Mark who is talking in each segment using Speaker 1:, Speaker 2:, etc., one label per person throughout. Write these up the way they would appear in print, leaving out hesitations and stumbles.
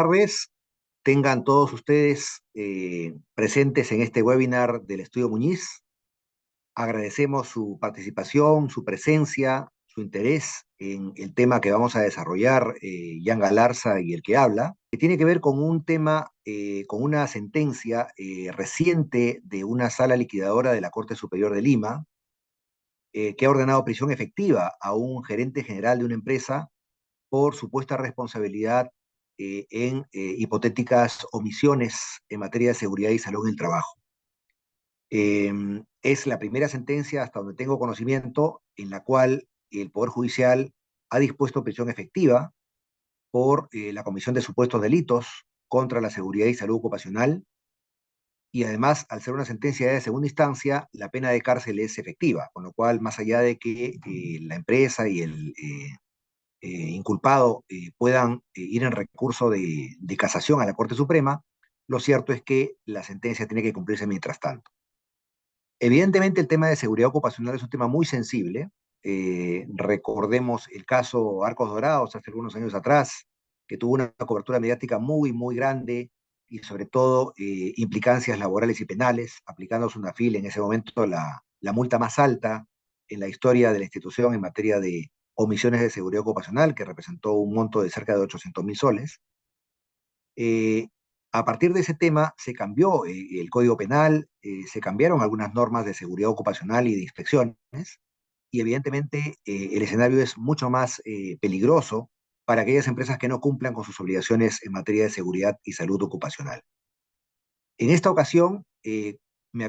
Speaker 1: tardes. Tengan todos ustedes presentes en este webinar del Estudio Muñiz. Agradecemos su participación, su presencia, su interés en el tema que vamos a desarrollar Jan Galarza y el que habla, que tiene que ver con un tema, con una sentencia reciente de una sala liquidadora de la Corte Superior de Lima, que ha ordenado prisión efectiva a un gerente general de una empresa por supuesta responsabilidad en hipotéticas omisiones en materia de seguridad y salud en el trabajo. Es la primera sentencia, hasta donde tengo conocimiento, en la cual el Poder Judicial ha dispuesto prisión efectiva por la comisión de supuestos delitos contra la seguridad y salud ocupacional, y además, al ser una sentencia de segunda instancia, la pena de cárcel es efectiva, con lo cual, más allá de que la empresa y el inculpado puedan ir en recurso de casación a la Corte Suprema, lo cierto es que la sentencia tiene que cumplirse mientras tanto. Evidentemente el tema de seguridad ocupacional es un tema muy sensible. Recordemos el caso Arcos Dorados hace algunos años atrás, que tuvo una cobertura mediática muy, muy grande y sobre todo implicancias laborales y penales, aplicando a SUNAFIL en ese momento la multa más alta en la historia de la institución en materia de omisiones de seguridad ocupacional, que representó un monto de cerca de 800.000 soles. Eh, a partir de ese tema se cambió el Código Penal, se cambiaron algunas normas de seguridad ocupacional y de inspecciones, y evidentemente el escenario es mucho más peligroso para aquellas empresas que no cumplan con sus obligaciones en materia de seguridad y salud ocupacional. En esta ocasión,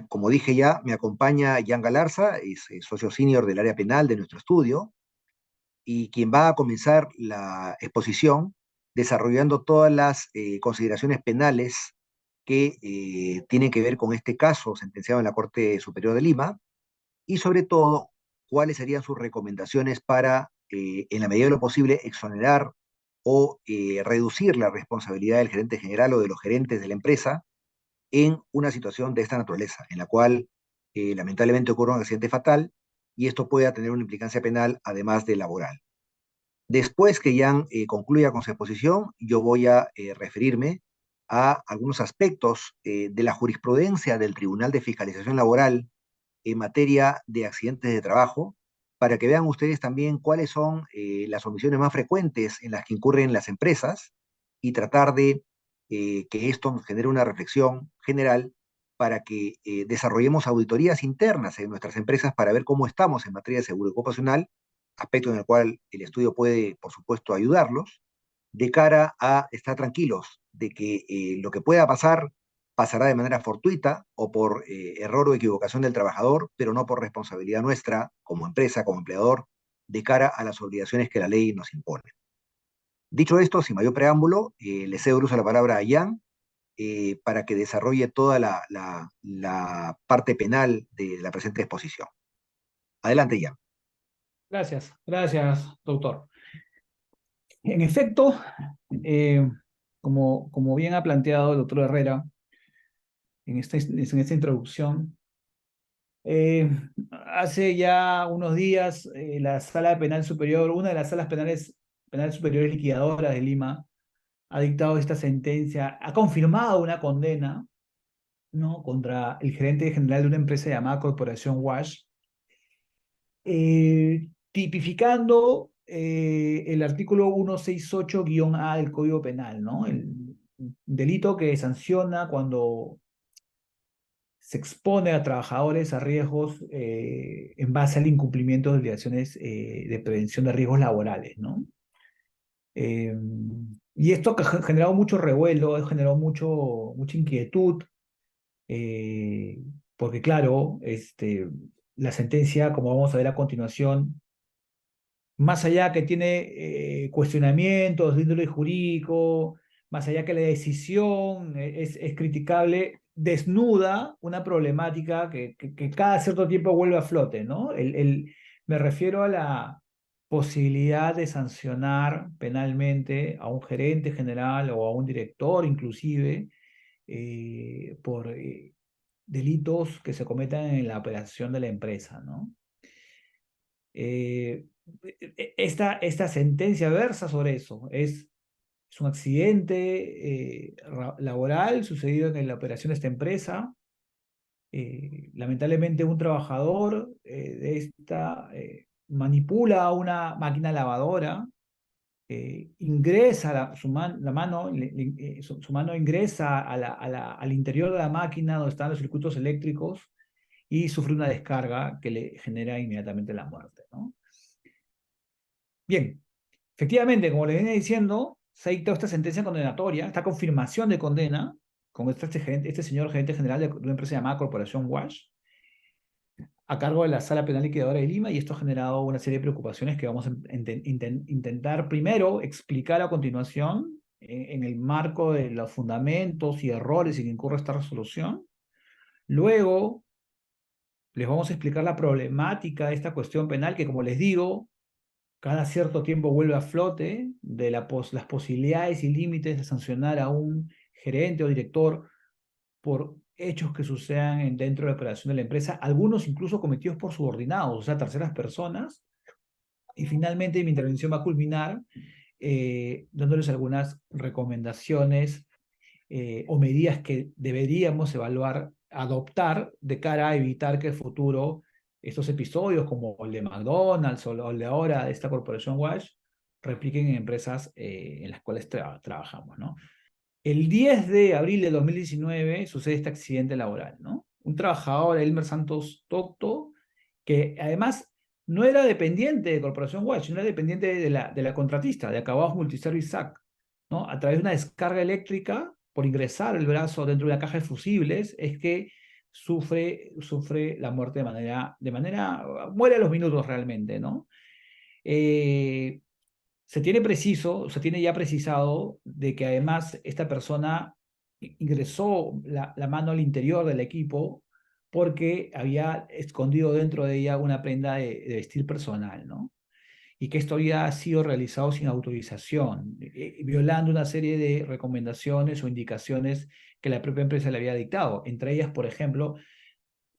Speaker 1: como dije ya, me acompaña Jan Galarza, es socio senior del área penal de nuestro estudio, y quien va a comenzar la exposición desarrollando todas las consideraciones penales que tienen que ver con este caso sentenciado en la Corte Superior de Lima y sobre todo cuáles serían sus recomendaciones para, en la medida de lo posible, exonerar o reducir la responsabilidad del gerente general o de los gerentes de la empresa en una situación de esta naturaleza, en la cual lamentablemente ocurre un accidente fatal y esto puede tener una implicancia penal además de laboral. Después que Jan concluya con su exposición, yo voy a referirme a algunos aspectos de la jurisprudencia del Tribunal de Fiscalización Laboral en materia de accidentes de trabajo, para que vean ustedes también cuáles son las omisiones más frecuentes en las que incurren las empresas y tratar de que esto nos genere una reflexión general para que desarrollemos auditorías internas en nuestras empresas para ver cómo estamos en materia de seguridad ocupacional, aspecto en el cual el estudio puede, por supuesto, ayudarlos, de cara a estar tranquilos de que lo que pueda pasar pasará de manera fortuita o por error o equivocación del trabajador, pero no por responsabilidad nuestra como empresa, como empleador, de cara a las obligaciones que la ley nos impone. Dicho esto, sin mayor preámbulo, le cedo el uso de la palabra a Jan para que desarrolle toda la parte penal de la presente exposición. Adelante, Jan.
Speaker 2: Gracias, doctor. En efecto, como bien ha planteado el doctor Herrera en esta introducción, hace ya unos días la Sala Penal Superior, una de las salas penales superiores liquidadoras de Lima, ha dictado esta sentencia, ha confirmado una condena, ¿no?, contra el gerente general de una empresa llamada Corporación Wash, tipificando el artículo 168-A del Código Penal, ¿no? El delito que sanciona cuando se expone a trabajadores a riesgos en base al incumplimiento de obligaciones de prevención de riesgos laborales, ¿no? Eh, y esto ha generado mucho revuelo, ha generado mucha inquietud, eh, porque claro, la sentencia, como vamos a ver a continuación, más allá que tiene cuestionamientos de índole jurídico, más allá que la decisión es criticable, desnuda una problemática que cada cierto tiempo vuelve a flote, ¿no? Me refiero a la posibilidad de sancionar penalmente a un gerente general o a un director inclusive por delitos que se cometan en la operación de la empresa, ¿no? Esta sentencia versa sobre eso. Es Es un accidente laboral sucedido en la operación de esta empresa. Lamentablemente un trabajador de esta manipula una máquina lavadora, ingresa la mano, su mano ingresa al interior de la máquina donde están los circuitos eléctricos y sufre una descarga que le genera inmediatamente la muerte, ¿no? Bien, efectivamente, como le venía diciendo, se ha dictado esta sentencia condenatoria, esta confirmación de condena con este señor gerente general de una empresa llamada Corporación Wash, a cargo de la Sala Penal Liquidadora de Lima, y esto ha generado una serie de preocupaciones que vamos a intentar primero explicar a continuación en el marco de los fundamentos y errores en que incurre esta resolución. Luego les vamos a explicar la problemática de esta cuestión penal que, como les digo, cada cierto tiempo vuelve a flote de las posibilidades y límites de sancionar a un gerente o director por hechos que sucedan dentro de la operación de la empresa, algunos incluso cometidos por subordinados, o sea, terceras personas. Y finalmente mi intervención va a culminar dándoles algunas recomendaciones o medidas que deberíamos evaluar, adoptar de cara a evitar que en el futuro estos episodios como el de McDonald's o el de ahora de esta corporación Wash repliquen en empresas en las cuales trabajamos, ¿no? El 10 de abril de 2019 sucede este accidente laboral, ¿no? Un trabajador, Elmer Santos Tocto, que además no era dependiente de Corporación Watch, no era dependiente de la contratista, de Acabados Multiservice SAC, ¿no? A través de una descarga eléctrica, por ingresar el brazo dentro de una caja de fusibles, es que sufre la muerte muere a los minutos realmente, ¿no? Se tiene ya precisado de que además esta persona ingresó la mano al interior del equipo porque había escondido dentro de ella una prenda de vestir personal, ¿no? Y que esto había sido realizado sin autorización, violando una serie de recomendaciones o indicaciones que la propia empresa le había dictado. Entre ellas, por ejemplo,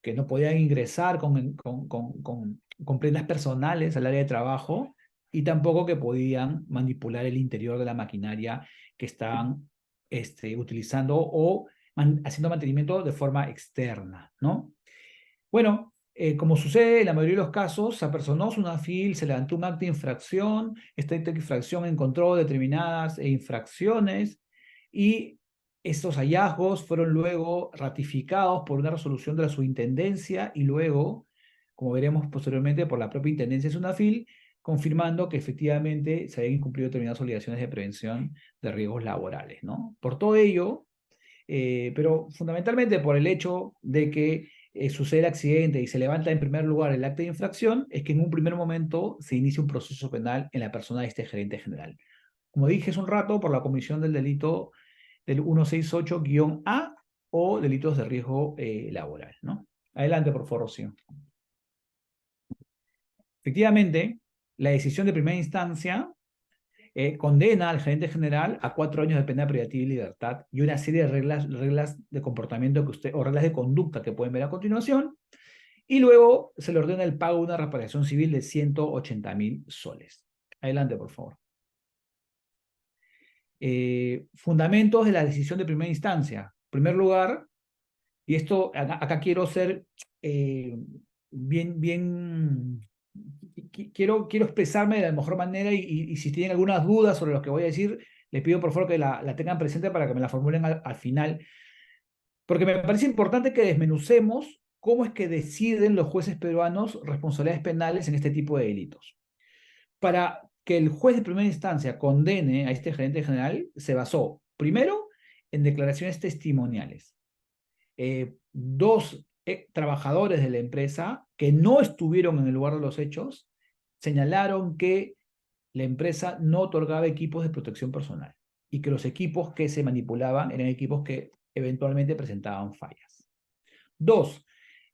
Speaker 2: que no podían ingresar con prendas personales al área de trabajo y tampoco que podían manipular el interior de la maquinaria que estaban utilizando o haciendo mantenimiento de forma externa, ¿no? Bueno, como sucede en la mayoría de los casos, se apersonó Sunafil, se levantó un acta de infracción, esta acta de infracción encontró determinadas infracciones y estos hallazgos fueron luego ratificados por una resolución de la subintendencia y luego, como veremos posteriormente, por la propia intendencia de Sunafil, confirmando que efectivamente se habían incumplido determinadas obligaciones de prevención de riesgos laborales, ¿no? Por todo ello, pero fundamentalmente por el hecho de que sucede el accidente y se levanta en primer lugar el acta de infracción, es que en un primer momento se inicia un proceso penal en la persona de este gerente general. Como dije hace un rato, por la comisión del delito del 168-A o delitos de riesgo laboral, ¿no? Adelante, por favor, Rocío. Efectivamente, la decisión de primera instancia condena al gerente general a 4 años de pena privativa y libertad y una serie de reglas de comportamiento o reglas de conducta que pueden ver a continuación, y luego se le ordena el pago de una reparación civil de 180.000 soles. Adelante, por favor. Fundamentos de la decisión de primera instancia. En primer lugar, y esto acá quiero ser quiero expresarme de la mejor manera y si tienen algunas dudas sobre lo que voy a decir, les pido por favor que la tengan presente para que me la formulen al final, porque me parece importante que desmenucemos cómo es que deciden los jueces peruanos responsabilidades penales en este tipo de delitos. Para que el juez de primera instancia condene a este gerente general, se basó primero en declaraciones testimoniales. Dos trabajadores de la empresa que no estuvieron en el lugar de los hechos señalaron que la empresa no otorgaba equipos de protección personal y que los equipos que se manipulaban eran equipos que eventualmente presentaban fallas. Dos,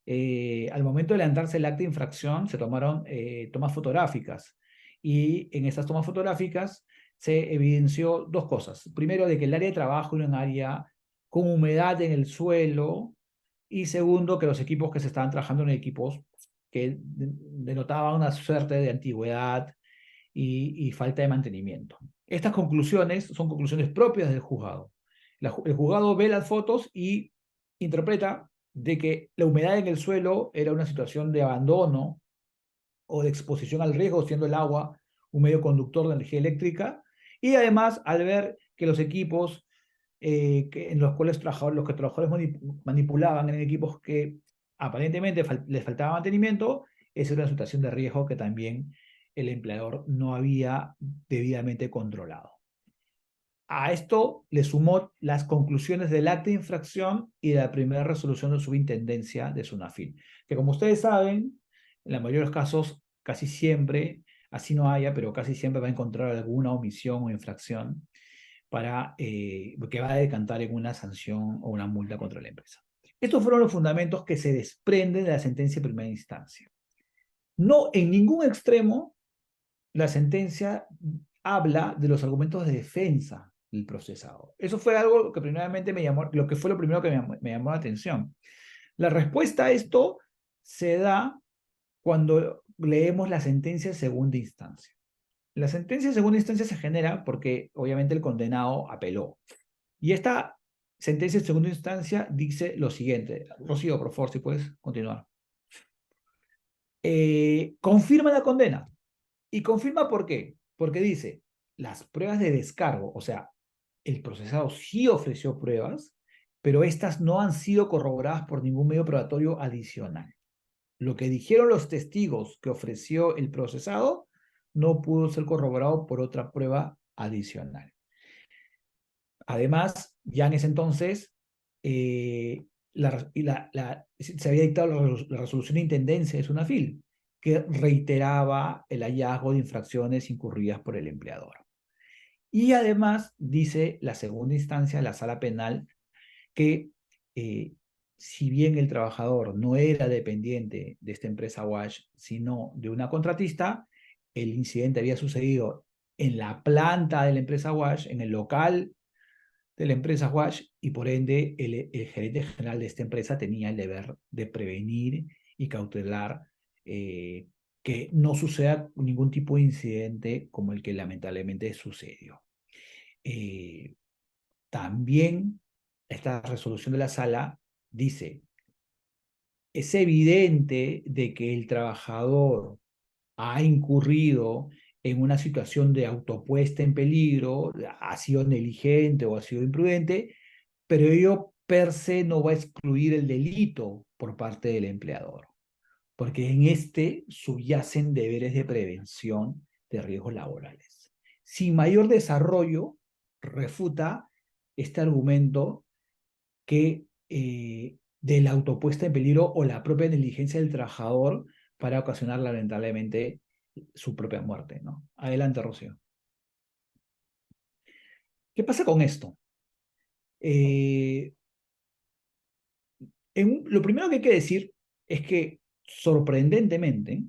Speaker 2: al momento de levantarse el acta de infracción se tomaron tomas fotográficas y en esas tomas fotográficas se evidenció dos cosas. Primero, de que el área de trabajo era un área con humedad en el suelo, y segundo, que los equipos que se estaban trabajando eran equipos que denotaban una suerte de antigüedad y falta de mantenimiento. Estas conclusiones son conclusiones propias del juzgado. El juzgado ve las fotos y interpreta de que la humedad en el suelo era una situación de abandono o de exposición al riesgo, siendo el agua un medio conductor de energía eléctrica, y además al ver que los equipos en los cuales los que trabajadores manipulaban en equipos que aparentemente les faltaba mantenimiento, esa era una situación de riesgo que también el empleador no había debidamente controlado. A esto le sumó las conclusiones del acta de infracción y de la primera resolución de subintendencia de SUNAFIL, que como ustedes saben, en la mayoría de los casos, casi siempre, así no haya, pero casi siempre va a encontrar alguna omisión o infracción para, que va a decantar en una sanción o una multa contra la empresa. Estos fueron los fundamentos que se desprenden de la sentencia de primera instancia. No en ningún extremo la sentencia habla de los argumentos de defensa del procesado. Eso fue algo que primeramente lo que fue lo primero que me llamó la atención. La respuesta a esto se da cuando leemos la sentencia de segunda instancia. La sentencia de segunda instancia se genera porque obviamente el condenado apeló. Y esta sentencia de segunda instancia dice lo siguiente. Rocío, por favor, si puedes continuar. Confirma la condena. ¿Y confirma por qué? Porque dice, las pruebas de descargo, o sea, el procesado sí ofreció pruebas, pero estas no han sido corroboradas por ningún medio probatorio adicional. Lo que dijeron los testigos que ofreció el procesado no pudo ser corroborado por otra prueba adicional. Además, ya en ese entonces se había dictado la resolución de intendencia de SUNAFIL, que reiteraba el hallazgo de infracciones incurridas por el empleador. Y además dice la segunda instancia de la sala penal que si bien el trabajador no era dependiente de esta empresa Wash, sino de una contratista, el incidente había sucedido en la planta de la empresa Wash, en el local de la empresa Wash, y por ende el gerente general de esta empresa tenía el deber de prevenir y cautelar que no suceda ningún tipo de incidente como el que lamentablemente sucedió. También esta resolución de la sala dice, es evidente de que el trabajador ha incurrido en una situación de autopuesta en peligro, ha sido negligente o ha sido imprudente, pero ello per se no va a excluir el delito por parte del empleador, porque en este subyacen deberes de prevención de riesgos laborales. Sin mayor desarrollo, refuta este argumento que de la autopuesta en peligro o la propia negligencia del trabajador para ocasionar lamentablemente su propia muerte, ¿no? Adelante, Rocío. ¿Qué pasa con esto? Lo primero que hay que decir es que sorprendentemente,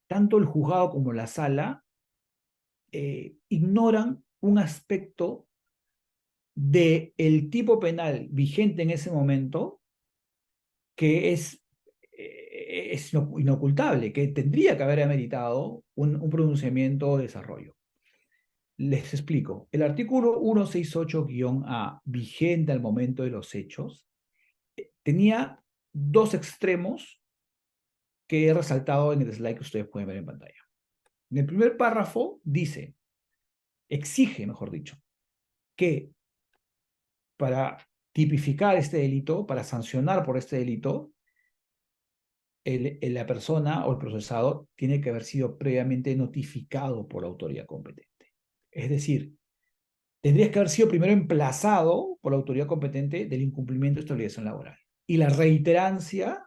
Speaker 2: tanto el juzgado como la sala ignoran un aspecto del tipo penal vigente en ese momento que es inocultable, que tendría que haber ameritado un pronunciamiento o desarrollo. Les explico. El artículo 168-A, vigente al momento de los hechos, tenía dos extremos que he resaltado en el slide que ustedes pueden ver en pantalla. En el primer párrafo dice, exige, mejor dicho, que para tipificar este delito, para sancionar por este delito, la persona o el procesado tiene que haber sido previamente notificado por la autoridad competente. Es decir, tendrías que haber sido primero emplazado por la autoridad competente del incumplimiento de esta obligación laboral. Y la reiterancia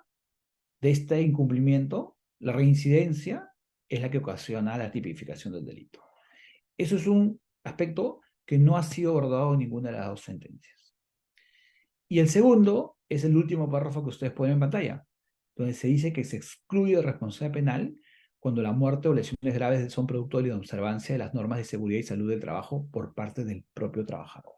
Speaker 2: de este incumplimiento, la reincidencia, es la que ocasiona la tipificación del delito. Eso es un aspecto que no ha sido abordado en ninguna de las dos sentencias. Y el segundo es el último párrafo que ustedes pueden ver en pantalla, donde se dice que se excluye de responsabilidad penal cuando la muerte o lesiones graves son producto de la observancia de las normas de seguridad y salud del trabajo por parte del propio trabajador.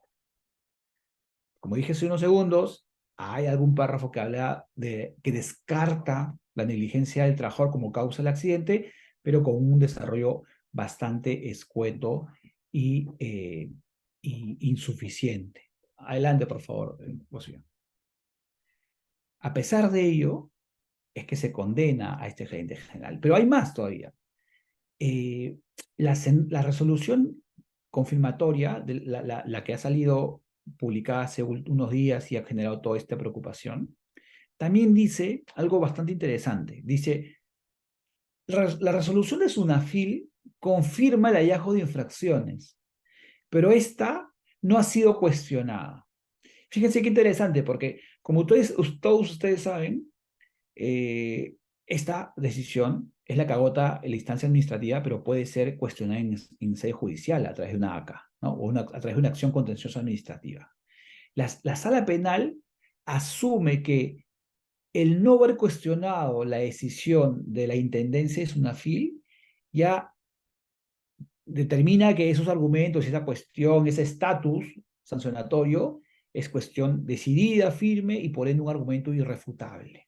Speaker 2: Como dije hace unos segundos, hay algún párrafo que habla que descarta la negligencia del trabajador como causa del accidente, pero con un desarrollo bastante escueto y insuficiente. Adelante, por favor, Rocío. A pesar de ello, es que se condena a este gerente general. Pero hay más todavía. Eh, la resolución confirmatoria, la que ha salido publicada hace unos días y ha generado toda esta preocupación, también dice algo bastante interesante. Dice, la resolución de SUNAFIL confirma el hallazgo de infracciones, pero esta no ha sido cuestionada. Fíjense qué interesante, porque como todos ustedes saben, esta decisión es la que agota la instancia administrativa, pero puede ser cuestionada en sede judicial a través de una ACA, ¿no? O a través de una acción contenciosa administrativa. La sala penal asume que el no haber cuestionado la decisión de la intendencia de SUNAFIL ya determina que esos argumentos, esa cuestión, ese estatus sancionatorio es cuestión decidida, firme y por ende un argumento irrefutable.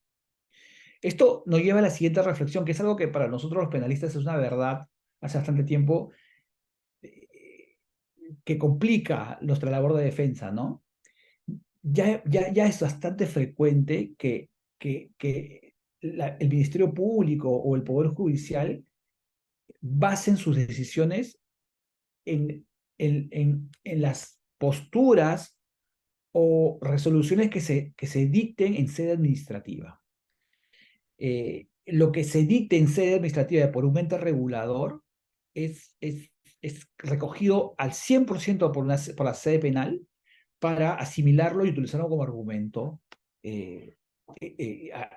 Speaker 2: Esto nos lleva a la siguiente reflexión, que es algo que para nosotros los penalistas es una verdad hace bastante tiempo, que complica nuestra labor de defensa, ¿no? Ya es bastante frecuente que el Ministerio Público o el Poder Judicial basen sus decisiones en las posturas o resoluciones que se dicten en sede administrativa. Lo que se dicte en sede administrativa por un ente regulador es recogido al 100% por la sede penal para asimilarlo y utilizarlo como argumento,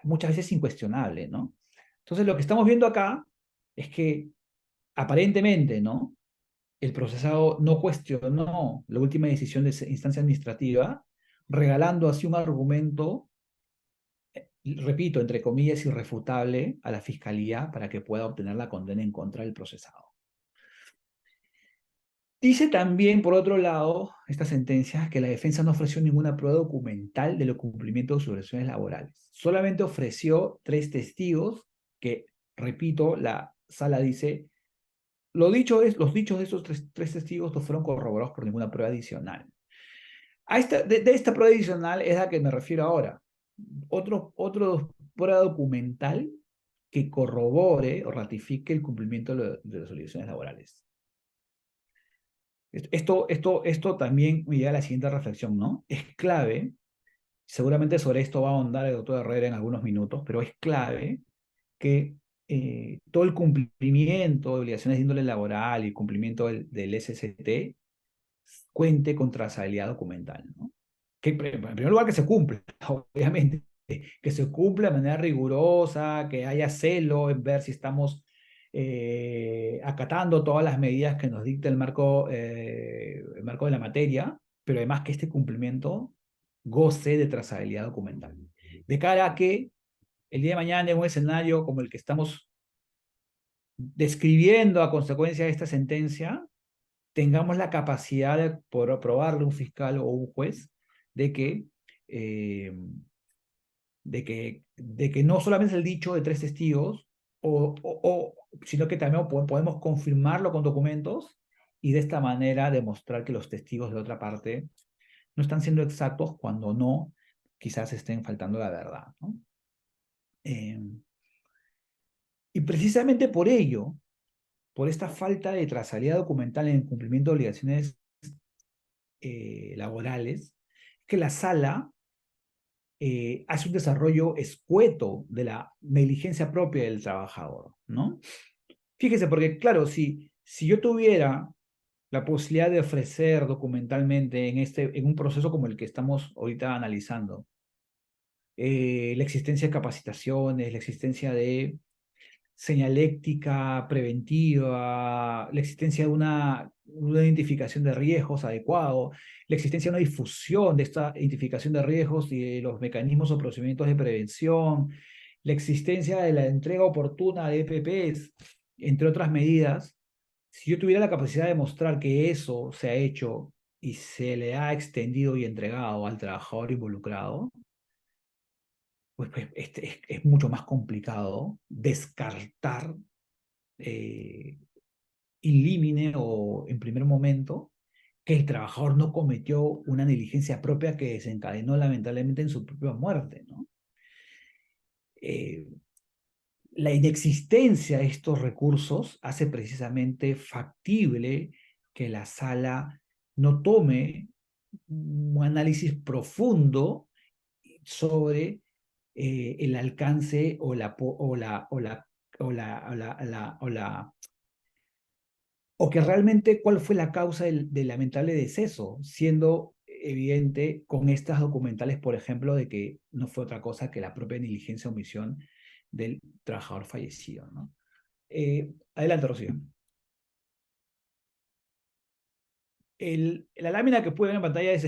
Speaker 2: muchas veces incuestionable, ¿no? Entonces, lo que estamos viendo acá es que aparentemente, ¿no? El procesado no cuestionó la última decisión de instancia administrativa, regalando así un argumento, repito, entre comillas, irrefutable a la fiscalía para que pueda obtener la condena en contra del procesado. Dice también, por otro lado, esta sentencia, que la defensa no ofreció ninguna prueba documental de los cumplimientos de sus obligaciones laborales. Solamente ofreció 3 testigos que, repito, la sala dice, los dichos de esos tres testigos no fueron corroborados por ninguna prueba adicional. De esta prueba adicional es a la que me refiero ahora. Otro prueba documental que corrobore o ratifique el cumplimiento de las obligaciones laborales. Esto también me lleva a la siguiente reflexión, ¿no? Es clave, seguramente sobre esto va a ahondar el doctor Herrera en algunos minutos, pero es clave que todo el cumplimiento de obligaciones de índole laboral y cumplimiento del SST cuente con trazabilidad documental, ¿no? Que en primer lugar que se cumpla, obviamente, que se cumpla de manera rigurosa, que haya celo en ver si estamos acatando todas las medidas que nos dicta el marco de la materia, pero además que este cumplimiento goce de trazabilidad documental. De cara a que el día de mañana en un escenario como el que estamos describiendo a consecuencia de esta sentencia, tengamos la capacidad de poder probarle a un fiscal o un juez de que, eh, de que no solamente es el dicho de 3 testigos, sino que también podemos confirmarlo con documentos y de esta manera demostrar que los testigos de otra parte no están siendo exactos cuando no, quizás estén faltando la verdad, ¿no? Y precisamente por ello, por esta falta de trazabilidad documental en el cumplimiento de obligaciones laborales, que la sala hace un desarrollo escueto de la negligencia propia del trabajador, ¿no? Fíjese, porque claro, si yo tuviera la posibilidad de ofrecer documentalmente en un proceso como el que estamos ahorita analizando, la existencia de capacitaciones, la existencia de señaléctica preventiva, la existencia de una identificación de riesgos adecuado, la existencia de una difusión de esta identificación de riesgos y de los mecanismos o procedimientos de prevención, la existencia de la entrega oportuna de EPPs, entre otras medidas. Si yo tuviera la capacidad de mostrar que eso se ha hecho y se le ha extendido y entregado al trabajador involucrado, pues es mucho más complicado descartar in limine o en primer momento que el trabajador no cometió una negligencia propia que desencadenó lamentablemente en su propia muerte, ¿no? Eh, la inexistencia de estos recursos hace precisamente factible que la sala no tome un análisis profundo sobre el alcance o que realmente cuál fue la causa del lamentable deceso, siendo evidente con estas documentales, por ejemplo, de que no fue otra cosa que la propia negligencia o omisión del trabajador fallecido, ¿no? Adelante, Rocío. La lámina que pueden ver en pantalla es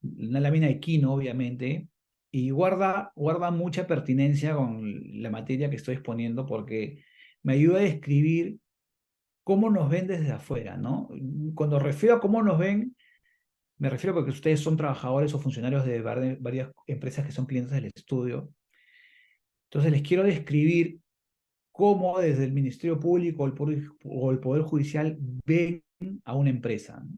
Speaker 2: una lámina de Kino, obviamente, y guarda mucha pertinencia con la materia que estoy exponiendo porque me ayuda a describir cómo nos ven desde afuera, ¿no? Cuando refiero a cómo nos ven, me refiero porque ustedes son trabajadores o funcionarios de varias empresas que son clientes del estudio. Entonces les quiero describir cómo desde el Ministerio Público o el Poder Judicial ven a una empresa, ¿no?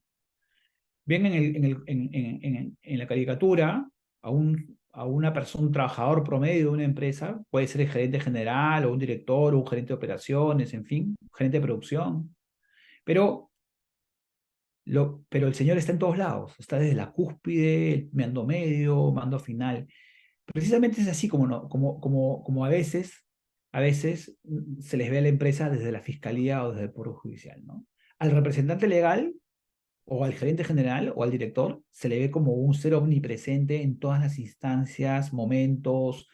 Speaker 2: Ven en la caricatura a una persona, un trabajador promedio de una empresa, puede ser el gerente general o un director o un gerente de operaciones, en fin, un gerente de producción, pero pero el Señor está en todos lados, está desde la cúspide, el mando medio, mando final. Precisamente es así como, no, como a veces se les ve a la empresa desde la fiscalía o desde el Poder Judicial, ¿no? Al representante legal o al gerente general o al director se le ve como un ser omnipresente en todas las instancias, momentos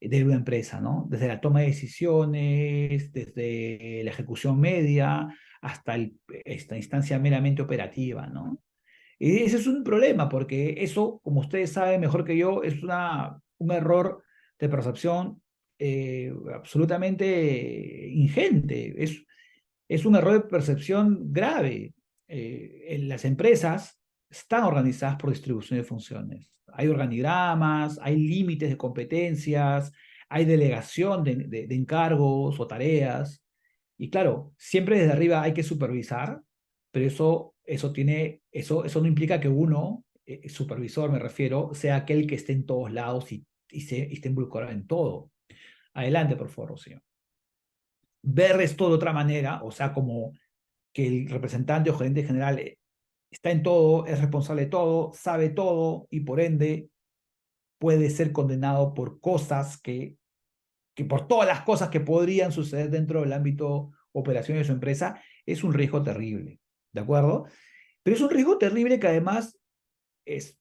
Speaker 2: de una empresa, ¿no? Desde la toma de decisiones, desde la ejecución media, hasta esta instancia meramente operativa, ¿no? Y ese es un problema, porque eso, como ustedes saben mejor que yo, es un error de percepción absolutamente ingente. Es un error de percepción grave. En las empresas están organizadas por distribución de funciones. Hay organigramas, hay límites de competencias, hay delegación de encargos o tareas. Y claro, siempre desde arriba hay que supervisar, pero eso no implica que uno, supervisor me refiero, sea aquel que esté en todos lados y esté involucrado en todo. Adelante, por favor, Rocío. Ver esto de otra manera, o sea, como que el representante o gerente general está en todo, es responsable de todo, sabe todo y por ende puede ser condenado por cosas que por todas las cosas que podrían suceder dentro del ámbito operaciones de su empresa, es un riesgo terrible, ¿de acuerdo? Pero es un riesgo terrible que además es,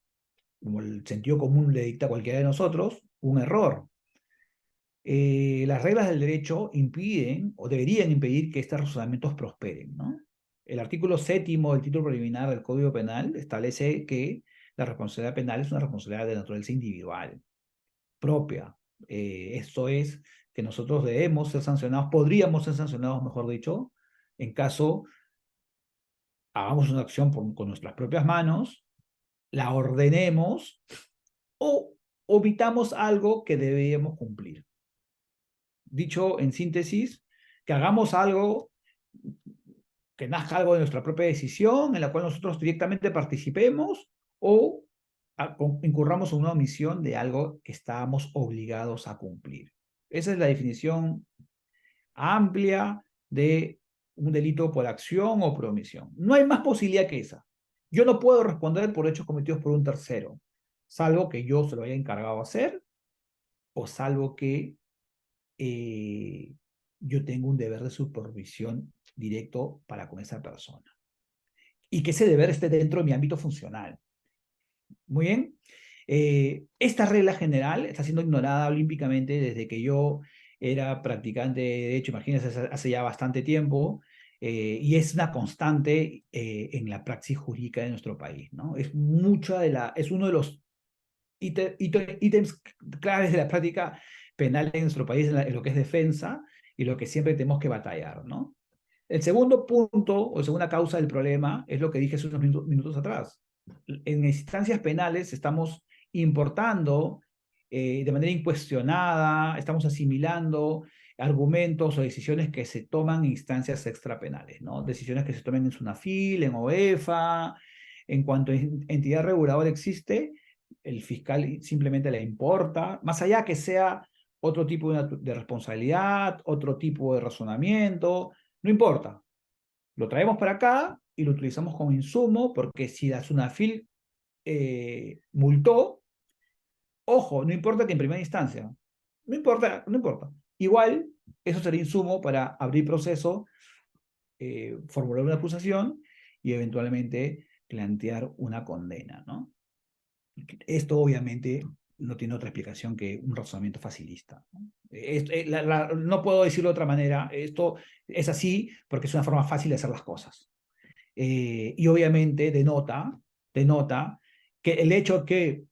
Speaker 2: como el sentido común le dicta a cualquiera de nosotros, un error. Las reglas del derecho impiden o deberían impedir que estos razonamientos prosperen, ¿no? El artículo 7º del título preliminar del Código Penal establece que la responsabilidad penal es una responsabilidad de naturaleza individual, propia. Esto es que nosotros debemos ser sancionados, podríamos ser sancionados, mejor dicho, en caso hagamos una acción con nuestras propias manos, la ordenemos o omitamos algo que debíamos cumplir. Dicho en síntesis, que hagamos algo, que nazca algo de nuestra propia decisión, en la cual nosotros directamente participemos, o incurramos en una omisión de algo que estábamos obligados a cumplir. Esa es la definición amplia de un delito por acción o por omisión. No hay más posibilidad que esa. Yo no puedo responder por hechos cometidos por un tercero, salvo que yo se lo haya encargado hacer, o salvo que eh, yo tengo un deber de supervisión directo para con esa persona. Y que ese deber esté dentro de mi ámbito funcional. Muy bien. Esta regla general está siendo ignorada olímpicamente desde que yo era practicante de derecho, imagínense, hace ya bastante tiempo, y es una constante en la praxis jurídica de nuestro país, ¿no? Es uno de los ítems claves de la práctica penal en nuestro país, en lo que es defensa y lo que siempre tenemos que batallar, ¿no? El segundo punto o segunda causa del problema es lo que dije hace unos minutos atrás. En instancias penales estamos importando de manera incuestionada, estamos asimilando argumentos o decisiones que se toman en instancias extrapenales, ¿no? Decisiones que se tomen en SUNAFIL, en OEFA, en cuanto entidad reguladora existe, el fiscal simplemente le importa, más allá que sea otro tipo de responsabilidad, otro tipo de razonamiento, no importa. Lo traemos para acá y lo utilizamos como insumo porque si la SUNAFIL multó, ojo, no importa que en primera instancia, no importa, no importa. Igual, eso sería insumo para abrir proceso, formular una acusación y eventualmente plantear una condena, ¿no? Esto obviamente no tiene otra explicación que un razonamiento facilista, ¿no? No puedo decirlo de otra manera, esto es así porque es una forma fácil de hacer las cosas. Y obviamente denota que el hecho que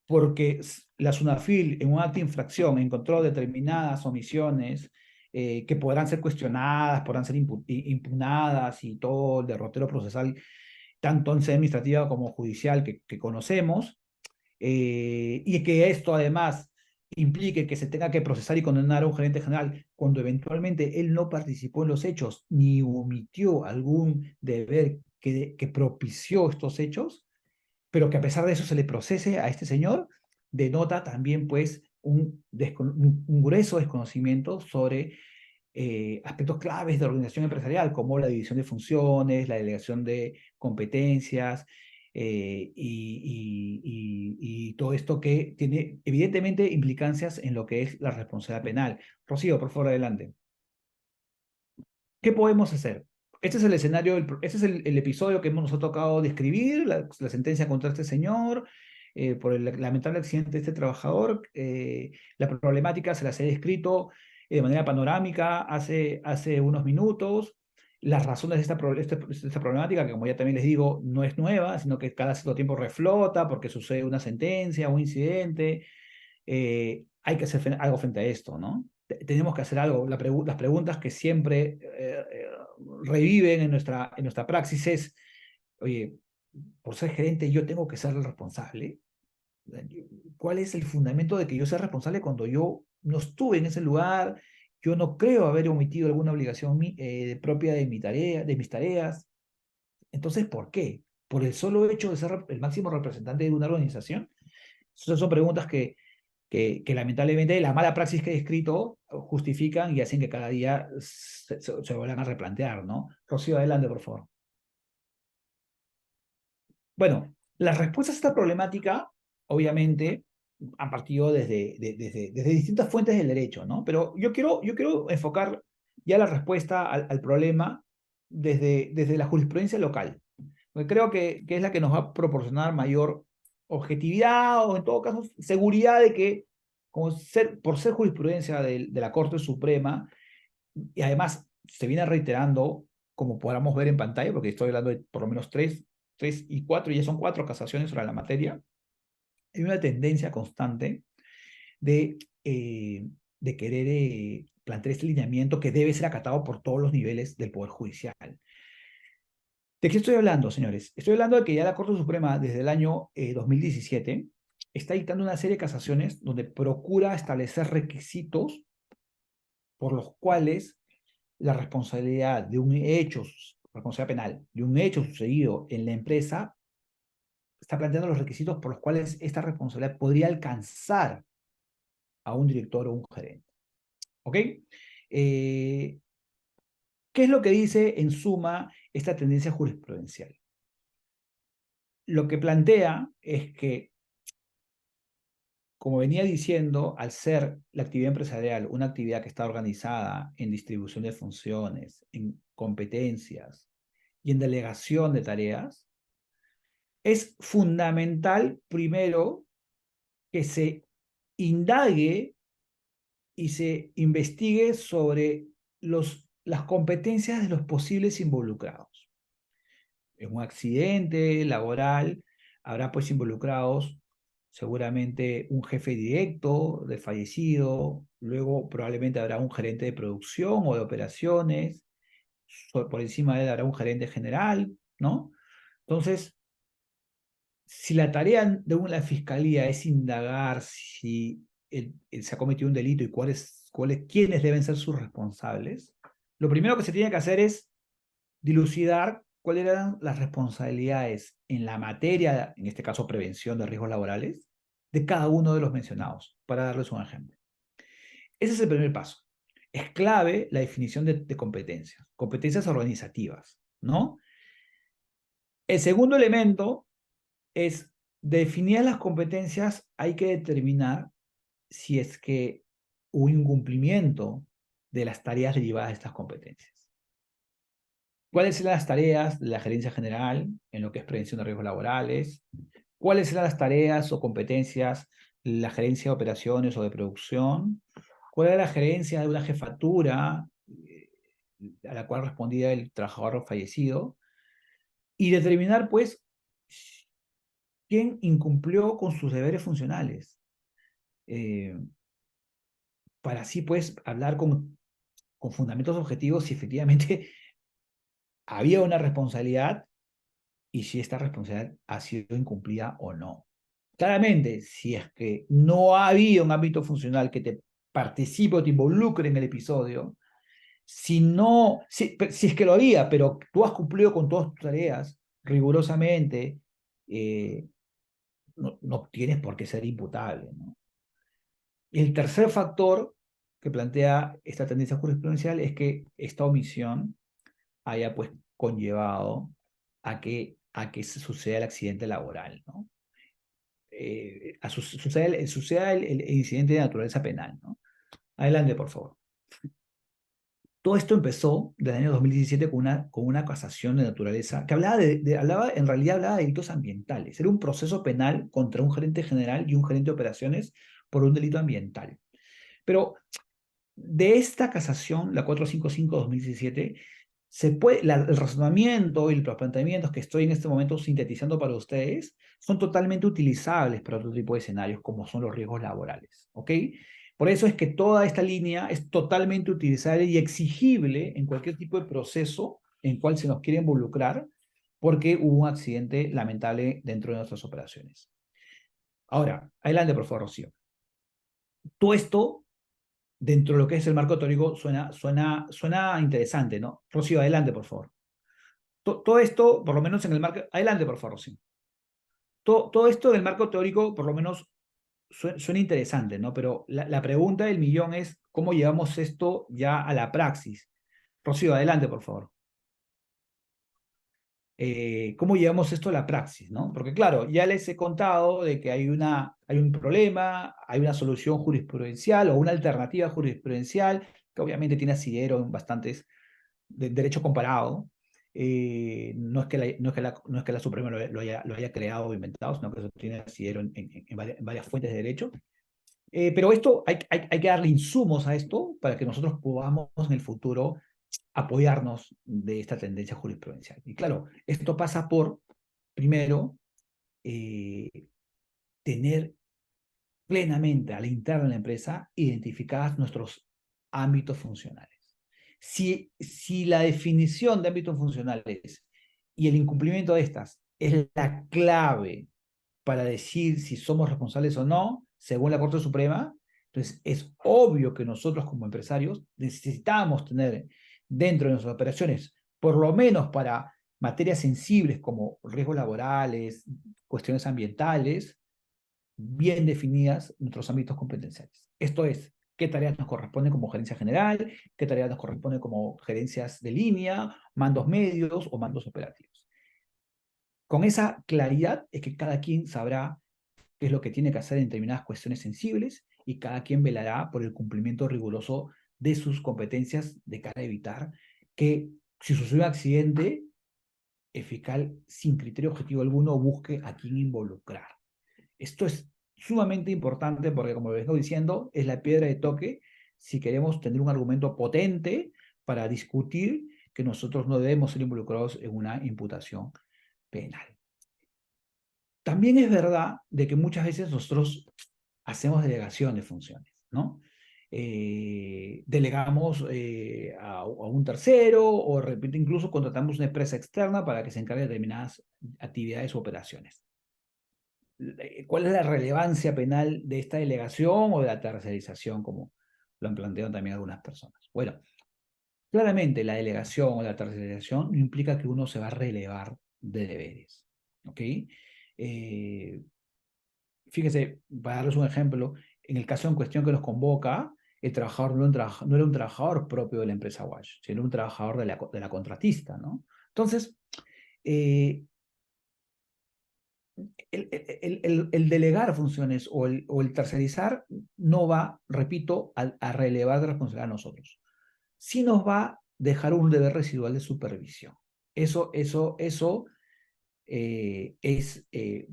Speaker 2: porque la SUNAFIL en un acto de infracción encontró determinadas omisiones que podrán ser cuestionadas, podrán ser impugnadas y todo el derrotero procesal, tanto en sede administrativa como judicial que conocemos, y que esto además implique que se tenga que procesar y condenar a un gerente general cuando eventualmente él no participó en los hechos ni omitió algún deber que propició estos hechos, pero que a pesar de eso se le procese a este señor, denota también pues un grueso desconocimiento sobre aspectos claves de organización empresarial, como la división de funciones, la delegación de competencias, y todo esto que tiene evidentemente implicancias en lo que es la responsabilidad penal. Rocío, por favor, adelante. ¿Qué podemos hacer? Este es el escenario, este es el episodio que nos ha tocado describir, la sentencia contra este señor, por el lamentable accidente de este trabajador. La problemática se las he descrito de manera panorámica hace unos minutos. Las razones de esta problemática, que como ya también les digo, no es nueva, sino que cada cierto tiempo reflota porque sucede una sentencia, un incidente. Hay que hacer algo frente a esto, ¿no? Tenemos que hacer algo. Las preguntas que siempre reviven en nuestra praxis es, oye, por ser gerente yo tengo que ser el responsable. ¿Cuál es el fundamento de que yo sea responsable cuando yo no estuve en ese lugar? Yo no creo haber omitido alguna obligación propia de de mis tareas. Entonces, ¿por qué? ¿Por el solo hecho de ser el máximo representante de una organización? Esas son preguntas que lamentablemente la mala praxis que he escrito justifican y hacen que cada día se vuelvan a replantear, ¿no? Rocío, adelante, por favor. Bueno, las respuestas a esta problemática, obviamente, han partido desde distintas fuentes del derecho, ¿no? Pero yo quiero enfocar ya la respuesta al problema desde la jurisprudencia local, porque creo que es la que nos va a proporcionar mayor objetividad o, en todo caso, seguridad de que, por ser jurisprudencia de la Corte Suprema, y además se viene reiterando, como podamos ver en pantalla, porque estoy hablando de por lo menos tres y cuatro, y ya son cuatro casaciones sobre la materia, hay una tendencia constante de, de querer plantear este lineamiento que debe ser acatado por todos los niveles del Poder Judicial. ¿De qué estoy hablando, señores? Estoy hablando de que ya la Corte Suprema, desde el año 2017, está dictando una serie de casaciones donde procura establecer requisitos por los cuales la responsabilidad de un hecho, responsabilidad penal, de un hecho sucedido en la empresa, está planteando los requisitos por los cuales esta responsabilidad podría alcanzar a un director o un gerente. ¿Ok? ¿Qué es lo que dice en suma esta tendencia jurisprudencial? Lo que plantea es que, como venía diciendo, al ser la actividad empresarial una actividad que está organizada en distribución de funciones, en competencias y en delegación de tareas, es fundamental, primero, que se indague y se investigue sobre las competencias de los posibles involucrados. En un accidente laboral habrá pues involucrados seguramente un jefe directo del fallecido, luego probablemente habrá un gerente de producción o de operaciones, por encima de él habrá un gerente general, ¿no? Entonces, si la tarea de una fiscalía es indagar si se ha cometido un delito y quiénes deben ser sus responsables, lo primero que se tiene que hacer es dilucidar cuáles eran las responsabilidades en la materia, en este caso prevención de riesgos laborales, de cada uno de los mencionados, para darles un ejemplo. Ese es el primer paso. Es clave la definición de competencias organizativas, ¿no? El segundo elemento es, definir las competencias, hay que determinar si es que hubo incumplimiento de las tareas derivadas de estas competencias. ¿Cuáles eran las tareas de la gerencia general en lo que es prevención de riesgos laborales? ¿Cuáles eran las tareas o competencias de la gerencia de operaciones o de producción? ¿Cuál era la gerencia de una jefatura a la cual respondía el trabajador fallecido? Y determinar, pues, quién incumplió con sus deberes funcionales. Eh, para así, pues, hablar con fundamentos objetivos si efectivamente había una responsabilidad y si esta responsabilidad ha sido incumplida o no. Claramente, si es que no había un ámbito funcional que te participe o te involucre en el episodio, si no, si es que lo había, pero tú has cumplido con todas tus tareas rigurosamente, no tienes por qué ser imputable, ¿no? El tercer factor que plantea esta tendencia jurisprudencial es que esta omisión haya pues conllevado a que se suceda el accidente laboral, ¿no? Suceda el incidente de naturaleza penal, ¿no? Adelante, por favor. Todo esto empezó desde el año 2017 con una casación de naturaleza que en realidad hablaba de delitos ambientales. Era un proceso penal contra un gerente general y un gerente de operaciones por un delito ambiental. Pero de esta casación, la 455-2017, el razonamiento y los planteamientos que estoy en este momento sintetizando para ustedes son totalmente utilizables para otro tipo de escenarios como son los riesgos laborales, ¿ok? Por eso es que toda esta línea es totalmente utilizable y exigible en cualquier tipo de proceso en cual se nos quiere involucrar porque hubo un accidente lamentable dentro de nuestras operaciones. Ahora, adelante por favor, Rocío. Todo esto dentro de lo que es el marco teórico suena interesante, ¿no? Rocío, adelante, por favor. Todo esto, por lo menos en el marco... Adelante, por favor, Rocío. Todo esto del marco teórico, por lo menos, suena interesante, ¿no? Pero la pregunta del millón es, ¿cómo llevamos esto ya a la praxis? Rocío, adelante, por favor. ¿Cómo llevamos esto a la praxis, ¿no? Porque claro, ya les he contado de que hay un problema, hay una solución jurisprudencial o una alternativa jurisprudencial que obviamente tiene asidero en bastantes de derecho comparado. No es que la Suprema lo haya creado o inventado, sino que eso tiene asidero en varias fuentes de derecho. Pero esto hay que darle insumos a esto para que nosotros podamos en el futuro apoyarnos de esta tendencia jurisprudencial. Y claro, esto pasa por, primero, eh, tener plenamente a la interna de la empresa identificadas nuestros ámbitos funcionales. Si la definición de ámbitos funcionales y el incumplimiento de estas es la clave para decir si somos responsables o no, según la Corte Suprema, entonces es obvio que nosotros como empresarios necesitamos tener dentro de nuestras operaciones, por lo menos para materias sensibles como riesgos laborales, cuestiones ambientales, bien definidas nuestros ámbitos competenciales. Esto es, qué tareas nos corresponden como gerencia general, qué tareas nos corresponden como gerencias de línea, mandos medios o mandos operativos. Con esa claridad es que cada quien sabrá qué es lo que tiene que hacer en determinadas cuestiones sensibles y cada quien velará por el cumplimiento riguroso de sus competencias de cara a evitar que si sucede un accidente, el fiscal sin criterio objetivo alguno busque a quién involucrar. Esto es sumamente importante porque, como les vengo diciendo, es la piedra de toque si queremos tener un argumento potente para discutir que nosotros no debemos ser involucrados en una imputación penal. También es verdad de que muchas veces nosotros hacemos delegación de funciones, ¿no? Delegamos a un tercero o de repente incluso contratamos una empresa externa para que se encargue de determinadas actividades o operaciones. ¿Cuál es la relevancia penal de esta delegación o de la tercerización, como lo han planteado también algunas personas. Bueno, claramente la delegación o la tercerización no implica que uno se va a relevar de deberes, ¿ok? Fíjese, para darles un ejemplo, en el caso en cuestión que nos convoca, el trabajador no era un trabajador propio de la empresa Wash, sino un trabajador de la contratista, ¿no? Entonces, eh, el delegar funciones o el tercerizar no va, repito, a relevar de responsabilidad a nosotros. Sí nos va a dejar un deber residual de supervisión. Eso es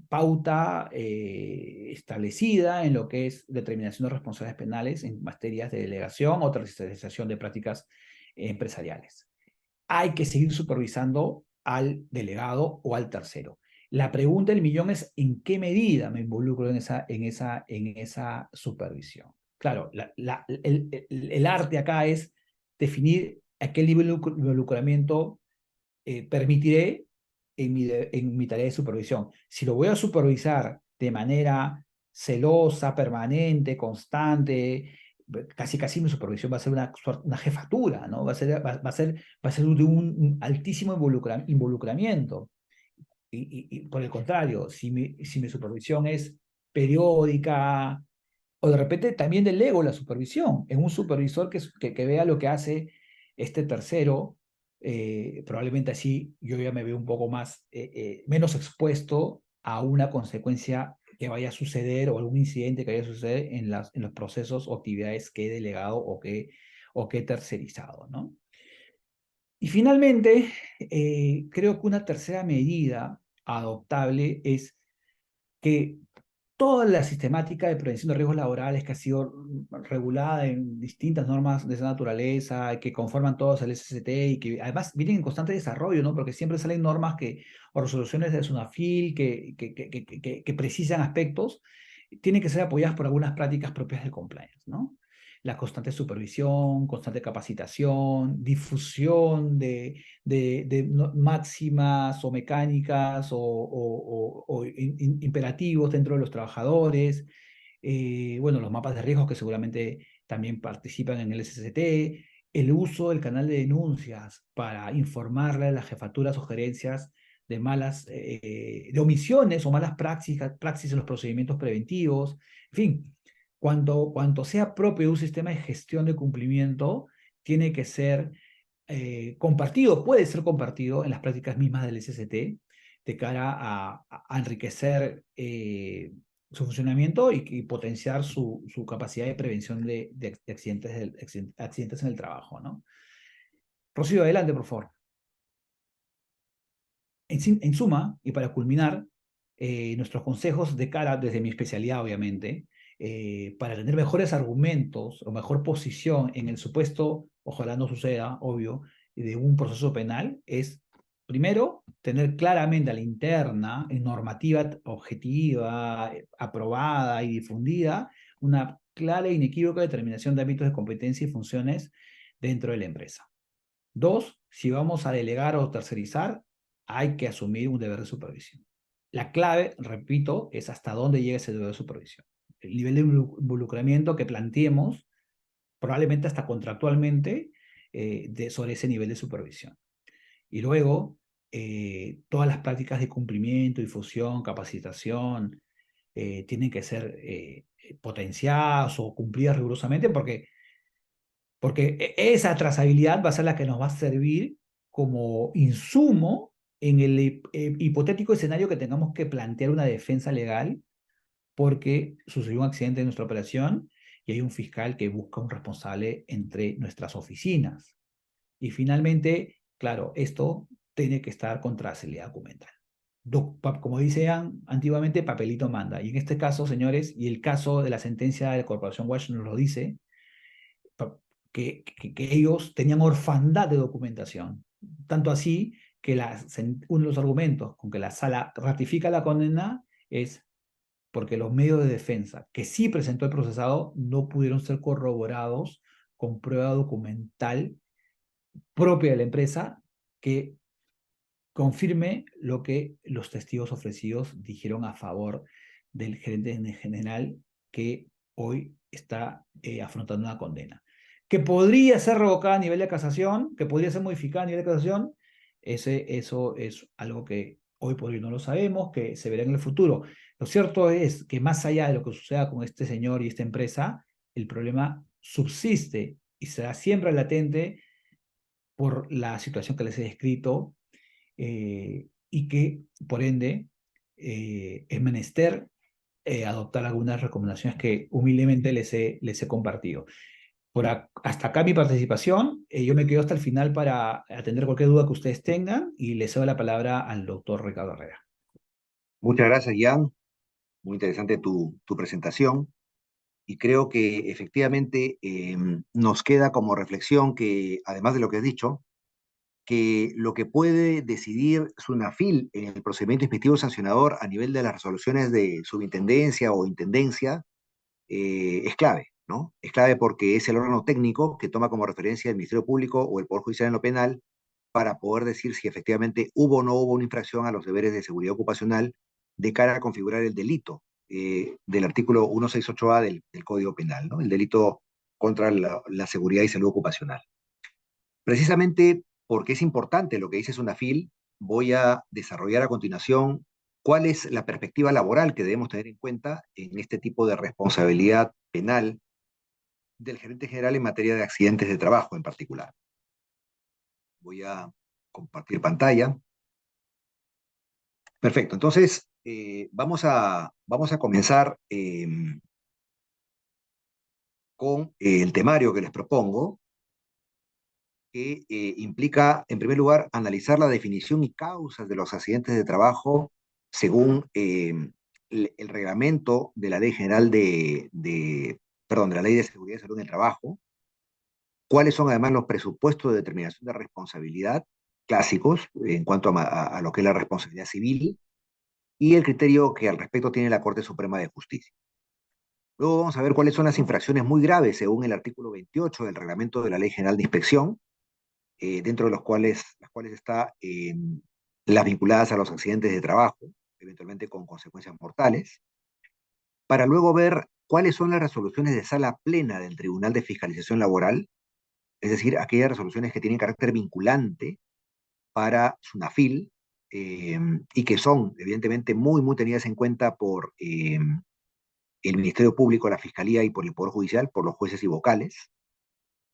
Speaker 2: pauta establecida en lo que es determinación de responsabilidades penales en materias de delegación o tercerización de prácticas empresariales. Hay que seguir supervisando al delegado o al tercero. La pregunta del millón es ¿en qué medida me involucro en esa supervisión? Claro, el arte acá es definir a qué nivel de involucramiento permitiré en mi tarea de supervisión. Si lo voy a supervisar de manera celosa, permanente, constante, casi mi supervisión va a ser una jefatura, ¿no? Va a ser de un altísimo involucramiento. Y por el contrario, si mi supervisión es periódica, o de repente también delego la supervisión en un supervisor que vea lo que hace este tercero, probablemente así yo ya me veo un poco más, menos expuesto a una consecuencia que vaya a suceder o algún incidente que vaya a suceder en los procesos o actividades que he delegado o que he tercerizado, ¿no? Y finalmente, creo que una tercera medida adoptable es que toda la sistemática de prevención de riesgos laborales que ha sido regulada en distintas normas de esa naturaleza, que conforman todos el SST y que además vienen en constante desarrollo, ¿no? Porque siempre salen normas o resoluciones de SUNAFIL que precisan aspectos, tienen que ser apoyadas por algunas prácticas propias del compliance, ¿no? La constante supervisión, constante capacitación, difusión de máximas o mecánicas o imperativos dentro de los trabajadores, bueno, los mapas de riesgos que seguramente también participan en el SST, el uso del canal de denuncias para informarle a las jefaturas o gerencias de omisiones o malas praxis en los procedimientos preventivos, en fin, cuanto sea propio de un sistema de gestión de cumplimiento, tiene que ser compartido, puede ser compartido en las prácticas mismas del SST de cara a enriquecer su funcionamiento y potenciar su capacidad de prevención de accidentes en el trabajo, ¿no? Rocío, adelante, por favor. En suma, y para culminar, nuestros consejos de cara, desde mi especialidad, obviamente, para tener mejores argumentos o mejor posición en el supuesto, ojalá no suceda, obvio, de un proceso penal, es, primero, tener claramente a la interna, en normativa objetiva, aprobada y difundida, una clara e inequívoca determinación de ámbitos de competencia y funciones dentro de la empresa. Dos, si vamos a delegar o tercerizar, hay que asumir un deber de supervisión. La clave, repito, es hasta dónde llega ese deber de supervisión. El nivel de involucramiento que planteemos, probablemente hasta contractualmente, sobre ese nivel de supervisión. Y luego, todas las prácticas de cumplimiento, difusión, capacitación, tienen que ser potenciadas o cumplidas rigurosamente porque esa trazabilidad va a ser la que nos va a servir como insumo en el hipotético escenario que tengamos que plantear una defensa legal porque sucedió un accidente en nuestra operación y hay un fiscal que busca un responsable entre nuestras oficinas. Y finalmente, claro, esto tiene que estar con trazabilidad documental. Como decían antiguamente, papelito manda. Y en este caso, señores, y el caso de la sentencia de la Corporación Watch nos lo dice, que ellos tenían orfandad de documentación. Tanto así que uno de los argumentos con que la sala ratifica la condena es porque los medios de defensa que sí presentó el procesado no pudieron ser corroborados con prueba documental propia de la empresa que confirme lo que los testigos ofrecidos dijeron a favor del gerente general que hoy está afrontando una condena. Que podría ser revocada a nivel de casación, que podría ser modificada a nivel de casación, eso es algo que hoy por hoy no lo sabemos, que se verá en el futuro. Lo cierto es que más allá de lo que suceda con este señor y esta empresa, el problema subsiste y será siempre latente por la situación que les he descrito, y que, por ende, es menester adoptar algunas recomendaciones que humildemente les he compartido. Hasta acá mi participación. Yo me quedo hasta el final para atender cualquier duda que ustedes tengan y les cedo la palabra al doctor Ricardo Herrera.
Speaker 1: Muchas gracias, Jan. Muy interesante tu presentación. Y creo que efectivamente nos queda como reflexión que, además de lo que has dicho, que lo que puede decidir SUNAFIL en el procedimiento inspectivo sancionador a nivel de las resoluciones de subintendencia o intendencia es clave, ¿no? Es clave porque es el órgano técnico que toma como referencia el Ministerio Público o el Poder Judicial en lo penal para poder decir si efectivamente hubo o no hubo una infracción a los deberes de seguridad ocupacional de cara a configurar el delito del artículo 168A del Código Penal, ¿no? El delito contra la seguridad y salud ocupacional. Precisamente porque es importante lo que dice SUNAFIL, voy a desarrollar a continuación cuál es la perspectiva laboral que debemos tener en cuenta en este tipo de responsabilidad penal del gerente general en materia de accidentes de trabajo en particular. Voy a compartir pantalla. Perfecto, entonces vamos a comenzar con el temario que les propongo, que implica, en primer lugar, analizar la definición y causas de los accidentes de trabajo según el reglamento de la Ley General perdón, de la Ley de Seguridad y Salud en el Trabajo, cuáles son además los presupuestos de determinación de responsabilidad clásicos en cuanto a lo que es la responsabilidad civil y el criterio que al respecto tiene la Corte Suprema de Justicia. Luego vamos a ver cuáles son las infracciones muy graves según el artículo 28 del reglamento de la Ley General de Inspección, dentro de las cuales está las vinculadas a los accidentes de trabajo, eventualmente con consecuencias mortales, para luego ver cuáles son las resoluciones de sala plena del Tribunal de Fiscalización Laboral, es decir, aquellas resoluciones que tienen carácter vinculante para SUNAFIL y que son, evidentemente, muy, muy tenidas en cuenta por el Ministerio Público, la Fiscalía y por el Poder Judicial, por los jueces y vocales,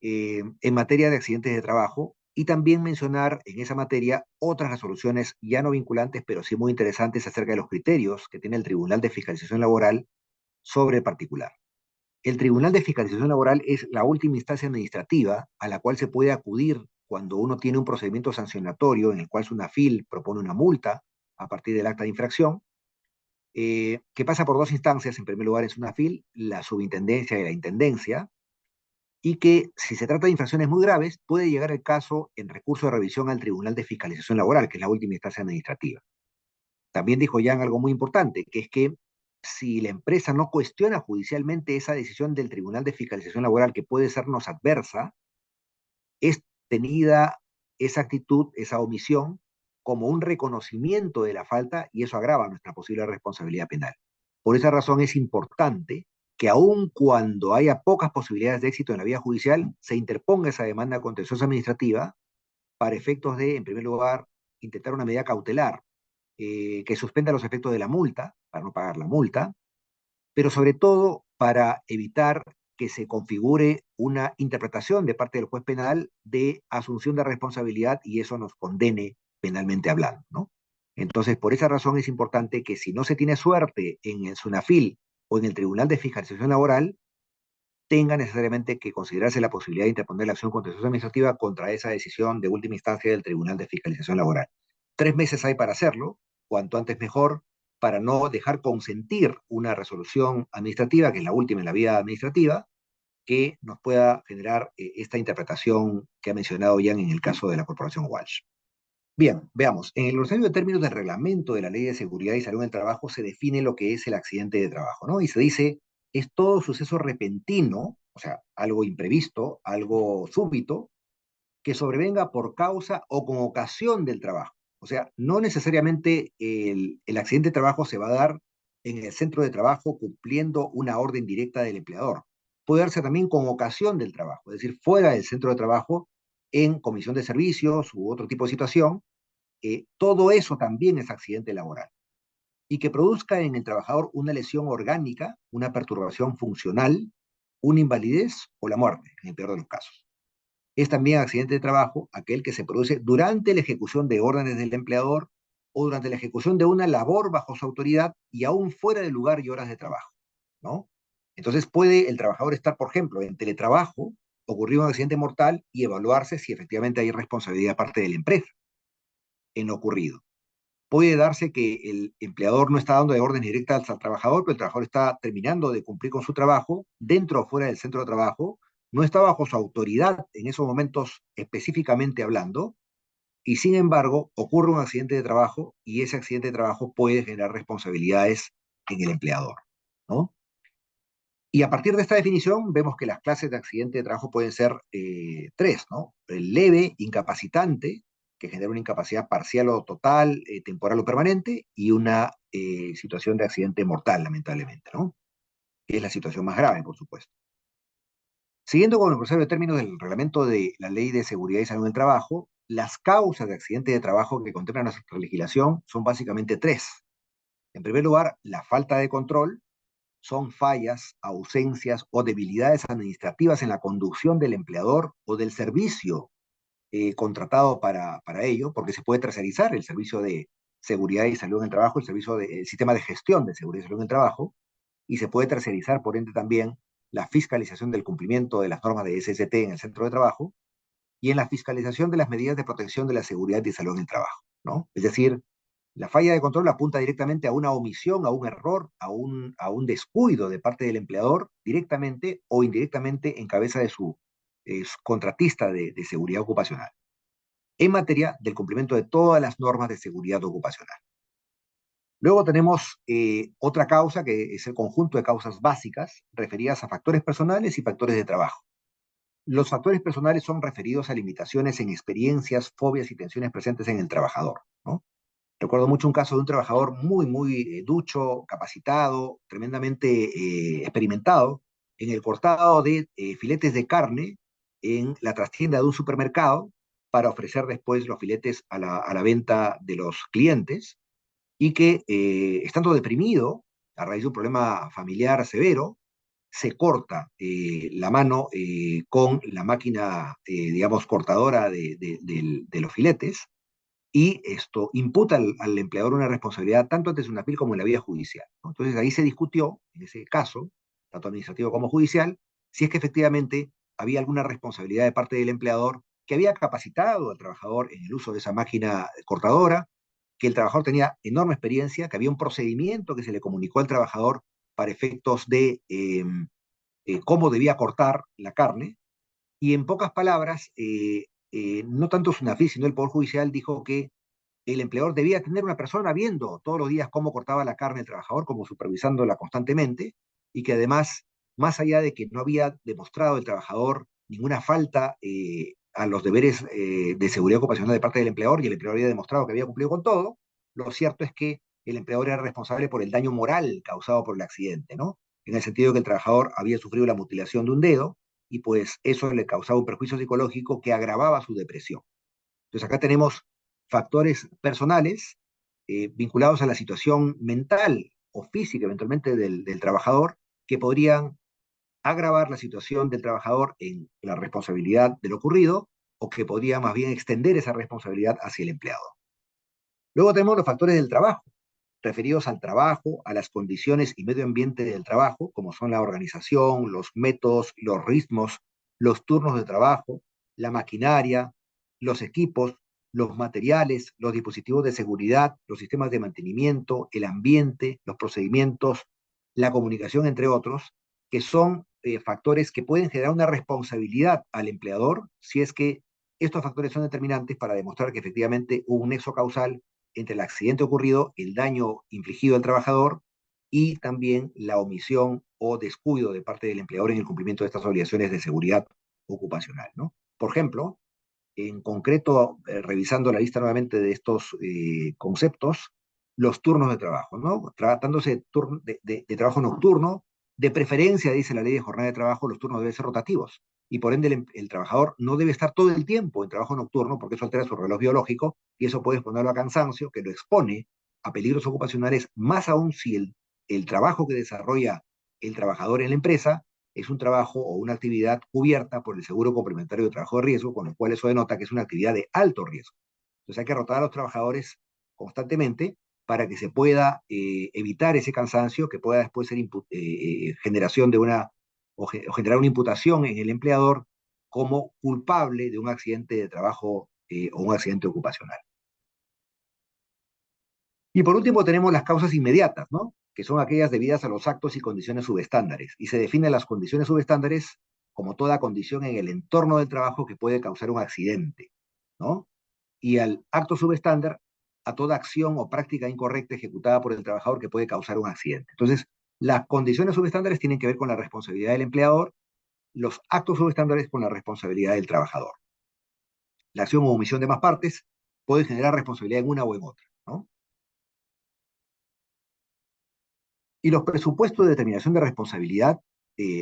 Speaker 1: en materia de accidentes de trabajo y también mencionar en esa materia otras resoluciones ya no vinculantes, pero sí muy interesantes acerca de los criterios que tiene el Tribunal de Fiscalización Laboral sobre el particular. El Tribunal de Fiscalización Laboral es la última instancia administrativa a la cual se puede acudir cuando uno tiene un procedimiento sancionatorio en el cual SUNAFIL propone una multa a partir del acta de infracción, que pasa por dos instancias. En primer lugar, en SUNAFIL, la subintendencia y la intendencia, y que si se trata de infracciones muy graves, puede llegar el caso en recurso de revisión al Tribunal de Fiscalización Laboral, que es la última instancia administrativa. También dijo Jan algo muy importante, que es que si la empresa no cuestiona judicialmente esa decisión del Tribunal de Fiscalización Laboral, que puede sernos adversa, es tenida esa actitud, esa omisión, como un reconocimiento de la falta y eso agrava nuestra posible responsabilidad penal. Por esa razón es importante que aun cuando haya pocas posibilidades de éxito en la vía judicial, se interponga esa demanda contenciosa administrativa para efectos de, en primer lugar, intentar una medida cautelar que suspenda los efectos de la multa, para no pagar la multa, pero sobre todo para evitar que se configure una interpretación de parte del juez penal de asunción de responsabilidad y eso nos condene penalmente hablando, ¿no? Entonces, por esa razón es importante que si no se tiene suerte en el SUNAFIL o en el Tribunal de Fiscalización Laboral, tenga necesariamente que considerarse la posibilidad de interponer la acción contenciosa administrativa contra esa decisión de última instancia del Tribunal de Fiscalización Laboral. 3 meses hay para hacerlo, cuanto antes mejor, para no dejar consentir una resolución administrativa, que es la última en la vía administrativa, que nos pueda generar esta interpretación que ha mencionado Jan en el caso de la Corporación Walsh. Bien, veamos. En el glosario de términos del reglamento de la Ley de Seguridad y Salud en el Trabajo se define lo que es el accidente de trabajo, ¿no? Y se dice, es todo suceso repentino, o sea, algo imprevisto, algo súbito, que sobrevenga por causa o con ocasión del trabajo. O sea, no necesariamente el accidente de trabajo se va a dar en el centro de trabajo cumpliendo una orden directa del empleador. Puede darse también con ocasión del trabajo, es decir, fuera del centro de trabajo, en comisión de servicios u otro tipo de situación. Todo eso también es accidente laboral. Y que produzca en el trabajador una lesión orgánica, una perturbación funcional, una invalidez o la muerte, en el peor de los casos. Es también accidente de trabajo aquel que se produce durante la ejecución de órdenes del empleador o durante la ejecución de una labor bajo su autoridad y aún fuera del lugar y horas de trabajo, ¿no? Entonces puede el trabajador estar, por ejemplo, en teletrabajo, ocurrir un accidente mortal y evaluarse si efectivamente hay responsabilidad parte de la empresa en lo ocurrido. Puede darse que el empleador no está dando de órdenes directas al trabajador, pero el trabajador está terminando de cumplir con su trabajo dentro o fuera del centro de trabajo, no está bajo su autoridad en esos momentos específicamente hablando, y sin embargo ocurre un accidente de trabajo y ese accidente de trabajo puede generar responsabilidades en el empleador, ¿no? Y a partir de esta definición vemos que las clases de accidente de trabajo pueden ser tres, ¿no? El leve, incapacitante, que genera una incapacidad parcial o total, temporal o permanente, y una situación de accidente mortal, lamentablemente, ¿no? Que es la situación más grave, por supuesto. Siguiendo con el proceso de términos del reglamento de la Ley de Seguridad y Salud en el Trabajo, las causas de accidente de trabajo que contempla nuestra legislación son básicamente tres. En primer lugar, la falta de control, son fallas, ausencias o debilidades administrativas en la conducción del empleador o del servicio contratado para ello, porque se puede tercerizar el servicio de seguridad y salud en el trabajo, el sistema de gestión de seguridad y salud en el trabajo, y se puede tercerizar, por ende, también la fiscalización del cumplimiento de las normas de SST en el centro de trabajo y en la fiscalización de las medidas de protección de la seguridad y salud en el trabajo, ¿no? Es decir, la falla de control apunta directamente a una omisión, a un error, a un descuido de parte del empleador, directamente o indirectamente en cabeza de su contratista de seguridad ocupacional, en materia del cumplimiento de todas las normas de seguridad ocupacional. Luego tenemos otra causa que es el conjunto de causas básicas referidas a factores personales y factores de trabajo. Los factores personales son referidos a limitaciones en experiencias, fobias y tensiones presentes en el trabajador, ¿no? Recuerdo mucho un caso de un trabajador muy ducho, capacitado, tremendamente experimentado en el cortado de filetes de carne en la trastienda de un supermercado para ofrecer después los filetes a la venta de los clientes y que, estando deprimido a raíz de un problema familiar severo, se corta la mano con la máquina, digamos, cortadora de los filetes y esto imputa al empleador una responsabilidad tanto ante SUNAPIL como en la vía judicial, ¿no? Entonces ahí se discutió, en ese caso, tanto administrativo como judicial, si es que efectivamente había alguna responsabilidad de parte del empleador que había capacitado al trabajador en el uso de esa máquina cortadora, que el trabajador tenía enorme experiencia, que había un procedimiento que se le comunicó al trabajador para efectos de cómo debía cortar la carne, y en pocas palabras, no tanto SUNAFIL, sino el Poder Judicial dijo que el empleador debía tener una persona viendo todos los días cómo cortaba la carne el trabajador, como supervisándola constantemente, y que además, más allá de que no había demostrado el trabajador ninguna falta a los deberes de seguridad ocupacional de parte del empleador, y el empleador había demostrado que había cumplido con todo, lo cierto es que el empleador era responsable por el daño moral causado por el accidente, ¿no? En el sentido que el trabajador había sufrido la mutilación de un dedo, y pues eso le causaba un perjuicio psicológico que agravaba su depresión. Entonces acá tenemos factores personales vinculados a la situación mental o física eventualmente del trabajador que podrían agravar la situación del trabajador en la responsabilidad de lo ocurrido o que podría más bien extender esa responsabilidad hacia el empleado. Luego tenemos los factores del trabajo, referidos al trabajo, a las condiciones y medio ambiente del trabajo, como son la organización, los métodos, los ritmos, los turnos de trabajo, la maquinaria, los equipos, los materiales, los dispositivos de seguridad, los sistemas de mantenimiento, el ambiente, los procedimientos, la comunicación, entre otros, que son factores que pueden generar una responsabilidad al empleador si es que estos factores son determinantes para demostrar que efectivamente hubo un nexo causal entre el accidente ocurrido, el daño infligido al trabajador y también la omisión o descuido de parte del empleador en el cumplimiento de estas obligaciones de seguridad ocupacional, ¿no? Por ejemplo, en concreto, revisando la lista nuevamente de estos conceptos, los turnos de trabajo, ¿no? Tratándose de trabajo nocturno, de preferencia, dice la ley de jornada de trabajo, los turnos deben ser rotativos. Y por ende el trabajador no debe estar todo el tiempo en trabajo nocturno porque eso altera su reloj biológico y eso puede exponerlo a cansancio, que lo expone a peligros ocupacionales, más aún si el trabajo que desarrolla el trabajador en la empresa es un trabajo o una actividad cubierta por el seguro complementario de trabajo de riesgo, con lo cual eso denota que es una actividad de alto riesgo. Entonces hay que rotar a los trabajadores constantemente para que se pueda evitar ese cansancio, que pueda después ser generación de una, o generar una imputación en el empleador como culpable de un accidente de trabajo o un accidente ocupacional. Y por último tenemos las causas inmediatas, ¿no? Que son aquellas debidas a los actos y condiciones subestándares. Y se definen las condiciones subestándares como toda condición en el entorno del trabajo que puede causar un accidente, ¿no? Y al acto subestándar a toda acción o práctica incorrecta ejecutada por el trabajador que puede causar un accidente. Entonces, las condiciones subestándares tienen que ver con la responsabilidad del empleador, los actos subestándares con la responsabilidad del trabajador. La acción o omisión de más partes puede generar responsabilidad en una o en otra, ¿no? Y los presupuestos de determinación de responsabilidad,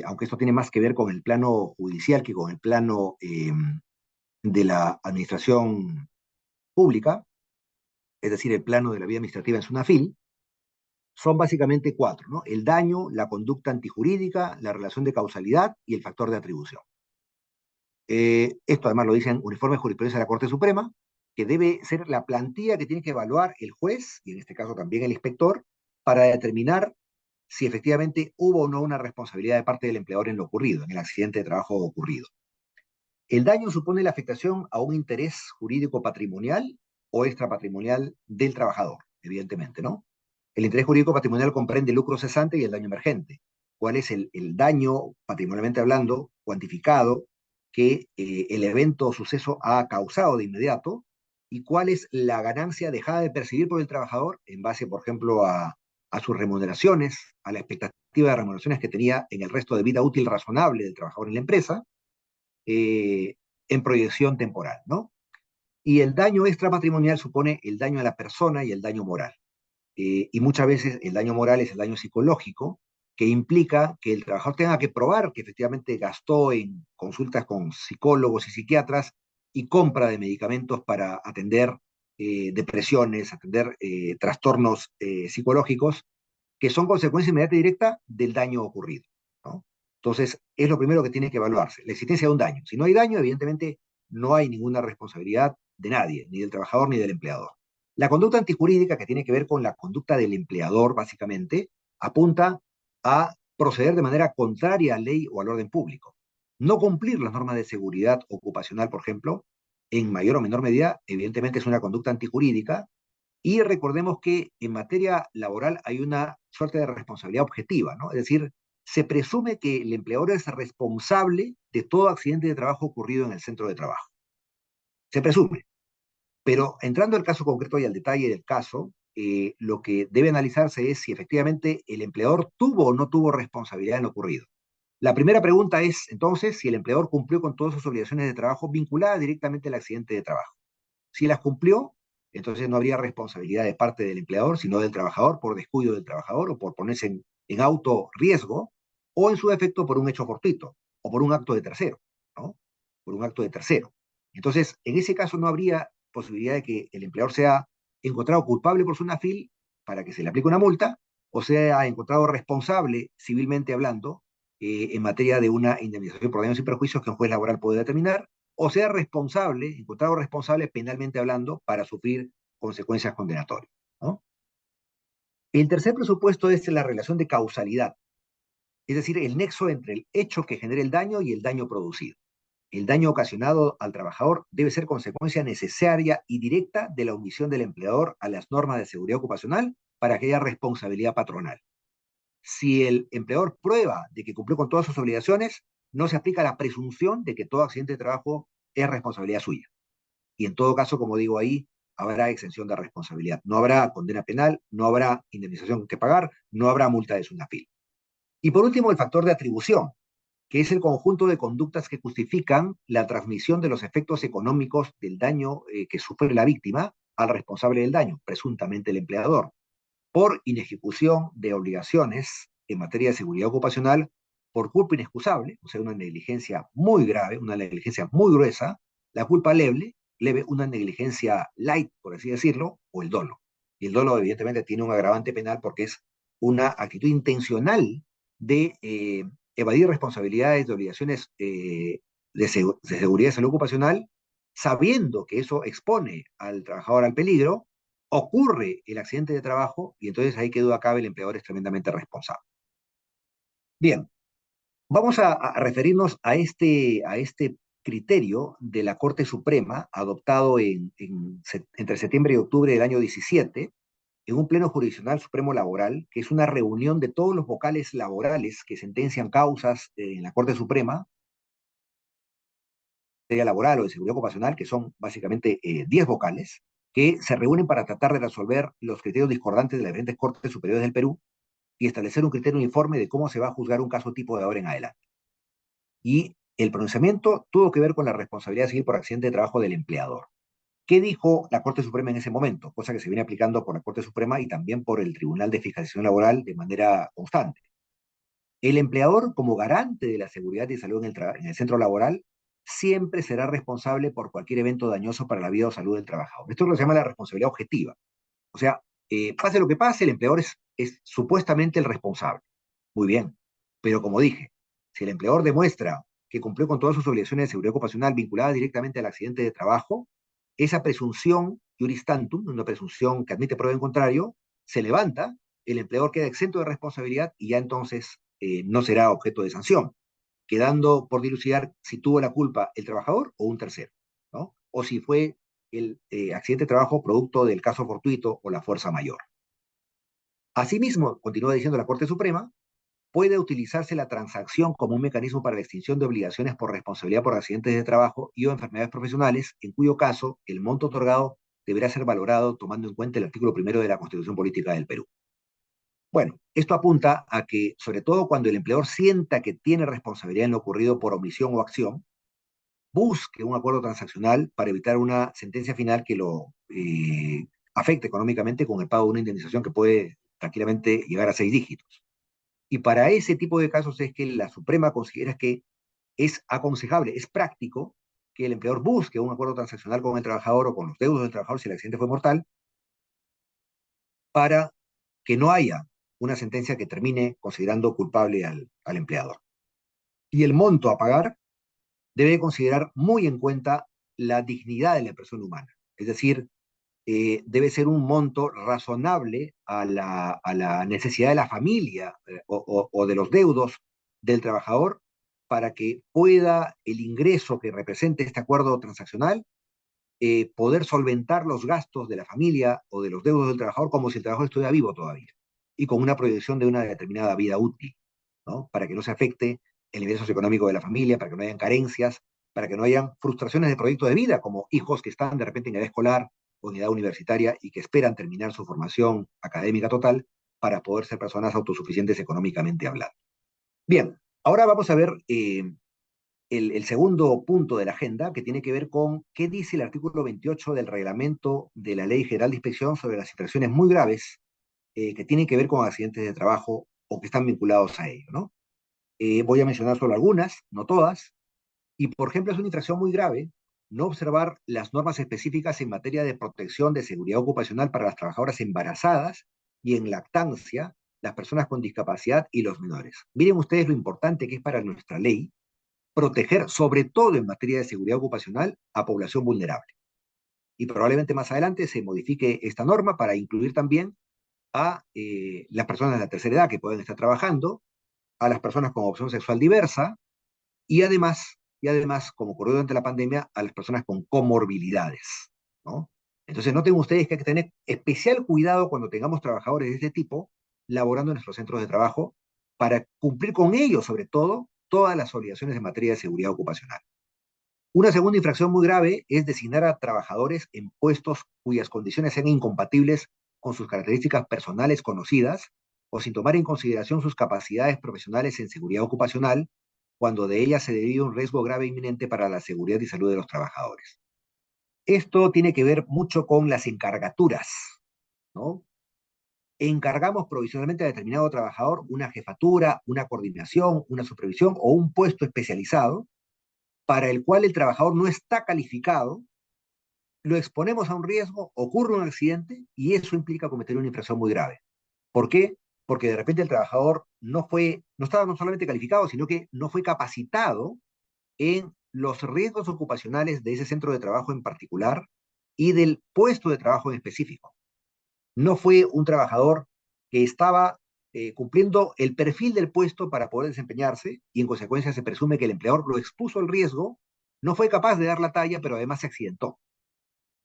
Speaker 1: aunque esto tiene más que ver con el plano judicial que con el plano de la administración pública, es decir, el plano de la vía administrativa en SUNAFIL, son básicamente cuatro, ¿no? El daño, la conducta antijurídica, la relación de causalidad y el factor de atribución. Esto además lo dice en uniforme de jurisprudencia de la Corte Suprema, que debe ser la plantilla que tiene que evaluar el juez, y en este caso también el inspector, para determinar si efectivamente hubo o no una responsabilidad de parte del empleador en lo ocurrido, en el accidente de trabajo ocurrido. El daño supone la afectación a un interés jurídico patrimonial o extrapatrimonial del trabajador, evidentemente, ¿no? El interés jurídico patrimonial comprende el lucro cesante y el daño emergente. ¿Cuál es el daño, patrimonialmente hablando, cuantificado, que el evento o suceso ha causado de inmediato? ¿Y cuál es la ganancia dejada de percibir por el trabajador en base, por ejemplo, a sus remuneraciones, a la expectativa de remuneraciones que tenía en el resto de vida útil razonable del trabajador en la empresa, eh, en proyección temporal, ¿no? Y el daño extrapatrimonial supone el daño a la persona y el daño moral. Y muchas veces el daño moral es el daño psicológico, que implica que el trabajador tenga que probar que efectivamente gastó en consultas con psicólogos y psiquiatras y compra de medicamentos para atender depresiones, atender trastornos psicológicos, que son consecuencia inmediata y directa del daño ocurrido, ¿no? Entonces, es lo primero que tiene que evaluarse, la existencia de un daño. Si no hay daño, evidentemente no hay ninguna responsabilidad de nadie, ni del trabajador ni del empleador. La conducta antijurídica, que tiene que ver con la conducta del empleador, básicamente, apunta a proceder de manera contraria a la ley o al orden público. No cumplir las normas de seguridad ocupacional, por ejemplo, en mayor o menor medida, evidentemente es una conducta antijurídica, y recordemos que en materia laboral hay una suerte de responsabilidad objetiva, ¿no? Es decir, se presume que el empleador es responsable de todo accidente de trabajo ocurrido en el centro de trabajo. Se presume. Pero entrando al caso concreto y al detalle del caso, lo que debe analizarse es si efectivamente el empleador tuvo o no tuvo responsabilidad en lo ocurrido. La primera pregunta es, entonces, si el empleador cumplió con todas sus obligaciones de trabajo vinculadas directamente al accidente de trabajo. Si las cumplió, entonces no habría responsabilidad de parte del empleador, sino del trabajador por descuido del trabajador o por ponerse en auto riesgo, o en su defecto por un hecho fortuito o por un acto de tercero, ¿no? Por un acto de tercero. Entonces, en ese caso no habría posibilidad de que el empleador sea encontrado culpable por su NAFIL para que se le aplique una multa, o sea encontrado responsable civilmente hablando en materia de una indemnización por daños y perjuicios que un juez laboral puede determinar, o sea responsable, encontrado responsable penalmente hablando para sufrir consecuencias condenatorias, ¿no? El tercer presupuesto es la relación de causalidad, es decir, el nexo entre el hecho que genera el daño y el daño producido. El daño ocasionado al trabajador debe ser consecuencia necesaria y directa de la omisión del empleador a las normas de seguridad ocupacional para que haya responsabilidad patronal. Si el empleador prueba de que cumplió con todas sus obligaciones, no se aplica la presunción de que todo accidente de trabajo es responsabilidad suya. Y en todo caso, como digo ahí, habrá exención de responsabilidad. No habrá condena penal, no habrá indemnización que pagar, no habrá multa de SUNAFIL. Y por último, el factor de atribución, que es el conjunto de conductas que justifican la transmisión de los efectos económicos del daño que sufre la víctima al responsable del daño, presuntamente el empleador. por inejecución de obligaciones en materia de seguridad ocupacional por culpa inexcusable, o sea, una negligencia muy grave, una negligencia muy gruesa, la culpa leve, una negligencia light, por así decirlo, o el dolo. Y el dolo, evidentemente, tiene un agravante penal porque es una actitud intencional de evadir responsabilidades, de obligaciones de seguridad y salud ocupacional, sabiendo que eso expone al trabajador al peligro, ocurre el accidente de trabajo y entonces ahí que duda cabe el empleador es tremendamente responsable. Bien, vamos a referirnos a este criterio de la Corte Suprema adoptado entre septiembre y octubre del año 17 en un pleno jurisdiccional supremo laboral, que es una reunión de todos los vocales laborales que sentencian causas en la Corte Suprema, de laboral o de seguridad ocupacional, que son básicamente 10 vocales, que se reúnen para tratar de resolver los criterios discordantes de las diferentes Cortes Superiores del Perú y establecer un criterio uniforme de cómo se va a juzgar un caso tipo de ahora en adelante. Y el pronunciamiento tuvo que ver con la responsabilidad civil por accidente de trabajo del empleador. ¿Qué dijo la Corte Suprema en ese momento? Cosa que se viene aplicando por la Corte Suprema y también por el Tribunal de Fiscalización Laboral de manera constante. El empleador, como garante de la seguridad y salud en el centro laboral, siempre será responsable por cualquier evento dañoso para la vida o salud del trabajador. Esto es lo que se llama la responsabilidad objetiva. O sea, pase lo que pase, el empleador es supuestamente el responsable. Muy bien. Pero como dije, si el empleador demuestra que cumplió con todas sus obligaciones de seguridad ocupacional vinculadas directamente al accidente de trabajo, esa presunción juris tantum, una presunción que admite prueba en contrario, se levanta, el empleador queda exento de responsabilidad y ya entonces no será objeto de sanción, quedando por dilucidar si tuvo la culpa el trabajador o un tercero, ¿no? O si fue el accidente de trabajo producto del caso fortuito o la fuerza mayor. Asimismo, continúa diciendo la Corte Suprema, puede utilizarse la transacción como un mecanismo para la extinción de obligaciones por responsabilidad por accidentes de trabajo y o enfermedades profesionales, en cuyo caso el monto otorgado deberá ser valorado tomando en cuenta el artículo primero de la Constitución Política del Perú. Bueno, esto apunta a que, sobre todo cuando el empleador sienta que tiene responsabilidad en lo ocurrido por omisión o acción, busque un acuerdo transaccional para evitar una sentencia final que lo afecte económicamente con el pago de una indemnización que puede tranquilamente llegar a 6 dígitos. Y para ese tipo de casos es que la Suprema considera que es aconsejable, es práctico que el empleador busque un acuerdo transaccional con el trabajador o con los deudos del trabajador si el accidente fue mortal, para que no haya una sentencia que termine considerando culpable al empleador. Y el monto a pagar debe considerar muy en cuenta la dignidad de la persona humana. Es decir, debe ser un monto razonable a la necesidad de la familia o de los deudos del trabajador para que pueda el ingreso que represente este acuerdo transaccional poder solventar los gastos de la familia o de los deudos del trabajador como si el trabajador estuviera vivo todavía y con una proyección de una determinada vida útil, ¿no? Para que no se afecte el nivel socioeconómico de la familia, para que no hayan carencias, para que no hayan frustraciones de proyecto de vida, como hijos que están de repente en edad escolar o en edad universitaria y que esperan terminar su formación académica total para poder ser personas autosuficientes económicamente hablando. Bien, ahora vamos a ver el segundo punto de la agenda, que tiene que ver con qué dice el artículo 28 del reglamento de la Ley General de Inspección sobre las infracciones muy graves que tienen que ver con accidentes de trabajo o que están vinculados a ello, ¿no? Voy a mencionar solo algunas, no todas, y por ejemplo es una infracción muy grave no observar las normas específicas en materia de protección de seguridad ocupacional para las trabajadoras embarazadas y en lactancia, las personas con discapacidad y los menores. Miren ustedes lo importante que es para nuestra ley proteger, sobre todo en materia de seguridad ocupacional, a población vulnerable. Y probablemente más adelante se modifique esta norma para incluir también a las personas de la tercera edad que pueden estar trabajando, a las personas con opción sexual diversa y además, como ocurrió durante la pandemia, a las personas con comorbilidades, ¿no? Entonces, noten ustedes que hay que tener especial cuidado cuando tengamos trabajadores de este tipo laborando en nuestros centros de trabajo para cumplir con ellos, sobre todo, todas las obligaciones en materia de seguridad ocupacional. Una segunda infracción muy grave es designar a trabajadores en puestos cuyas condiciones sean incompatibles con sus características personales conocidas o sin tomar en consideración sus capacidades profesionales en seguridad ocupacional cuando de ellas se derive un riesgo grave e inminente para la seguridad y salud de los trabajadores. Esto tiene que ver mucho con las encargaturas, ¿no? encargamos provisionalmente a determinado trabajador una jefatura, una coordinación, una supervisión o un puesto especializado para el cual el trabajador no está calificado, lo exponemos a un riesgo, ocurre un accidente y eso implica cometer una infracción muy grave. ¿Por qué? Porque de repente el trabajador no estaba no solamente calificado, sino que no fue capacitado en los riesgos ocupacionales de ese centro de trabajo en particular y del puesto de trabajo en específico. No fue un trabajador que estaba cumpliendo el perfil del puesto para poder desempeñarse y en consecuencia se presume que el empleador lo expuso al riesgo, no fue capaz de dar la talla, pero además se accidentó.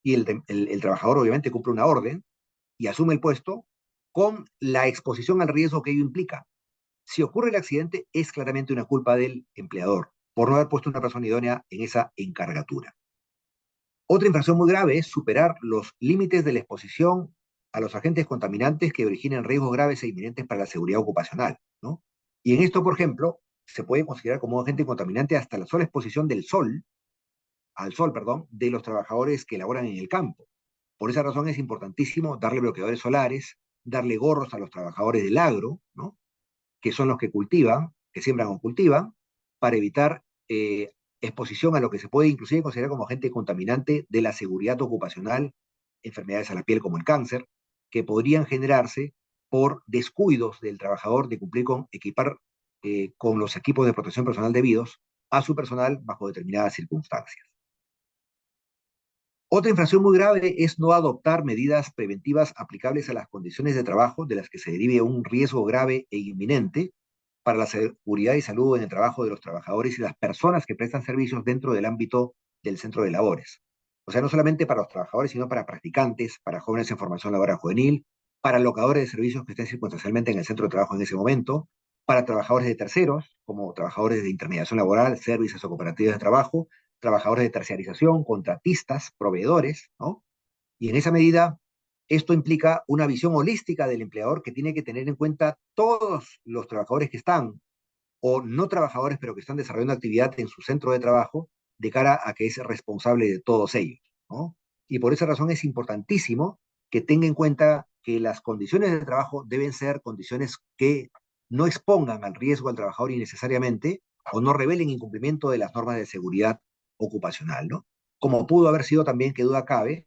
Speaker 1: Y el trabajador obviamente cumple una orden y asume el puesto con la exposición al riesgo que ello implica. Si ocurre el accidente, es claramente una culpa del empleador por no haber puesto una persona idónea en esa encargatura. Otra infracción muy grave es superar los límites de la exposición a los agentes contaminantes que originen riesgos graves e inminentes para la seguridad ocupacional, ¿no? Y en esto, por ejemplo, se puede considerar como un agente contaminante hasta la sola exposición al sol, perdón, de los trabajadores que laboran en el campo. Por esa razón es importantísimo darle bloqueadores solares, darle gorros a los trabajadores del agro, ¿no? Que son los que cultivan, que siembran o cultivan, para evitar exposición a lo que se puede inclusive considerar como agente contaminante de la seguridad ocupacional, enfermedades a la piel como el cáncer, que podrían generarse por descuidos del trabajador de cumplir con equipar con los equipos de protección personal debidos a su personal bajo determinadas circunstancias. Otra infracción muy grave es no adoptar medidas preventivas aplicables a las condiciones de trabajo de las que se derive un riesgo grave e inminente para la seguridad y salud en el trabajo de los trabajadores y las personas que prestan servicios dentro del ámbito del centro de labores. O sea, no solamente para los trabajadores, sino para practicantes, para jóvenes en formación laboral juvenil, para locadores de servicios que estén circunstancialmente en el centro de trabajo en ese momento, para trabajadores de terceros, como trabajadores de intermediación laboral, servicios o cooperativas de trabajo, trabajadores de terciarización, contratistas, proveedores, ¿no? Y en esa medida, esto implica una visión holística del empleador que tiene que tener en cuenta todos los trabajadores que están, o no trabajadores, pero que están desarrollando actividad en su centro de trabajo, de cara a que es responsable de todos ellos, ¿no? Y por esa razón es importantísimo que tenga en cuenta que las condiciones de trabajo deben ser condiciones que no expongan al riesgo al trabajador innecesariamente o no revelen incumplimiento de las normas de seguridad ocupacional, ¿no? Como pudo haber sido también, que duda cabe,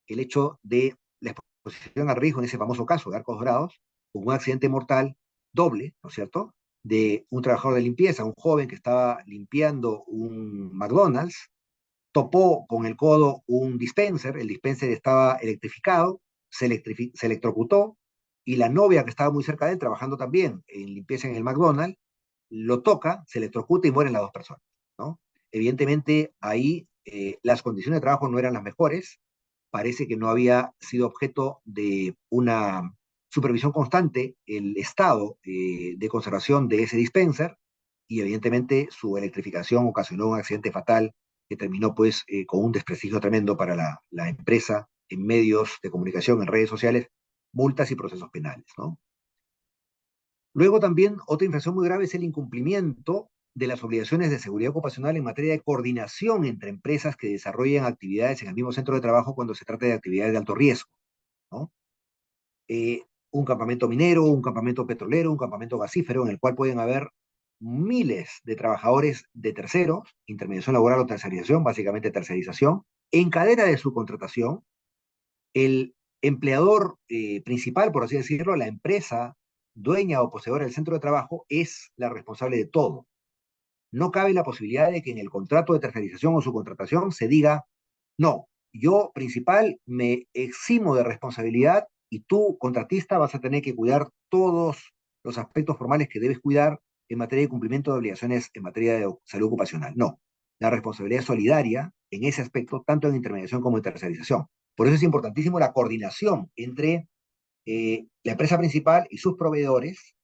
Speaker 1: el hecho de la exposición al riesgo en ese famoso caso de Arcos Dorados, con un accidente mortal doble, ¿no es cierto?, de un trabajador de limpieza, un joven que estaba limpiando un McDonald's, topó con el codo un dispenser, el dispenser estaba electrificado, se electrocutó, y la novia que estaba muy cerca de él, trabajando también en limpieza en el McDonald's, lo toca, se electrocuta y mueren las dos personas, ¿no? Evidentemente, ahí las condiciones de trabajo no eran las mejores, parece que no había sido objeto de una supervisión constante el estado de conservación de ese dispenser, y evidentemente su electrificación ocasionó un accidente fatal que terminó pues con un desprestigio tremendo para la empresa en medios de comunicación, en redes sociales, multas y procesos penales, ¿no? Luego también otra infracción muy grave es el incumplimiento de las obligaciones de seguridad ocupacional en materia de coordinación entre empresas que desarrollan actividades en el mismo centro de trabajo cuando se trata de actividades de alto riesgo, ¿no? Un campamento minero, un campamento petrolero, un campamento gasífero, en el cual pueden haber miles de trabajadores de terceros, intermediación laboral o tercerización, básicamente tercerización, en cadena de subcontratación. El empleador principal, por así decirlo, la empresa dueña o poseedora del centro de trabajo, es la responsable de todo. No cabe la posibilidad de que en el contrato de tercerización o subcontratación se diga, no, yo principal me eximo de responsabilidad y tú, contratista, vas a tener que cuidar todos los aspectos formales que debes cuidar en materia de cumplimiento de obligaciones en materia de salud ocupacional. No, la responsabilidad es solidaria en ese aspecto, tanto en intermediación como en tercerización. Por eso es importantísimo la coordinación entre la empresa principal y sus proveedores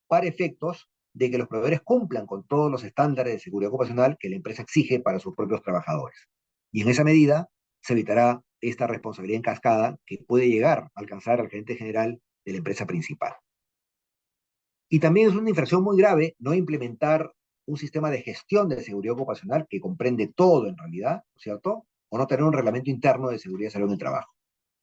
Speaker 1: para efectos de que los proveedores cumplan con todos los estándares de seguridad ocupacional que la empresa exige para sus propios trabajadores. Y en esa medida se evitará esta responsabilidad en cascada que puede llegar a alcanzar al gerente general de la empresa principal. Y también es una infracción muy grave no implementar un sistema de gestión de seguridad ocupacional que comprende todo en realidad, ¿cierto? O no tener un reglamento interno de seguridad y salud en el trabajo.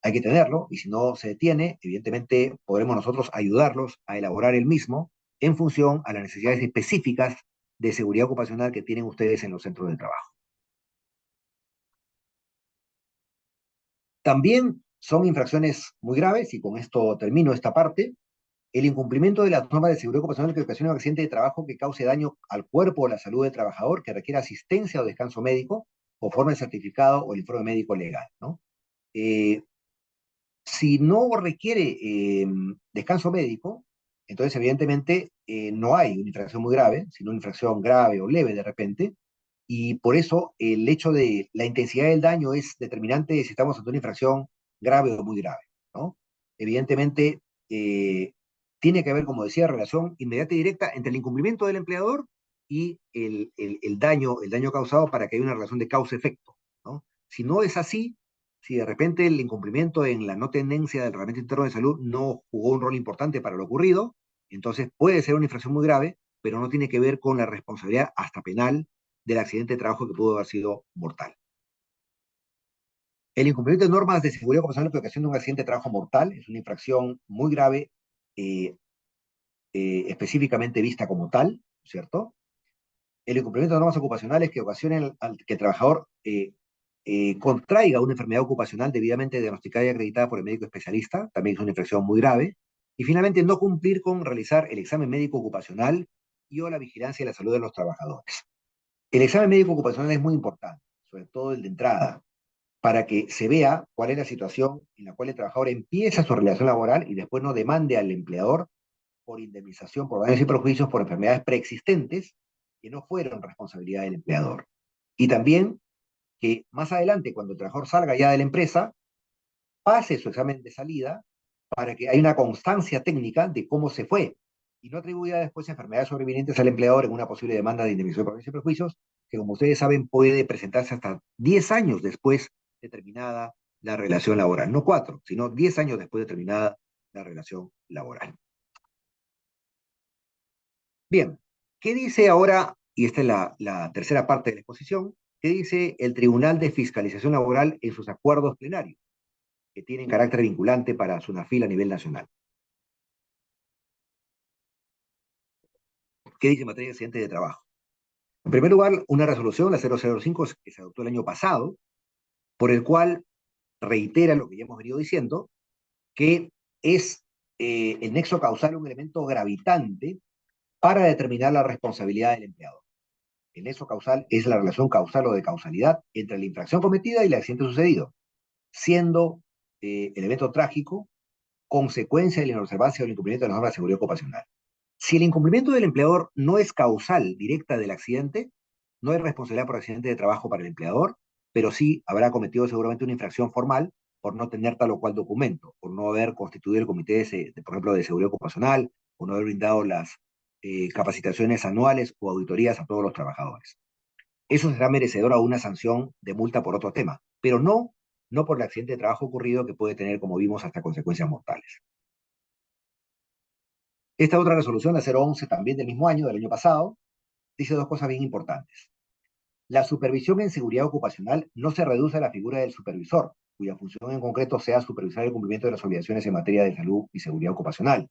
Speaker 1: hay que tenerlo, y si no se tiene, evidentemente podremos nosotros ayudarlos a elaborar el mismo en función a las necesidades específicas de seguridad ocupacional que tienen ustedes en los centros de trabajo. También son infracciones muy graves, y con esto termino esta parte, el incumplimiento de las normas de seguridad ocupacional que ocasiona un accidente de trabajo que cause daño al cuerpo o la salud del trabajador, que requiera asistencia o descanso médico, conforme el certificado o el informe médico legal, ¿no? Eh, si no requiere descanso médico, entonces evidentemente no hay una infracción muy grave, sino una infracción grave o leve de repente, y por eso el hecho de la intensidad del daño es determinante de si estamos ante una infracción grave o muy grave, ¿no? Evidentemente, tiene que haber, como decía, relación inmediata y directa entre el incumplimiento del empleador y el daño causado, para que haya una relación de causa-efecto, ¿no? Si no es así, si de repente el incumplimiento en la no tenencia del reglamento interno de salud no jugó un rol importante para lo ocurrido, entonces puede ser una infracción muy grave, pero no tiene que ver con la responsabilidad hasta penal del accidente de trabajo que pudo haber sido mortal. El incumplimiento de normas de seguridad ocupacional que ocasiona un accidente de trabajo mortal es una infracción muy grave, eh, específicamente vista como tal, ¿cierto? El incumplimiento de normas ocupacionales que ocasionen al que el trabajador contraiga una enfermedad ocupacional debidamente diagnosticada y acreditada por el médico especialista, también es una infracción muy grave. Y finalmente, no cumplir con realizar el examen médico ocupacional y o la vigilancia de la salud de los trabajadores. El examen médico ocupacional es muy importante, sobre todo el de entrada, para que se vea cuál es la situación en la cual el trabajador empieza su relación laboral y después no demande al empleador por indemnización por daños y perjuicios por enfermedades preexistentes que no fueron responsabilidad del empleador. Y también que más adelante, cuando el trabajador salga ya de la empresa, pase su examen de salida para que haya una constancia técnica de cómo se fue y no atribuya después enfermedades sobrevivientes al empleador en una posible demanda de indemnización por daños y perjuicios, que como ustedes saben puede presentarse hasta 10 años después de terminada la relación laboral. No 4, sino 10 años después de terminada la relación laboral. Bien, ¿qué dice ahora, y esta es la tercera parte de la exposición, qué dice el Tribunal de Fiscalización Laboral en sus acuerdos plenarios, que tienen carácter vinculante para SUNAFIL a nivel nacional? ¿Qué dice en materia de accidente de trabajo? En primer lugar, una resolución, la 005, que se adoptó el año pasado, por el cual reitera lo que ya hemos venido diciendo, que es el nexo causal un elemento gravitante para determinar la responsabilidad del empleador. El nexo causal es la relación causal o de causalidad entre la infracción cometida y el accidente sucedido, siendo el evento trágico consecuencia de la inobservancia o el incumplimiento de las normas de seguridad ocupacional. Si el incumplimiento del empleador no es causal directa del accidente, no hay responsabilidad por accidente de trabajo para el empleador, pero sí habrá cometido seguramente una infracción formal por no tener tal o cual documento, por no haber constituido el comité, por ejemplo, de seguridad ocupacional, o no haber brindado las capacitaciones anuales o auditorías a todos los trabajadores. Eso será merecedor a una sanción de multa por otro tema, pero no por el accidente de trabajo ocurrido, que puede tener, como vimos, hasta consecuencias mortales. Esta otra resolución, la 011, también del mismo año, del año pasado, dice dos cosas bien importantes. La supervisión en seguridad ocupacional no se reduce a la figura del supervisor, cuya función en concreto sea supervisar el cumplimiento de las obligaciones en materia de salud y seguridad ocupacional.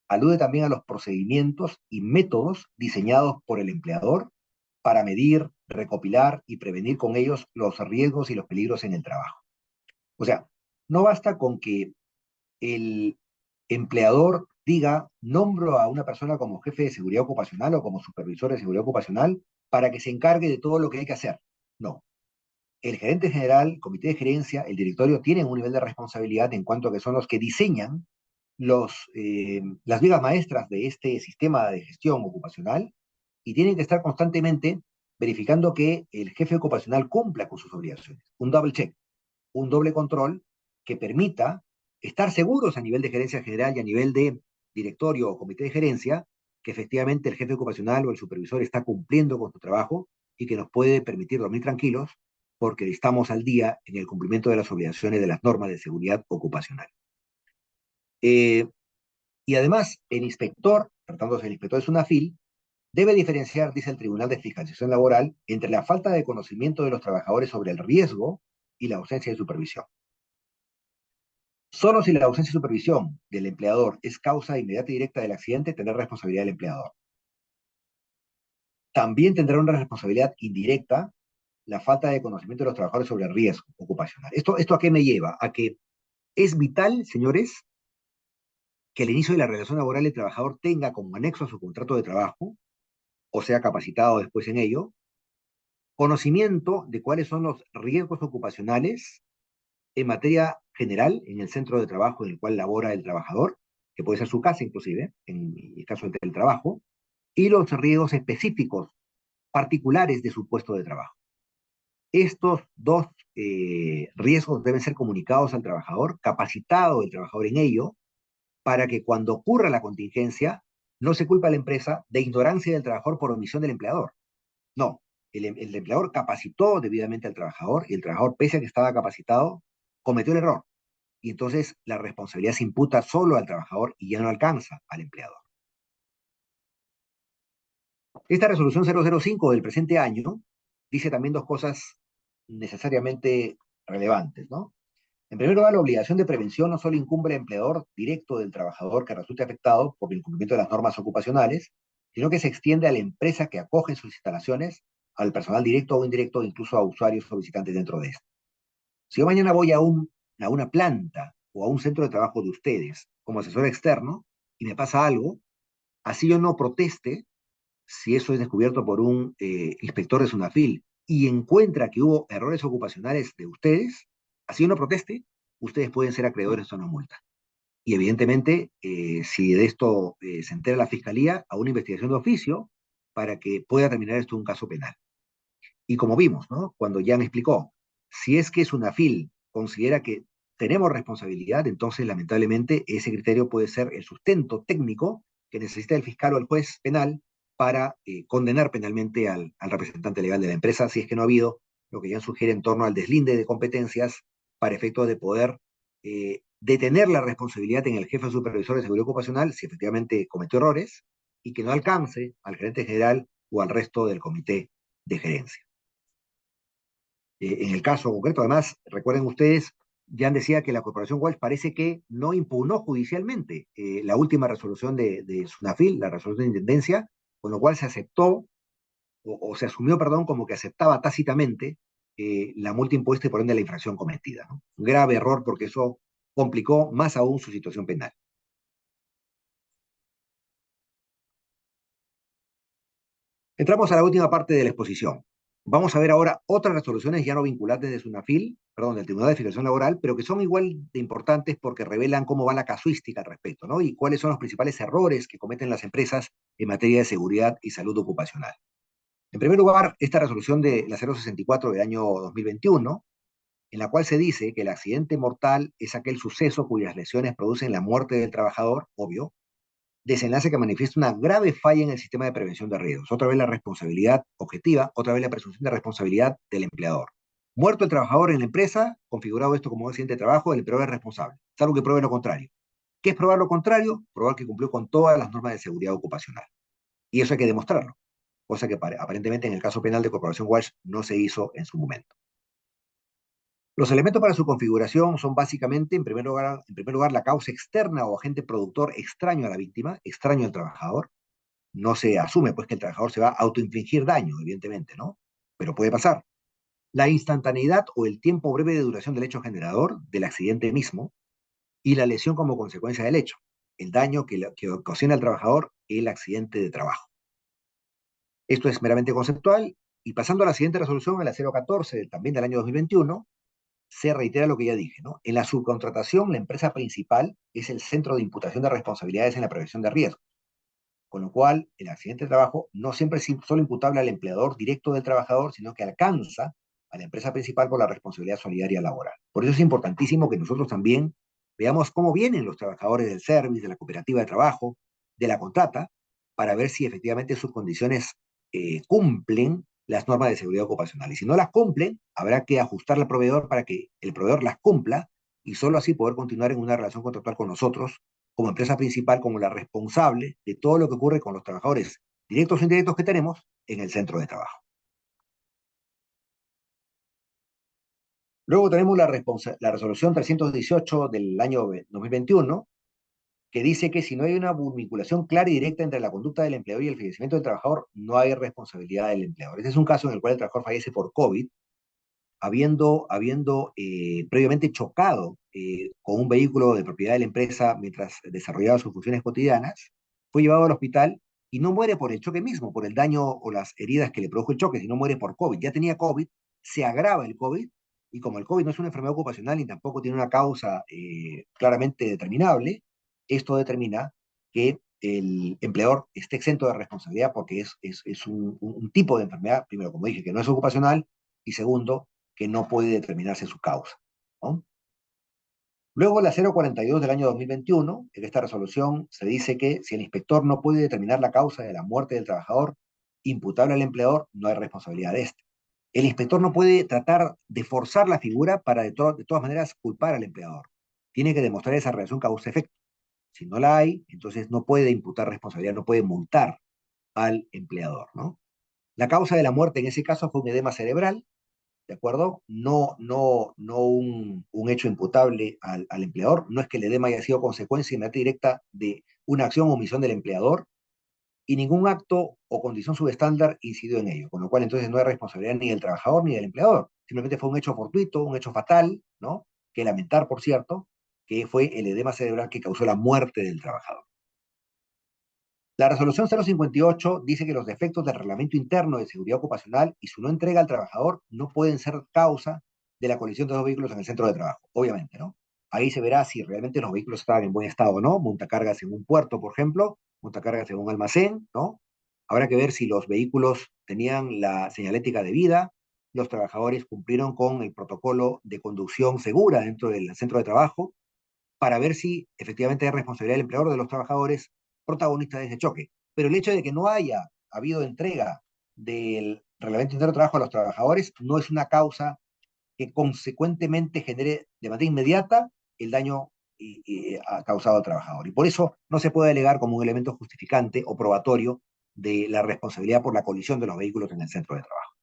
Speaker 1: Alude también a los procedimientos y métodos diseñados por el empleador para medir, recopilar y prevenir con ellos los riesgos y los peligros en el trabajo. O sea, no basta con que el empleador diga, nombro a una persona como jefe de seguridad ocupacional o como supervisor de seguridad ocupacional para que se encargue de todo lo que hay que hacer. No. El gerente general, el comité de gerencia, el directorio tienen un nivel de responsabilidad en cuanto a que son los que diseñan las vigas maestras de este sistema de gestión ocupacional, y tienen que estar constantemente verificando que el jefe ocupacional cumpla con sus obligaciones. Un double check, un doble control que permita estar seguros a nivel de gerencia general y a nivel de directorio o comité de gerencia que efectivamente el jefe ocupacional o el supervisor está cumpliendo con su trabajo, y que nos puede permitir dormir tranquilos porque estamos al día en el cumplimiento de las obligaciones de las normas de seguridad ocupacional. Eh, y además, el inspector, tratándose del inspector de SUNAFIL, debe diferenciar, dice el Tribunal de Fiscalización Laboral, entre la falta de conocimiento de los trabajadores sobre el riesgo y la ausencia de supervisión. Solo si la ausencia de supervisión del empleador es causa inmediata y directa del accidente, tendrá responsabilidad del empleador. También tendrá una responsabilidad indirecta la falta de conocimiento de los trabajadores sobre el riesgo ocupacional. ¿Esto a qué me lleva? A que es vital, señores, que al inicio de la relación laboral el trabajador tenga como anexo a su contrato de trabajo, o sea capacitado después en ello, conocimiento de cuáles son los riesgos ocupacionales en materia general en el centro de trabajo en el cual labora el trabajador, que puede ser su casa inclusive, en el caso del trabajo, y los riesgos específicos particulares de su puesto de trabajo. Estos dos riesgos deben ser comunicados al trabajador, capacitado el trabajador en ello, para que cuando ocurra la contingencia no se culpe a la empresa de ignorancia del trabajador por omisión del empleador. No, el empleador capacitó debidamente al trabajador y el trabajador, pese a que estaba capacitado, cometió el error. Y entonces la responsabilidad se imputa solo al trabajador y ya no alcanza al empleador. Esta resolución 005 del presente año dice también dos cosas necesariamente relevantes, ¿no? En primer lugar, la obligación de prevención no solo incumbe al empleador directo del trabajador que resulte afectado por el incumplimiento de las normas ocupacionales, sino que se extiende a la empresa que acoge en sus instalaciones, al personal directo o indirecto, incluso a usuarios o visitantes dentro de esto. Si yo mañana voy a una planta o a un centro de trabajo de ustedes como asesor externo y me pasa algo, así yo no proteste, si eso es descubierto por un inspector de SUNAFIL y encuentra que hubo errores ocupacionales de ustedes, así uno proteste, ustedes pueden ser acreedores de una multa. Y evidentemente, si de esto se entera la fiscalía, a una investigación de oficio para que pueda terminar esto en un caso penal. Y como vimos, ¿no? Cuando ya me explicó, si es que SUNAFIL considera que tenemos responsabilidad, entonces lamentablemente ese criterio puede ser el sustento técnico que necesita el fiscal o el juez penal para condenar penalmente al representante legal de la empresa, si es que no ha habido lo que ya sugiere en torno al deslinde de competencias para efecto de poder detener la responsabilidad en el jefe supervisor de seguridad ocupacional si efectivamente cometió errores y que no alcance al gerente general o al resto del comité de gerencia. En el caso concreto, además, recuerden ustedes, Jan decía que la Corporación Walsh parece que no impugnó judicialmente la última resolución de SUNAFIL, la resolución de intendencia, con lo cual se aceptó, o se asumió, perdón, como que aceptaba tácitamente la multa impuesta y por ende la infracción cometida, ¿no? Un grave error porque eso complicó más aún su situación penal. Entramos a la última parte de la exposición. Vamos a ver ahora otras resoluciones ya no vinculantes de SUNAFIL, perdón, del Tribunal de Fiscalización Laboral, pero que son igual de importantes porque revelan cómo va la casuística al respecto, ¿no? Y cuáles son los principales errores que cometen las empresas en materia de seguridad y salud ocupacional. En primer lugar, esta resolución de la 064 del año 2021, en la cual se dice que el accidente mortal es aquel suceso cuyas lesiones producen la muerte del trabajador, obvio, desenlace que manifiesta una grave falla en el sistema de prevención de riesgos. Otra vez la responsabilidad objetiva, otra vez la presunción de responsabilidad del empleador. Muerto el trabajador en la empresa, configurado esto como accidente de trabajo, el empleador es responsable, salvo que pruebe lo contrario. ¿Qué es probar lo contrario? Probar que cumplió con todas las normas de seguridad ocupacional. Y eso hay que demostrarlo, cosa que aparentemente en el caso penal de Corporación Walsh no se hizo en su momento. Los elementos para su configuración son básicamente, en primer lugar, la causa externa o agente productor extraño a la víctima, extraño al trabajador. No se asume pues que el trabajador se va a autoinfligir daño, evidentemente, ¿no? Pero puede pasar. La instantaneidad o el tiempo breve de duración del hecho generador, del accidente mismo, y la lesión como consecuencia del hecho, el daño que ocasiona al trabajador el accidente de trabajo. Esto es meramente conceptual, y pasando a la siguiente resolución, a la 014, también del año 2021, se reitera lo que ya dije, ¿no? En la subcontratación, la empresa principal es el centro de imputación de responsabilidades en la prevención de riesgos, con lo cual el accidente de trabajo no siempre es solo imputable al empleador directo del trabajador, sino que alcanza a la empresa principal por la responsabilidad solidaria laboral. Por eso es importantísimo que nosotros también veamos cómo vienen los trabajadores del service, de la cooperativa de trabajo, de la contrata, para ver si efectivamente sus condiciones cumplen las normas de seguridad ocupacional. Y si no las cumplen, habrá que ajustarle al proveedor para que el proveedor las cumpla y solo así poder continuar en una relación contractual con nosotros como empresa principal, como la responsable de todo lo que ocurre con los trabajadores directos o indirectos que tenemos en el centro de trabajo. Luego tenemos la resolución 318 del año 2021, que dice que si no hay una vinculación clara y directa entre la conducta del empleador y el fallecimiento del trabajador, no hay responsabilidad del empleador. Este es un caso en el cual el trabajador fallece por COVID, habiendo previamente chocado con un vehículo de propiedad de la empresa mientras desarrollaba sus funciones cotidianas, fue llevado al hospital y no muere por el choque mismo, por el daño o las heridas que le produjo el choque, sino muere por COVID. Ya tenía COVID, se agrava el COVID, y como el COVID no es una enfermedad ocupacional ni tampoco tiene una causa claramente determinable, esto determina que el empleador esté exento de responsabilidad porque es un tipo de enfermedad, primero, como dije, que no es ocupacional, y segundo, que no puede determinarse su causa, ¿no? Luego, la 042 del año 2021, en esta resolución se dice que si el inspector no puede determinar la causa de la muerte del trabajador imputable al empleador, no hay responsabilidad de este. El inspector no puede tratar de forzar la figura para de todas maneras culpar al empleador. Tiene que demostrar esa relación causa-efecto. Si no la hay, entonces no puede imputar responsabilidad, no puede multar al empleador, ¿no? La causa de la muerte en ese caso fue un edema cerebral, ¿de acuerdo? No un hecho imputable al empleador, no es que el edema haya sido consecuencia inmediata y directa de una acción o omisión del empleador, y ningún acto o condición subestándar incidió en ello, con lo cual entonces no hay responsabilidad ni del trabajador ni del empleador, simplemente fue un hecho fortuito, un hecho fatal, ¿no? Que lamentar, por cierto, que fue el edema cerebral que causó la muerte del trabajador. La resolución 058 dice que los defectos del reglamento interno de seguridad ocupacional y su no entrega al trabajador no pueden ser causa de la colisión de dos vehículos en el centro de trabajo, obviamente, ¿no? Ahí se verá si realmente los vehículos estaban en buen estado o no, montacargas en un puerto, por ejemplo, montacargas en un almacén, ¿no? Habrá que ver si los vehículos tenían la señalética debida, los trabajadores cumplieron con el protocolo de conducción segura dentro del centro de trabajo, para ver si efectivamente hay responsabilidad del empleador o de los trabajadores protagonistas de ese choque. Pero el hecho de que no haya habido entrega del reglamento interno de trabajo a los trabajadores no es una causa que consecuentemente genere de manera inmediata el daño causado al trabajador. Y por eso no se puede alegar como un elemento justificante o probatorio de la responsabilidad por la colisión de los vehículos en el centro de trabajo.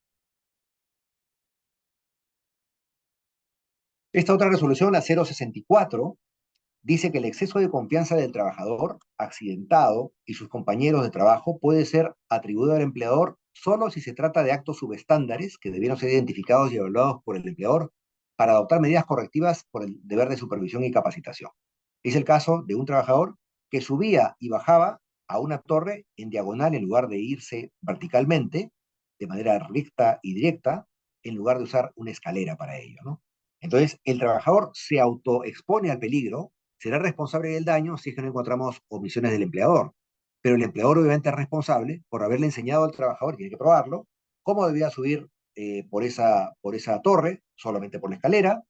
Speaker 1: Esta otra resolución, la 064, dice que el exceso de confianza del trabajador accidentado y sus compañeros de trabajo puede ser atribuido al empleador solo si se trata de actos subestándares que debieron ser identificados y evaluados por el empleador para adoptar medidas correctivas por el deber de supervisión y capacitación. Es el caso de un trabajador que subía y bajaba a una torre en diagonal en lugar de irse verticalmente, de manera recta y directa, en lugar de usar una escalera para ello, ¿no? Entonces, el trabajador se autoexpone al peligro, será responsable del daño si es que no encontramos omisiones del empleador. Pero el empleador obviamente es responsable por haberle enseñado al trabajador, tiene que probarlo, cómo debía subir por esa torre, solamente por la escalera,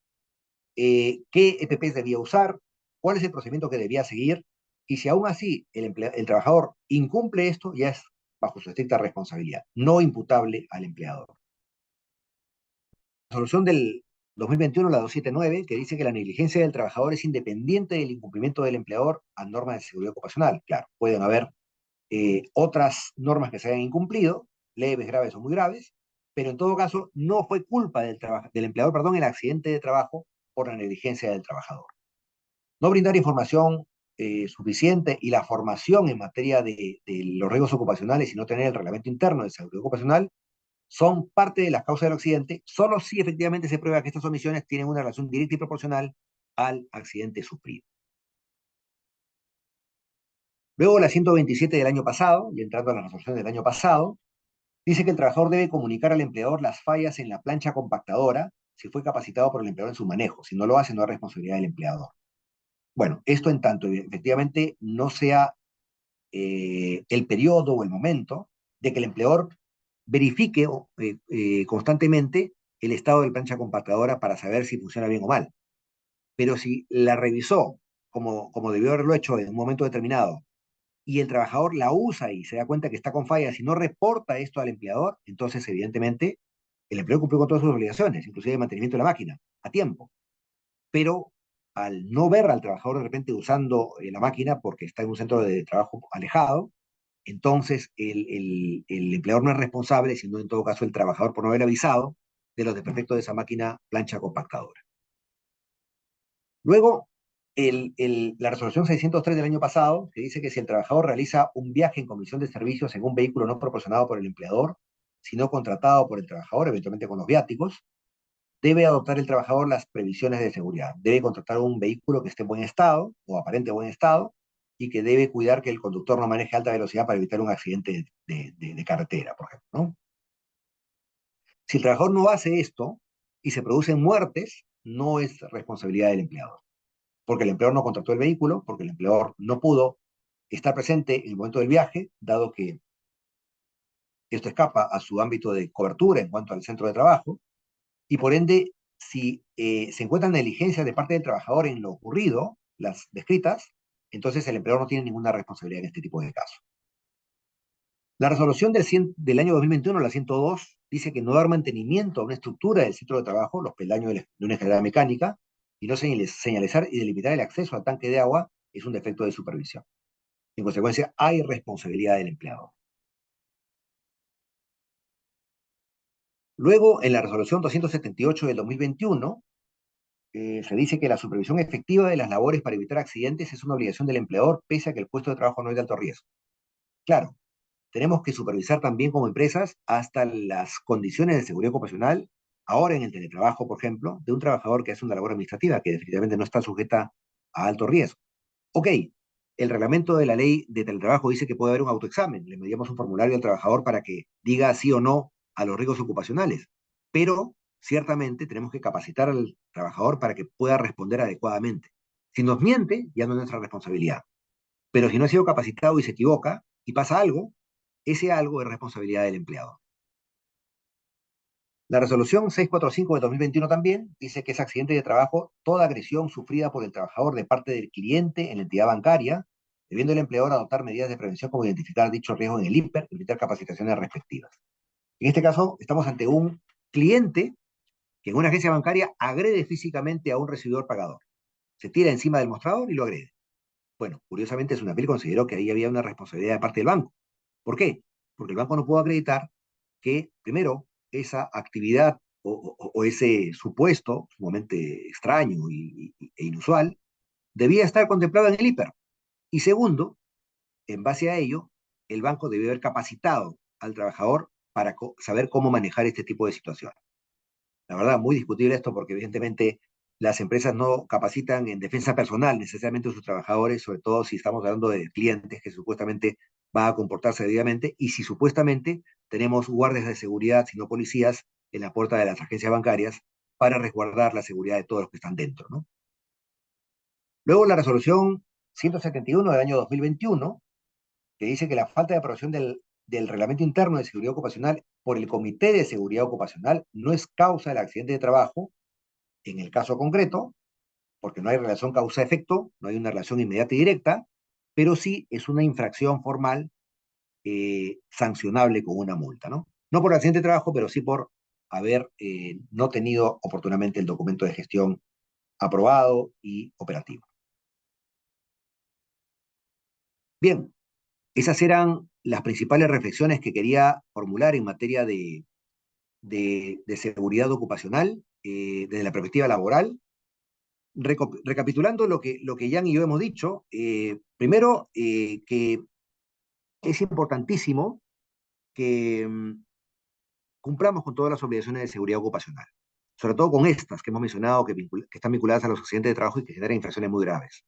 Speaker 1: qué EPPs debía usar, cuál es el procedimiento que debía seguir, y si aún así el trabajador incumple esto, ya es bajo su estricta responsabilidad, no imputable al empleador. La resolución del 2021, la 279, que dice que la negligencia del trabajador es independiente del incumplimiento del empleador a normas de seguridad ocupacional. Claro, pueden haber otras normas que se hayan incumplido, leves, graves o muy graves, pero en todo caso no fue culpa del empleador, perdón, el accidente de trabajo por la negligencia del trabajador. No brindar información suficiente y la formación en materia de los riesgos ocupacionales y no tener el reglamento interno de seguridad ocupacional son parte de las causas del accidente, solo si efectivamente se prueba que estas omisiones tienen una relación directa y proporcional al accidente sufrido. Luego, la 127 del año pasado, y entrando a la resolución del año pasado, dice que el trabajador debe comunicar al empleador las fallas en la plancha compactadora si fue capacitado por el empleador en su manejo. Si no lo hace, no hay responsabilidad del empleador. Bueno, esto en tanto efectivamente no sea el periodo o el momento de que el empleador verifique constantemente el estado de la plancha compactadora para saber si funciona bien o mal. Pero si la revisó como debió haberlo hecho en un momento determinado y el trabajador la usa y se da cuenta que está con fallas y no reporta esto al empleador, entonces evidentemente el empleador cumplió con todas sus obligaciones, inclusive de mantenimiento de la máquina, a tiempo. Pero al no ver al trabajador de repente usando la máquina porque está en un centro de trabajo alejado, entonces el empleador no es responsable, sino en todo caso el trabajador por no haber avisado de los desperfectos de esa máquina plancha compactadora. Luego, la resolución 603 del año pasado, que dice que si el trabajador realiza un viaje en comisión de servicios en un vehículo no proporcionado por el empleador, sino contratado por el trabajador, eventualmente con los viáticos, debe adoptar el trabajador las previsiones de seguridad. Debe contratar un vehículo que esté en buen estado o aparente buen estado y que debe cuidar que el conductor no maneje a alta velocidad para evitar un accidente de carretera, por ejemplo, ¿no? Si el trabajador no hace esto y se producen muertes, no es responsabilidad del empleador, porque el empleador no contrató el vehículo, porque el empleador no pudo estar presente en el momento del viaje, dado que esto escapa a su ámbito de cobertura en cuanto al centro de trabajo, y por ende, si se encuentran negligencias de parte del trabajador en lo ocurrido, las descritas, entonces el empleador no tiene ninguna responsabilidad en este tipo de casos. La resolución del año 2021, la 102, dice que no dar mantenimiento a una estructura del centro de trabajo, los peldaños de una escalera mecánica, y no señalizar y delimitar el acceso al tanque de agua es un defecto de supervisión. En consecuencia, hay responsabilidad del empleador. Luego, en la resolución 278 del 2021, se dice que la supervisión efectiva de las labores para evitar accidentes es una obligación del empleador, pese a que el puesto de trabajo no es de alto riesgo. Claro, tenemos que supervisar también como empresas hasta las condiciones de seguridad ocupacional, ahora en el teletrabajo, por ejemplo, de un trabajador que hace una labor administrativa que definitivamente no está sujeta a alto riesgo. Ok, el reglamento de la ley de teletrabajo dice que puede haber un autoexamen, le enviamos un formulario al trabajador para que diga sí o no a los riesgos ocupacionales, pero ciertamente tenemos que capacitar al trabajador para que pueda responder adecuadamente. Si nos miente, ya no es nuestra responsabilidad, pero si no ha sido capacitado y se equivoca y pasa algo, ese algo es responsabilidad del empleado. La resolución 645 de 2021 también dice que es accidente de trabajo toda agresión sufrida por el trabajador de parte del cliente en la entidad bancaria, debiendo el empleador adoptar medidas de prevención como identificar dicho riesgo en el IPER y evitar capacitaciones respectivas. En este caso, estamos ante un cliente que en una agencia bancaria agrede físicamente a un recibidor pagador. Se tira encima del mostrador y lo agrede. Bueno, curiosamente, Sunapil consideró que ahí había una responsabilidad de parte del banco. ¿Por qué? Porque el banco no pudo acreditar que, primero, esa actividad o ese supuesto sumamente extraño e inusual debía estar contemplado en el IPER. Y segundo, en base a ello, el banco debió haber capacitado al trabajador para saber cómo manejar este tipo de situaciones. La verdad, muy discutible esto porque evidentemente las empresas no capacitan en defensa personal necesariamente a sus trabajadores, sobre todo si estamos hablando de clientes que supuestamente van a comportarse debidamente y si supuestamente tenemos guardias de seguridad, sino policías, en la puerta de las agencias bancarias para resguardar la seguridad de todos los que están dentro, ¿no? Luego la resolución 171 del año 2021, que dice que la falta de aprobación del reglamento interno de seguridad ocupacional por el Comité de Seguridad Ocupacional no es causa del accidente de trabajo, en el caso concreto, porque no hay relación causa-efecto, no hay una relación inmediata y directa, pero sí es una infracción formal sancionable con una multa, ¿no? No por accidente de trabajo, pero sí por haber no tenido oportunamente el documento de gestión aprobado y operativo. Bien, esas eran las principales reflexiones que quería formular en materia de seguridad ocupacional desde la perspectiva laboral. Recapitulando lo que Jan y yo hemos dicho, primero que es importantísimo que cumplamos con todas las obligaciones de seguridad ocupacional, sobre todo con estas que hemos mencionado que están vinculadas a los accidentes de trabajo y que generan infracciones muy graves.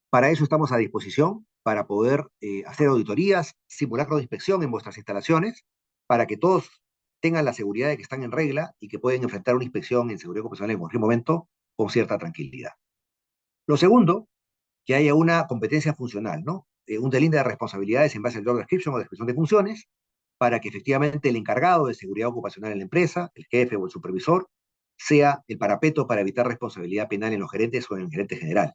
Speaker 1: Para eso estamos a disposición, para poder hacer auditorías, simulacros de inspección en vuestras instalaciones, para que todos tengan la seguridad de que están en regla y que pueden enfrentar una inspección en seguridad ocupacional en cualquier momento con cierta tranquilidad. Lo segundo, que haya una competencia funcional, ¿no? Un delinde de responsabilidades en base al job description o descripción de funciones, para que efectivamente el encargado de seguridad ocupacional en la empresa, el jefe o el supervisor, sea el parapeto para evitar responsabilidad penal en los gerentes o en el gerente general.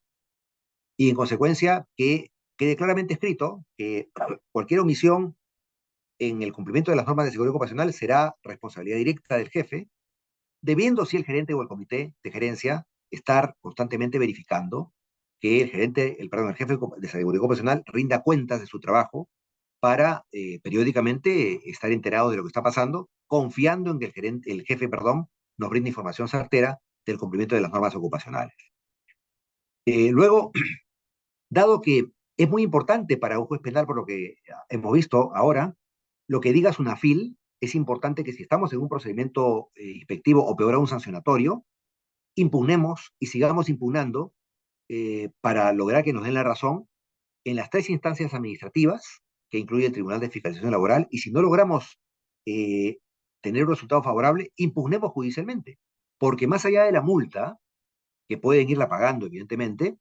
Speaker 1: Y en consecuencia, que quede claramente escrito que cualquier omisión en el cumplimiento de las normas de seguridad ocupacional será responsabilidad directa del jefe, debiendo si el gerente o el comité de gerencia estar constantemente verificando que el jefe de seguridad ocupacional rinda cuentas de su trabajo para periódicamente estar enterado de lo que está pasando, confiando en que el jefe, nos brinda información certera del cumplimiento de las normas ocupacionales. Luego, dado que es muy importante para un juez penal, por lo que hemos visto ahora, lo que diga SUNAFIL, es importante que si estamos en un procedimiento inspectivo o peor aún sancionatorio, impugnemos y sigamos impugnando para lograr que nos den la razón en las tres instancias administrativas, que incluye el Tribunal de Fiscalización Laboral, y si no logramos eh, tener un resultado favorable, impugnemos judicialmente. Porque más allá de la multa, que pueden irla pagando, evidentemente,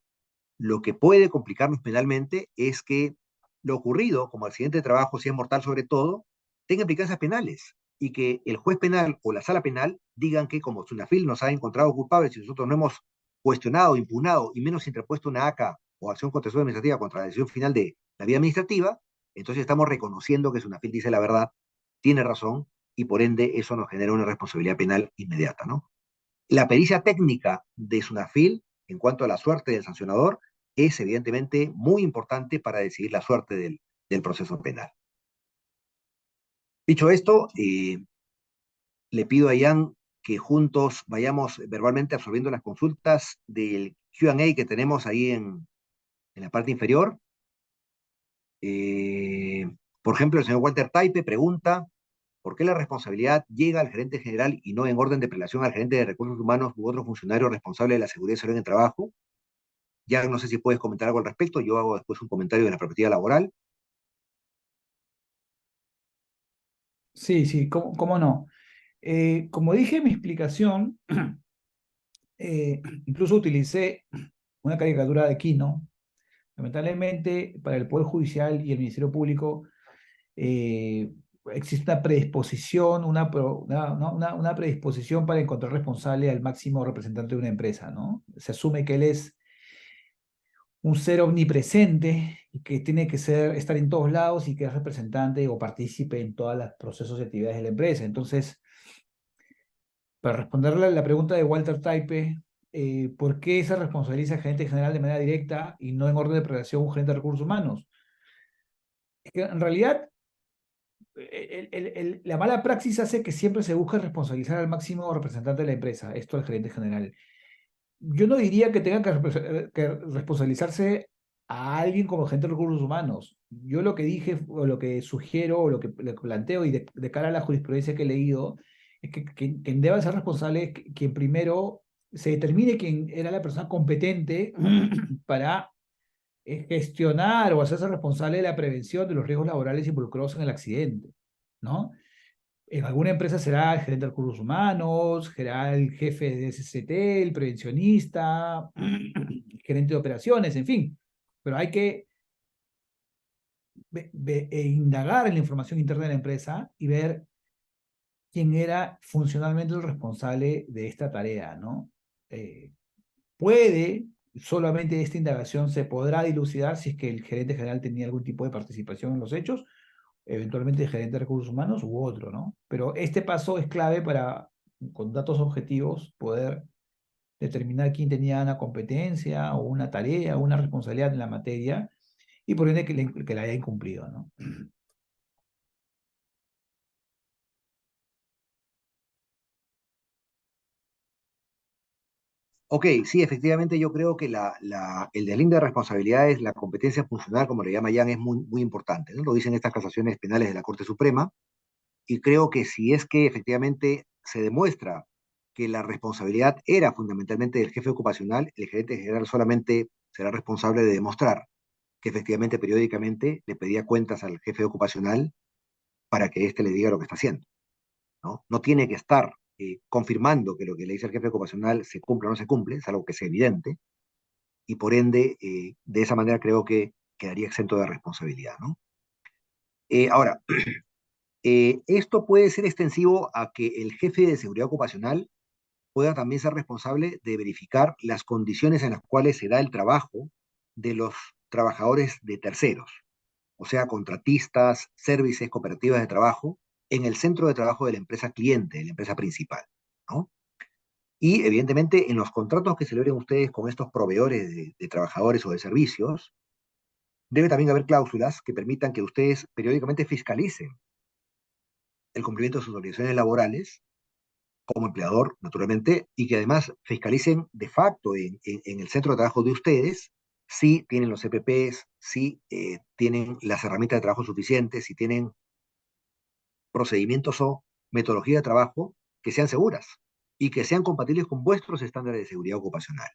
Speaker 1: lo que puede complicarnos penalmente es que lo ocurrido, como accidente de trabajo, si es mortal sobre todo, tenga implicancias penales y que el juez penal o la sala penal digan que como Sunafil nos ha encontrado culpables y nosotros no hemos cuestionado, impugnado y menos interpuesto una ACA o acción contenciosa administrativa contra la decisión final de la vía administrativa, entonces estamos reconociendo que Sunafil dice la verdad, tiene razón y por ende eso nos genera una responsabilidad penal inmediata, ¿no? La pericia técnica de SUNAFIL en cuanto a la suerte del sancionador es evidentemente muy importante para decidir la suerte del proceso penal. Dicho esto, le pido a Ian que juntos vayamos verbalmente absorbiendo las consultas del Q&A que tenemos ahí en la parte inferior. Eh, por ejemplo, el señor Walter Taipe pregunta, ¿por qué la responsabilidad llega al gerente general y no en orden de prelación al gerente de recursos humanos u otro funcionario responsable de la seguridad y salud en el trabajo? Ya no sé si puedes comentar algo al respecto, yo hago después un comentario de la perspectiva laboral.
Speaker 2: Sí, sí, cómo no. Como dije en mi explicación, incluso utilicé una caricatura de Kino. Lamentablemente, para el Poder Judicial y el Ministerio Público eh, existe una predisposición, una predisposición para encontrar responsable al máximo representante de una empresa, ¿no? Se asume que él es un ser omnipresente y que tiene que estar en todos lados y que es representante o partícipe en todos los procesos y actividades de la empresa. Entonces, para responderle a la pregunta de Walter Taipe, ¿por qué se responsabiliza al gerente general de manera directa y no en orden de prelación un gerente de recursos humanos? Es que en realidad la mala praxis hace que siempre se busque responsabilizar al máximo representante de la empresa, esto al gerente general. Yo no diría que tenga que responsabilizarse a alguien como agente de recursos humanos. Yo lo que dije, o lo que sugiero, o lo que le planteo, y de cara a la jurisprudencia que he leído, es que quien deba ser responsable es quien primero se determine quién era la persona competente para gestionar o hacerse responsable de la prevención de los riesgos laborales involucrados en el accidente, ¿no? En alguna empresa será el gerente de recursos humanos, será el jefe de SCT, el prevencionista, el gerente de operaciones, en fin. Pero hay que indagar en la información interna de la empresa y ver quién era funcionalmente el responsable de esta tarea, ¿no? Eh, puede, solamente esta indagación se podrá dilucidar si es que el gerente general tenía algún tipo de participación en los hechos, eventualmente el gerente de recursos humanos u otro, ¿no? Pero este paso es clave para, con datos objetivos, poder determinar quién tenía una competencia o una tarea o una responsabilidad en la materia y por ende que la haya incumplido, ¿no?
Speaker 1: Ok, sí, efectivamente yo creo que el deslinde de responsabilidades, la competencia funcional, como le llama Jan, es muy, muy importante, ¿no? Lo dicen estas casaciones penales de la Corte Suprema, y creo que si es que efectivamente se demuestra que la responsabilidad era fundamentalmente del jefe ocupacional, el gerente general solamente será responsable de demostrar que efectivamente periódicamente le pedía cuentas al jefe ocupacional para que éste le diga lo que está haciendo, ¿no? No tiene que estar confirmando que lo que le dice el jefe ocupacional se cumple o no se cumple, es algo que es evidente, y por ende, de esa manera creo que quedaría exento de responsabilidad, ¿no? Ahora, esto puede ser extensivo a que el jefe de seguridad ocupacional pueda también ser responsable de verificar las condiciones en las cuales se da el trabajo de los trabajadores de terceros, o sea, contratistas, servicios, cooperativas de trabajo, en el centro de trabajo de la empresa cliente, de la empresa principal, ¿no? Y evidentemente en los contratos que celebren ustedes con estos proveedores de trabajadores o de servicios, debe también haber cláusulas que permitan que ustedes periódicamente fiscalicen el cumplimiento de sus obligaciones laborales como empleador, naturalmente, y que además fiscalicen de facto en el centro de trabajo de ustedes si tienen los CPPs, si tienen las herramientas de trabajo suficientes, si tienen procedimientos o metodología de trabajo que sean seguras y que sean compatibles con vuestros estándares de seguridad ocupacional.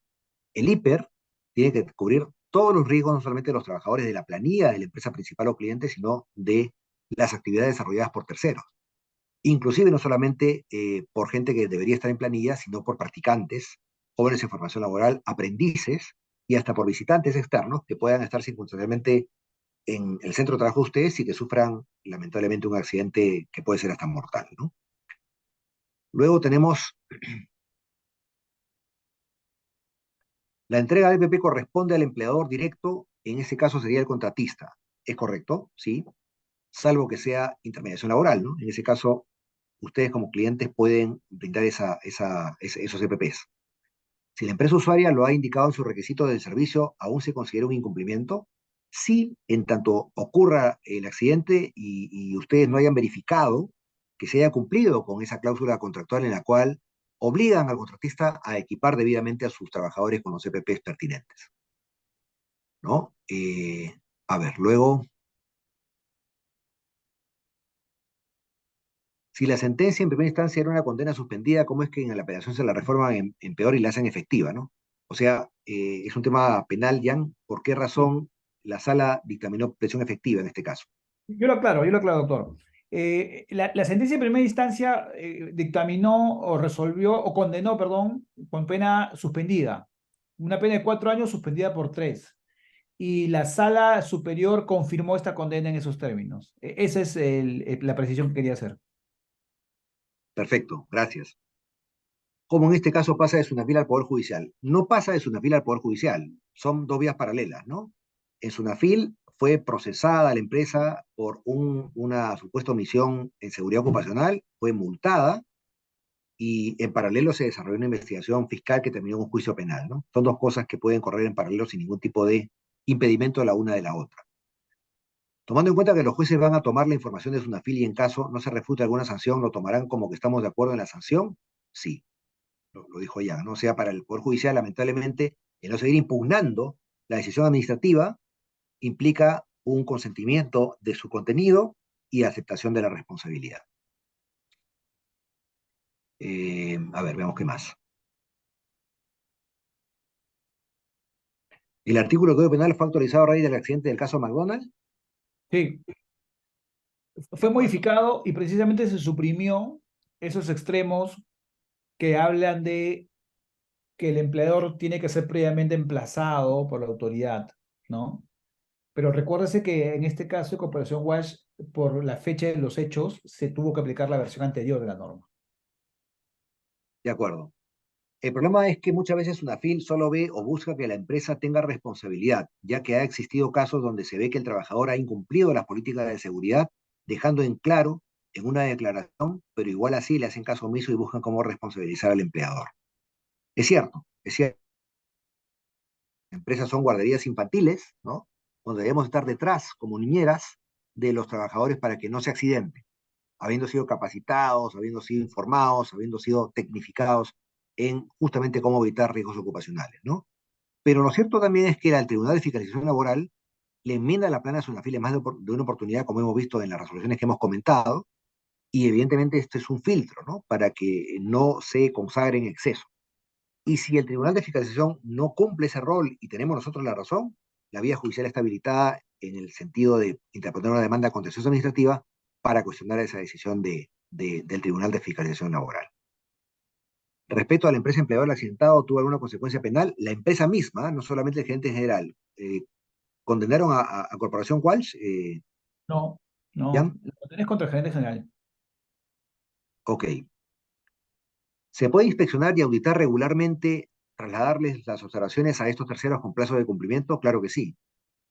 Speaker 1: El IPER tiene que cubrir todos los riesgos, no solamente de los trabajadores de la planilla de la empresa principal o cliente, sino de las actividades desarrolladas por terceros. Inclusive no solamente por gente que debería estar en planilla, sino por practicantes, jóvenes en formación laboral, aprendices y hasta por visitantes externos que puedan estar circunstancialmente en el centro de trabajo de ustedes y que sufran lamentablemente un accidente que puede ser hasta mortal, ¿no? Luego tenemos la entrega del EPP corresponde al empleador directo, en ese caso sería el contratista. ¿Es correcto? Sí, salvo que sea intermediación laboral, ¿no? En ese caso, ustedes como clientes pueden brindar esos EPPs. Si la empresa usuaria lo ha indicado en su requisito del servicio, aún se considera un incumplimiento. Si en tanto ocurra el accidente y ustedes no hayan verificado que se haya cumplido con esa cláusula contractual en la cual obligan al contratista a equipar debidamente a sus trabajadores con los EPPs pertinentes, ¿no? A ver, luego, si la sentencia en primera instancia era una condena suspendida, ¿cómo es que en la apelación se la reforman en peor y la hacen efectiva, ¿no? O sea, es un tema penal, Jan. ¿Por qué
Speaker 2: Sí.
Speaker 1: razón la sala dictaminó prisión efectiva en este caso?
Speaker 2: Yo lo aclaro, doctor. La sentencia de primera instancia dictaminó o resolvió o condenó, perdón, con pena suspendida. Una pena de 4 años suspendida por 3. Y la sala superior confirmó esta condena en esos términos. Esa es la precisión que quería hacer.
Speaker 1: Perfecto, gracias. Como en este caso pasa de Sunafil al Poder Judicial. No pasa de Sunafil al Poder Judicial, son dos vías paralelas, ¿no? En Sunafil fue procesada la empresa por una supuesta omisión en seguridad ocupacional, fue multada y en paralelo se desarrolló una investigación fiscal que terminó en un juicio penal, ¿no? Son dos cosas que pueden correr en paralelo sin ningún tipo de impedimento de la una de la otra. Tomando en cuenta que los jueces van a tomar la información de Sunafil y en caso no se refute alguna sanción, ¿lo tomarán como que estamos de acuerdo en la sanción? Sí, lo dijo ya, ¿no? O sea, para el Poder Judicial, lamentablemente, el no seguir impugnando la decisión administrativa implica un consentimiento de su contenido y aceptación de la responsabilidad. A ver, veamos qué más. El artículo del Código Penal fue actualizado a raíz del accidente del caso McDonald's.
Speaker 2: Sí,
Speaker 1: De
Speaker 2: fue
Speaker 1: acuerdo.
Speaker 2: modificado y precisamente se suprimió esos extremos que hablan de que el empleador tiene que ser previamente emplazado por la autoridad, ¿no? Pero recuérdese que en este caso de Cooperación Wash, por la fecha de los hechos, se tuvo que aplicar la versión anterior de la norma.
Speaker 1: De acuerdo. El problema es que muchas veces UNAFIL solo ve o busca que la empresa tenga responsabilidad, ya que ha existido casos donde se ve que el trabajador ha incumplido las políticas de seguridad, dejando en claro en una declaración, pero igual así le hacen caso omiso y buscan cómo responsabilizar al empleador. Es cierto, las empresas son guarderías infantiles, ¿no? Donde debemos estar detrás, como niñeras, de los trabajadores para que no se accidenten, habiendo sido capacitados, habiendo sido informados, habiendo sido tecnificados en justamente cómo evitar riesgos ocupacionales, ¿no? Pero lo cierto también es que el Tribunal de Fiscalización Laboral le enmienda la plana a Sunafil en más de una oportunidad, como hemos visto en las resoluciones que hemos comentado, y evidentemente este es un filtro, ¿no? Para que no se consagre en exceso. Y si el Tribunal de Fiscalización no cumple ese rol y tenemos nosotros la razón, la vía judicial está habilitada en el sentido de interponer una demanda contenciosa administrativa para cuestionar esa decisión del Tribunal de Fiscalización Laboral. Respecto a la empresa empleadora del accidentado, ¿tuvo alguna consecuencia penal? La empresa misma, no solamente el gerente general, condenaron a Corporación Walsh,
Speaker 2: No, no,
Speaker 1: ¿ya?
Speaker 2: lo tenés contra el gerente general.
Speaker 1: Ok. ¿Se puede inspeccionar y auditar regularmente, trasladarles las observaciones a estos terceros con plazo de cumplimiento? Claro que sí.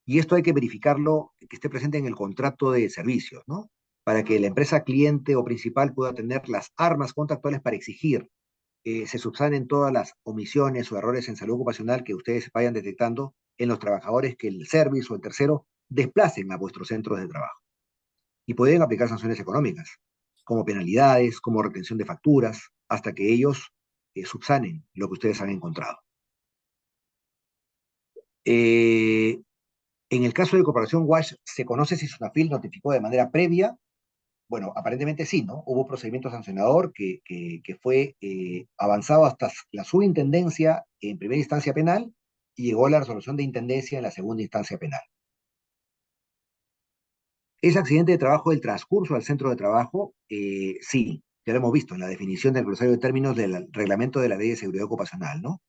Speaker 1: Y esto hay que verificarlo, que esté presente en el contrato de servicios, ¿no? Para que la empresa cliente o principal pueda tener las armas contractuales para exigir se subsanen todas las omisiones o errores en salud ocupacional que ustedes vayan detectando en los trabajadores que el servicio o el tercero desplacen a vuestros centros de trabajo. Y pueden aplicar sanciones económicas, como penalidades, como retención de facturas. hasta que ellos subsanen lo que ustedes han encontrado. En el caso de Corporación Wash, ¿se conoce si Sunafil notificó de manera previa? Bueno, aparentemente sí, ¿no? Hubo procedimiento sancionador que fue avanzado hasta la subintendencia en primera instancia penal y llegó a la resolución de intendencia en la segunda instancia penal. ¿Es accidente de trabajo el transcurso al centro de trabajo? Sí, ya lo hemos visto en la definición del glosario de términos del reglamento de la Ley de Seguridad Ocupacional, ¿no?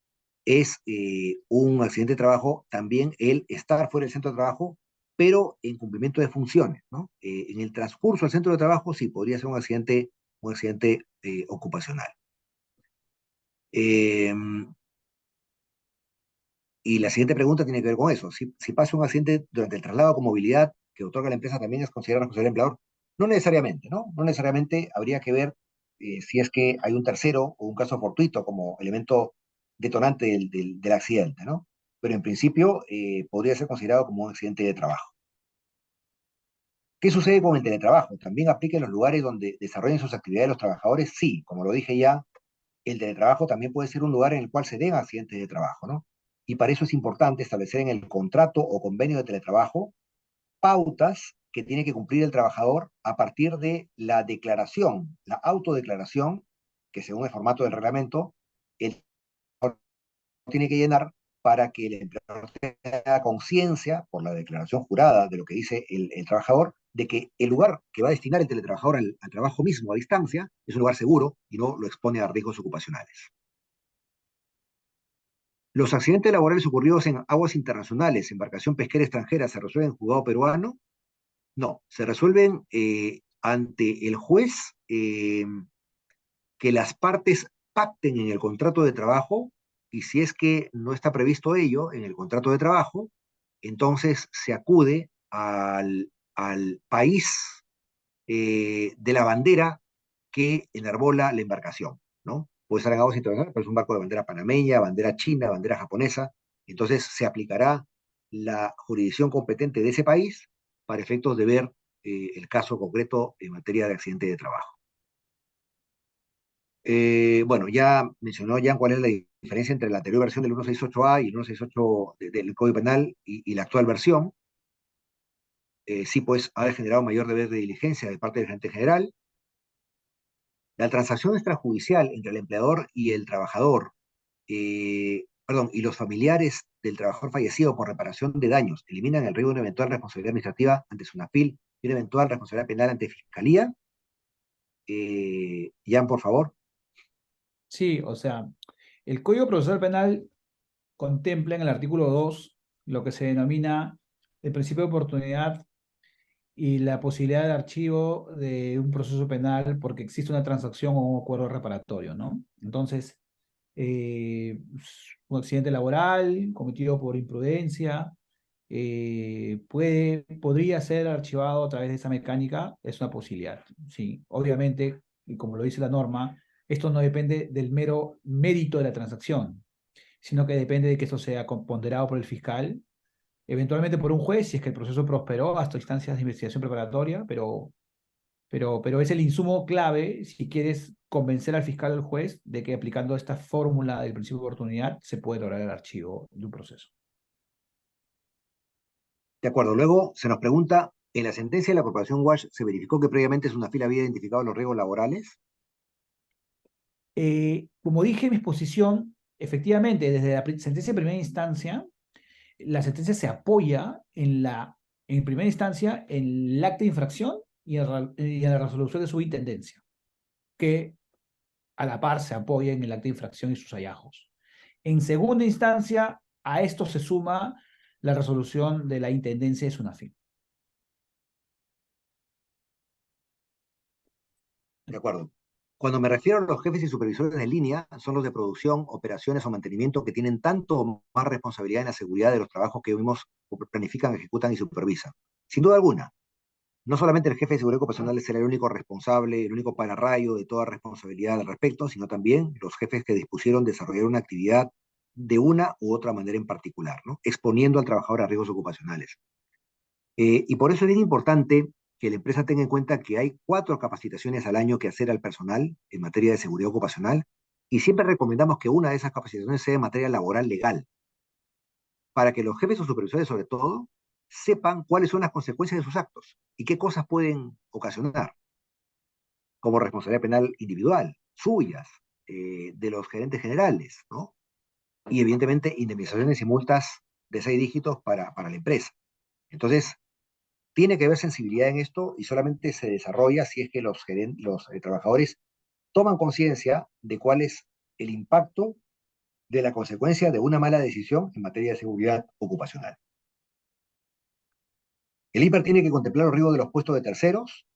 Speaker 1: Es un accidente de trabajo también el estar fuera del centro de trabajo, pero en cumplimiento de funciones, ¿no? En el transcurso al centro de trabajo sí podría ser un accidente ocupacional. Eh, y la siguiente pregunta tiene que ver con eso. Si pasa un accidente durante el traslado con movilidad que otorga la empresa, ¿también es considerado responsable del empleador? No necesariamente, ¿no? No necesariamente habría que ver si es que hay un tercero o un caso fortuito como elemento detonante del accidente, ¿no? Pero en principio podría ser considerado como un accidente de trabajo. ¿Qué sucede con el teletrabajo? ¿También aplica en los lugares donde desarrollen sus actividades los trabajadores? Sí, como lo dije ya, el teletrabajo también puede ser un lugar en el cual se den accidentes de trabajo, ¿no? Y para eso es importante establecer en el contrato o convenio de teletrabajo pautas que tiene que cumplir el trabajador a partir de la declaración, la autodeclaración, que según el formato del reglamento, el tiene que llenar para que el empleador tenga conciencia, por la declaración jurada de lo que dice el trabajador, de que el lugar que va a destinar el teletrabajador al trabajo mismo a distancia es un lugar seguro y no lo expone a riesgos ocupacionales. Los accidentes laborales ocurridos en aguas internacionales, embarcación pesquera extranjera, ¿se resuelven en juzgado peruano? No, se resuelven ante el juez que las partes pacten en el contrato de trabajo y si es que no está previsto ello en el contrato de trabajo, entonces se acude al país de la bandera que enarbola la embarcación, ¿no? Puede estar en aguas internacionales, pero es un barco de bandera panameña, bandera china, bandera japonesa, entonces se aplicará la jurisdicción competente de ese país para efectos de ver el caso concreto en materia de accidente de trabajo. Bueno, ya mencionó Jan cuál es la diferencia entre la anterior versión del 168A y el 168 del Código Penal y la actual versión. Sí, pues ha generado mayor deber de diligencia de parte del gerente general. La transacción extrajudicial entre el empleador y el trabajador, perdón, y los familiares del trabajador fallecido por reparación de daños eliminan el riesgo de una eventual responsabilidad administrativa ante SUNAFIL y una eventual responsabilidad penal ante Fiscalía. Jan, por favor.
Speaker 2: Sí, o sea, el Código Procesal Penal contempla en el artículo 2 lo que se denomina el principio de oportunidad y la posibilidad de archivo de un proceso penal porque existe una transacción o un acuerdo reparatorio, ¿no? Entonces, un accidente laboral cometido por imprudencia podría ser archivado a través de esa mecánica, es una posibilidad. Sí, obviamente, y como lo dice la norma, esto no depende del mero mérito de la transacción, sino que depende de que esto sea ponderado por el fiscal, eventualmente por un juez, si es que el proceso prosperó hasta instancias de investigación preparatoria, pero es el insumo clave si quieres convencer al fiscal o al juez de que aplicando esta fórmula del principio de oportunidad se puede lograr el archivo de un proceso.
Speaker 1: De acuerdo. Luego se nos pregunta, ¿en la sentencia de la Corporación Wash se verificó que previamente SUNAFIL había identificado los riesgos laborales?
Speaker 2: Como dije en mi exposición, efectivamente, desde la sentencia de primera instancia, la sentencia se apoya en primera instancia en el acta de infracción y en la resolución de subintendencia, que a la par se apoya en el acta de infracción y sus hallazgos. En segunda instancia, a esto se suma la resolución de la intendencia de SUNAFIL.
Speaker 1: De acuerdo. Cuando me refiero a los jefes y supervisores de línea, son los de producción, operaciones o mantenimiento que tienen tanto o más responsabilidad en la seguridad de los trabajos que vimos, planifican, ejecutan y supervisan. Sin duda alguna, no solamente el jefe de seguridad ocupacional será el único responsable, el único pararrayo de toda responsabilidad al respecto, sino también los jefes que dispusieron desarrollar una actividad de una u otra manera en particular, ¿no? Exponiendo al trabajador a riesgos ocupacionales. Y por eso es bien importante que la empresa tenga en cuenta que hay 4 capacitaciones al año que hacer al personal en materia de seguridad ocupacional, y siempre recomendamos que una de esas capacitaciones sea en materia laboral legal, para que los jefes o supervisores, sobre todo, sepan cuáles son las consecuencias de sus actos y qué cosas pueden ocasionar, como responsabilidad penal individual, suyas, de los gerentes generales, ¿no? Y evidentemente indemnizaciones y multas de 6 dígitos para la empresa. Entonces, tiene que haber sensibilidad en esto y solamente se desarrolla si es que los trabajadores toman conciencia de cuál es el impacto de la consecuencia de una mala decisión en materia de seguridad ocupacional. El IPER tiene que contemplar los riesgos de los puestos de terceros,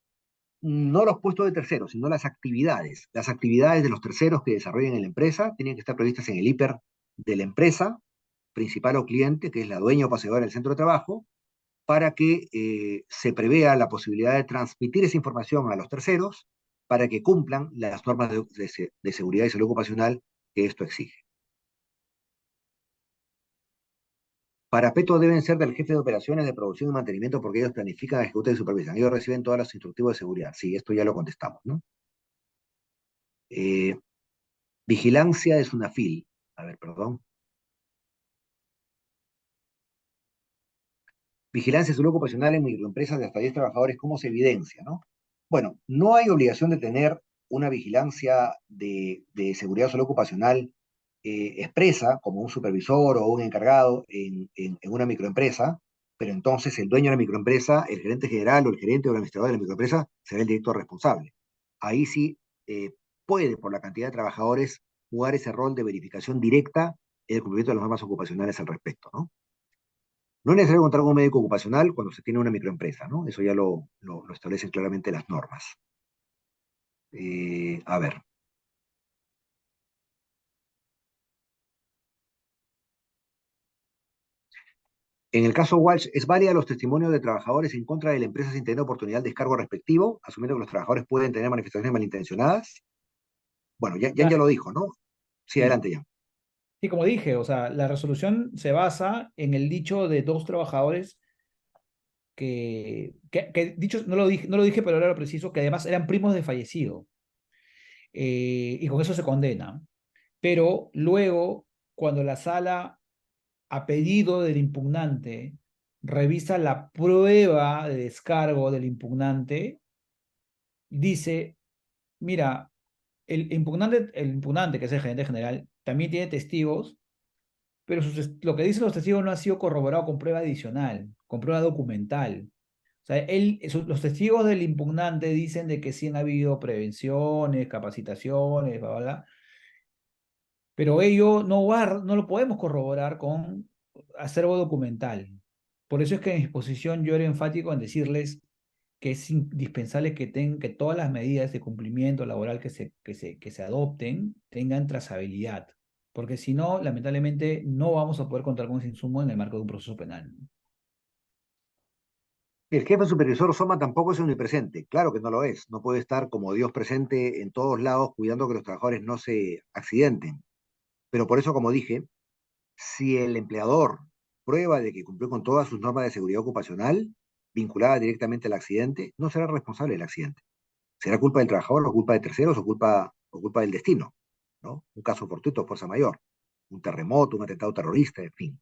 Speaker 1: no los puestos de terceros, sino las actividades. Las actividades de los terceros que desarrollen en la empresa tienen que estar previstas en el IPER de la empresa principal o cliente, que es la dueña o paseadora del centro de trabajo, para que se prevea la posibilidad de transmitir esa información a los terceros para que cumplan las normas de seguridad y salud ocupacional que esto exige. Parapetos deben ser del jefe de operaciones de producción y mantenimiento porque ellos planifican, ejecutan y supervisan. Ellos reciben todos los instructivos de seguridad. Sí, esto ya lo contestamos, ¿no? Eh, Vigilancia de SUNAFIL. A ver, perdón. Vigilancia de salud ocupacional en microempresas de hasta 10 trabajadores, ¿cómo se evidencia, no? Bueno, no hay obligación de tener una vigilancia de seguridad o salud ocupacional expresa, como un supervisor o un encargado en una microempresa, pero entonces el dueño de la microempresa, el gerente general o el gerente o el administrador de la microempresa será el director responsable. Ahí sí puede, por la cantidad de trabajadores, jugar ese rol de verificación directa en el cumplimiento de las normas ocupacionales al respecto, ¿no? No es necesario contar con un médico ocupacional cuando se tiene una microempresa, ¿no? Eso ya lo establecen claramente las normas. A ver, en el caso Walsh, ¿es válida los testimonios de trabajadores en contra de la empresa sin tener oportunidad de descargo respectivo, asumiendo que los trabajadores pueden tener manifestaciones malintencionadas? Bueno, ya lo dijo, ¿no? Sí,
Speaker 2: Sí,
Speaker 1: adelante ya.
Speaker 2: sí, como dije, o sea, la resolución se basa en el dicho de dos trabajadores que dicho, no lo dije, pero era lo preciso, que además eran primos de fallecido, y con eso se condena. Pero luego, cuando la sala, a pedido del impugnante, revisa la prueba de descargo del impugnante, dice, mira, el impugnante, que es el gerente general, también tiene testigos, pero lo que dicen los testigos no ha sido corroborado con prueba adicional, con prueba documental. O sea, los testigos del impugnante dicen de que sí han habido prevenciones, capacitaciones, bla, bla, bla, pero ello no lo podemos corroborar con acervo documental. Por eso es que en mi exposición yo era enfático en decirles que es indispensable que todas las medidas de cumplimiento laboral que se adopten tengan trazabilidad, porque si no, lamentablemente no vamos a poder contar con ese insumo en el marco de un proceso penal.
Speaker 1: El jefe supervisor Soma tampoco es omnipresente. Claro que no lo es. No puede estar como Dios presente en todos lados cuidando que los trabajadores no se accidenten. Pero por eso, como dije, si el empleador prueba de que cumplió con todas sus normas de seguridad ocupacional vinculadas directamente al accidente, no será responsable del accidente. Será culpa del trabajador o culpa de terceros o culpa del destino, ¿no? Un caso fortuito, fuerza mayor, un terremoto, un atentado terrorista, en fin.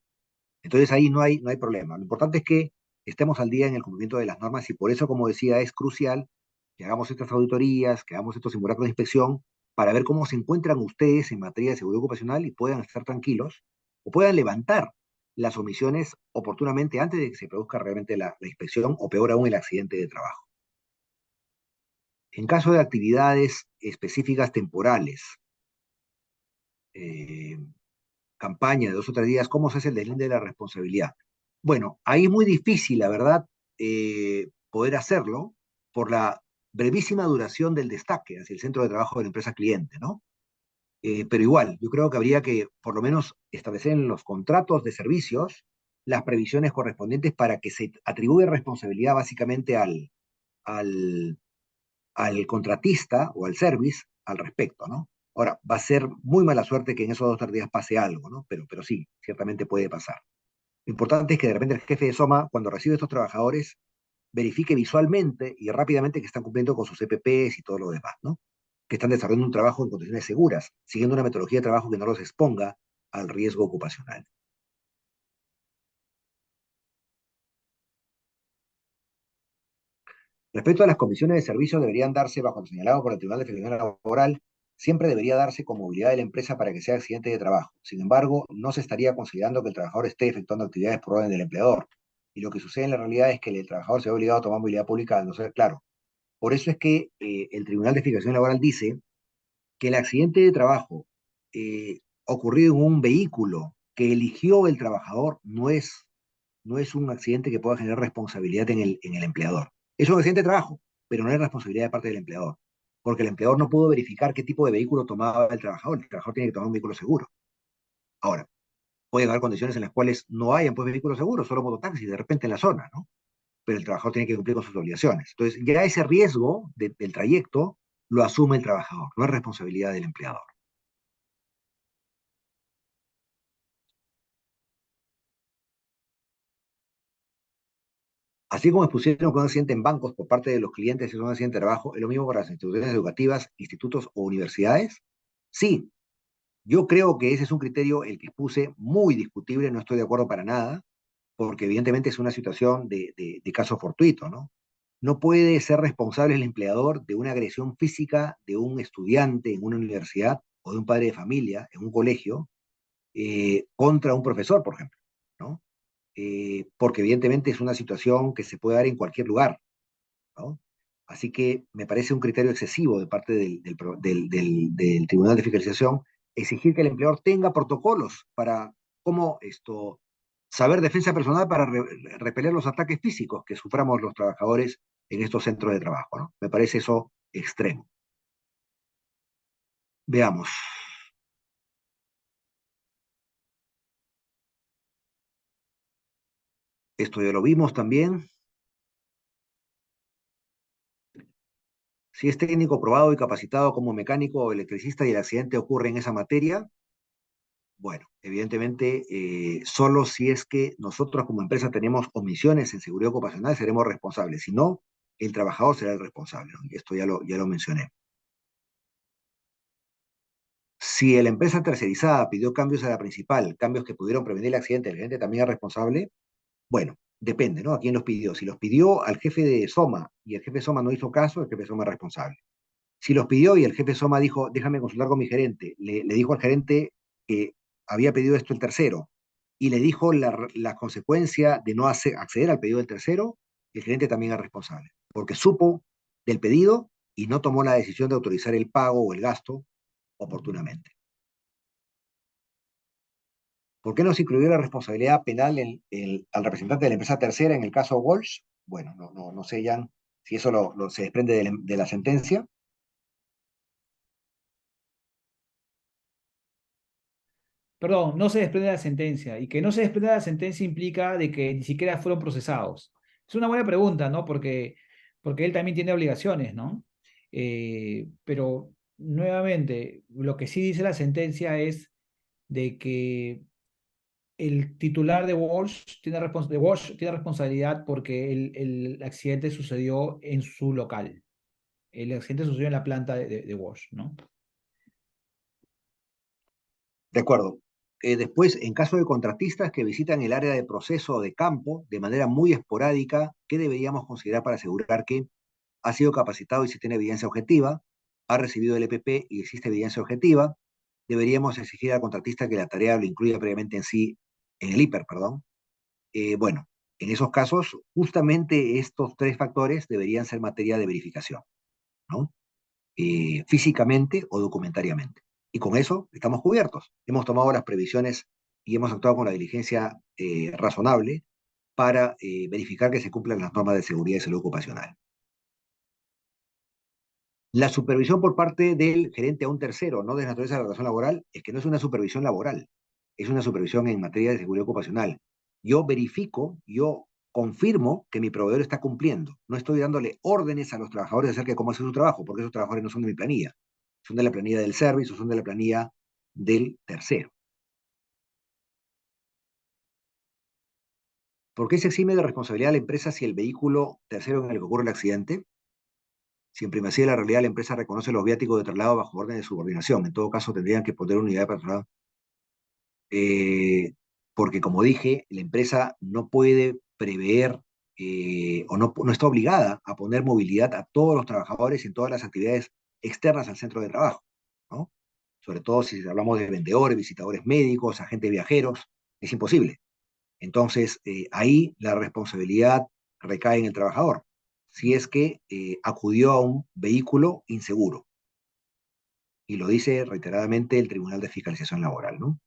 Speaker 1: Entonces ahí no hay problema. Lo importante es que estemos al día en el cumplimiento de las normas y por eso, como decía, es crucial que hagamos estas auditorías, que hagamos estos simulacros de inspección para ver cómo se encuentran ustedes en materia de seguridad ocupacional y puedan estar tranquilos o puedan levantar las omisiones oportunamente antes de que se produzca realmente la inspección o peor aún el accidente de trabajo. En caso de actividades específicas temporales, eh, campaña de 2 o 3 días, ¿cómo se hace el deslinde de la responsabilidad? Bueno, ahí es muy difícil, la verdad, poder hacerlo por la brevísima duración del destaque hacia el centro de trabajo de la empresa cliente, ¿no? Pero igual, yo creo que habría que por lo menos establecer en los contratos de servicios las previsiones correspondientes para que se atribuya responsabilidad básicamente al, al contratista o al service al respecto, ¿no? Ahora, va a ser muy mala suerte que en esos 2 o 3 días pase algo, ¿no? Pero sí, ciertamente puede pasar. Lo importante es que de repente el jefe de Soma, cuando recibe a estos trabajadores, verifique visualmente y rápidamente que están cumpliendo con sus EPPs y todo lo demás, ¿no? Que están desarrollando un trabajo en condiciones seguras, siguiendo una metodología de trabajo que no los exponga al riesgo ocupacional. Respecto a las comisiones de servicio, deberían darse bajo lo señalado por el Tribunal de Fiscalización Laboral, siempre debería darse con movilidad de la empresa para que sea accidente de trabajo. Sin embargo, no se estaría considerando que el trabajador esté efectuando actividades por orden del empleador. Y lo que sucede en la realidad es que el trabajador se ve obligado a tomar movilidad pública al no ser claro. Por eso es que el Tribunal de Fiscalización Laboral dice que el accidente de trabajo ocurrido en un vehículo que eligió el trabajador no es un accidente que pueda generar responsabilidad en el empleador. Es un accidente de trabajo, pero no hay responsabilidad de parte del empleador, porque el empleador no pudo verificar qué tipo de vehículo tomaba el trabajador. El trabajador tiene que tomar un vehículo seguro. Ahora, puede haber condiciones en las cuales no hayan pues, vehículos seguros, solo mototaxis de repente en la zona, ¿no? Pero el trabajador tiene que cumplir con sus obligaciones. Entonces, ya ese riesgo del trayecto lo asume el trabajador, no es responsabilidad del empleador. Así como expusieron que un accidente en bancos por parte de los clientes es un accidente de trabajo, ¿es lo mismo para las instituciones educativas, institutos o universidades? Sí, yo creo que ese es un criterio, el que expuse, muy discutible, no estoy de acuerdo para nada, porque evidentemente es una situación de caso fortuito, ¿no? No puede ser responsable el empleador de una agresión física de un estudiante en una universidad o de un padre de familia en un colegio contra un profesor, por ejemplo, ¿no? Porque evidentemente es una situación que se puede dar en cualquier lugar, ¿no? Así que me parece un criterio excesivo de parte del Tribunal de Fiscalización exigir que el empleador tenga protocolos para cómo saber defensa personal para repeler los ataques físicos que suframos los trabajadores en estos centros de trabajo, ¿no? Me parece eso extremo. Veamos, esto ya lo vimos también. Si es técnico probado y capacitado como mecánico o electricista y el accidente ocurre en esa materia, bueno, evidentemente, solo si es que nosotros como empresa tenemos omisiones en seguridad ocupacional, seremos responsables. Si no, el trabajador será el responsable, ¿no? Y esto ya lo mencioné. Si la empresa tercerizada pidió cambios a la principal, cambios que pudieron prevenir el gerente también es responsable. Bueno, depende, ¿no? ¿A quién los pidió? Si los pidió al jefe de Soma y el jefe de Soma no hizo caso, el jefe de Soma es responsable. Si los pidió y el jefe de Soma dijo, déjame consultar con mi gerente, le dijo al gerente que había pedido esto el tercero y le dijo la consecuencia de no acceder al pedido del tercero, el gerente también es responsable, porque supo del pedido y no tomó la decisión de autorizar el pago o el gasto oportunamente. ¿Por qué no se incluyó la responsabilidad penal al representante de la empresa tercera en el caso Walsh? Bueno, no sé, Jan, si eso se desprende de la sentencia.
Speaker 2: Perdón, no se desprende de la sentencia. Y que no se desprenda de la sentencia implica de que ni siquiera fueron procesados. Es una buena pregunta, ¿no? Porque él también tiene obligaciones, ¿no? Pero nuevamente, lo que sí dice la sentencia es de que el titular de Walsh tiene responsabilidad porque el accidente sucedió en su local. El accidente sucedió en la planta de Walsh, ¿no?
Speaker 1: De acuerdo. Después, en caso de contratistas que visitan el área de proceso o de campo de manera muy esporádica, ¿qué deberíamos considerar para asegurar que ha sido capacitado y se tiene evidencia objetiva, ha recibido el EPP y existe evidencia objetiva? Deberíamos exigir al contratista que la tarea lo incluya previamente en el IPER, perdón. Bueno, en esos casos, justamente estos tres factores deberían ser materia de verificación, ¿no? Físicamente o documentariamente. Y con eso estamos cubiertos. Hemos tomado las previsiones y hemos actuado con la diligencia razonable para verificar que se cumplan las normas de seguridad y salud ocupacional. La supervisión por parte del gerente a un tercero, no de naturaleza de la relación laboral, es que no es una supervisión laboral, es una supervisión en materia de seguridad ocupacional. Yo verifico, yo confirmo que mi proveedor está cumpliendo. No estoy dándole órdenes a los trabajadores acerca de cómo hacer su trabajo, porque esos trabajadores no son de mi planilla, son de la planilla del service o son de la planilla del tercero. ¿Por qué se exime de responsabilidad a la empresa si el vehículo tercero en el que ocurre el accidente? Si en primacía de la realidad la empresa reconoce los viáticos de traslado bajo orden de subordinación, en todo caso tendrían que poner unidad de personal. Porque como dije, la empresa no puede prever o no está obligada a poner movilidad a todos los trabajadores en todas las actividades externas al centro de trabajo, ¿no? Sobre todo si hablamos de vendedores, visitadores médicos, agentes viajeros, es imposible. Entonces, ahí la responsabilidad recae en el trabajador, si es que acudió a un vehículo inseguro. Y lo dice reiteradamente el Tribunal de Fiscalización Laboral, ¿no?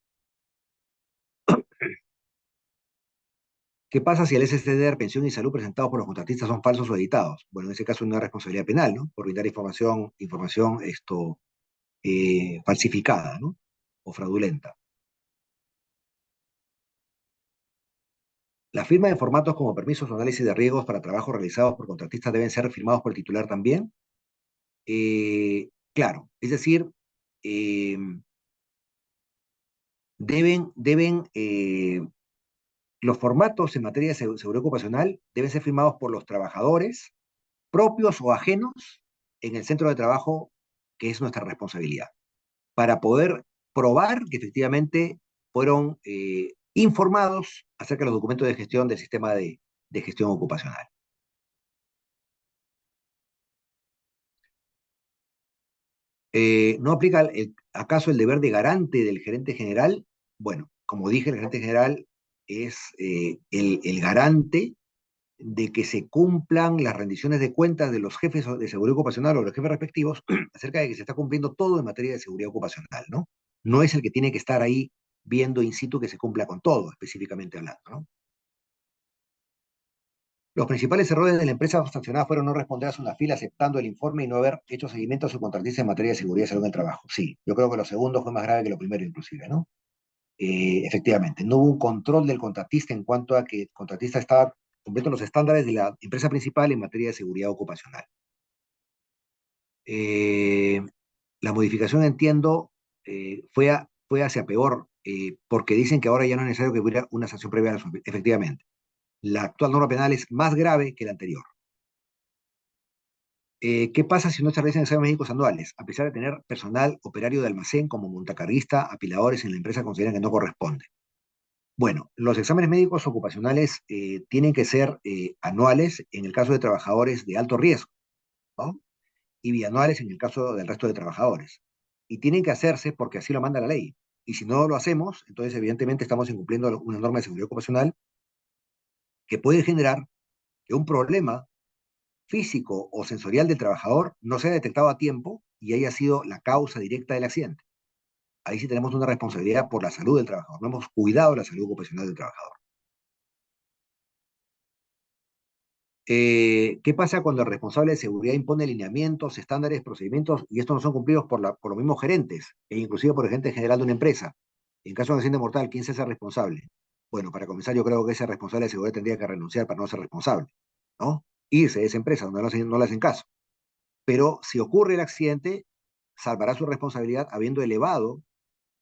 Speaker 1: ¿Qué pasa si el SSD, pensión y salud presentados por los contratistas son falsos o editados? Bueno, en ese caso no hay responsabilidad penal, ¿no? Por brindar información falsificada, ¿no? O fraudulenta. La firma de formatos como permisos o análisis de riesgos para trabajos realizados por contratistas deben ser firmados por el titular también. Claro, es decir, eh, los formatos en materia de seguridad ocupacional deben ser firmados por los trabajadores propios o ajenos en el centro de trabajo, que es nuestra responsabilidad, para poder probar que efectivamente fueron informados acerca de los documentos de gestión del sistema de gestión ocupacional. ¿No aplica acaso el deber de garante del gerente general? Bueno, como dije, el gerente general es el garante de que se cumplan las rendiciones de cuentas de los jefes de seguridad ocupacional o los jefes respectivos acerca de que se está cumpliendo todo en materia de seguridad ocupacional, ¿no? No es el que tiene que estar ahí viendo in situ que se cumpla con todo, específicamente hablando, ¿no? Los principales errores de la empresa sancionada fueron no responder a una fila aceptando el informe y no haber hecho seguimiento a su contratista en materia de seguridad y salud en el trabajo. Sí, yo creo que lo segundo fue más grave que lo primero, inclusive, ¿no? Efectivamente, no hubo un control del contratista en cuanto a que el contratista estaba cumpliendo los estándares de la empresa principal en materia de seguridad ocupacional. Eh, la modificación, entiendo, fue hacia peor, porque dicen que ahora ya no es necesario que hubiera una sanción previa a la efectivamente. La actual norma penal es más grave que la anterior. ¿Qué pasa si no se realizan exámenes médicos anuales? A pesar de tener personal operario de almacén como montacarguista, apiladores en la empresa consideran que no corresponde. Bueno, los exámenes médicos ocupacionales tienen que ser anuales en el caso de trabajadores de alto riesgo, ¿no? Y bianuales en el caso del resto de trabajadores. Y tienen que hacerse porque así lo manda la ley. Y si no lo hacemos, entonces evidentemente estamos incumpliendo una norma de seguridad ocupacional que puede generar que un problema físico o sensorial del trabajador no sea detectado a tiempo y haya sido la causa directa del accidente. Ahí sí tenemos una responsabilidad por la salud del trabajador. No hemos cuidado la salud ocupacional del trabajador. ¿Qué pasa cuando el responsable de seguridad impone lineamientos, estándares, procedimientos y estos no son cumplidos por los mismos gerentes e inclusive por el gerente general de una empresa? En caso de un accidente mortal, ¿quién se hace responsable? Bueno, para comenzar, yo creo que ese responsable de seguridad tendría que renunciar para no ser responsable, ¿no? Irse de esa empresa donde no le hacen caso. Pero si ocurre el accidente, salvará su responsabilidad habiendo elevado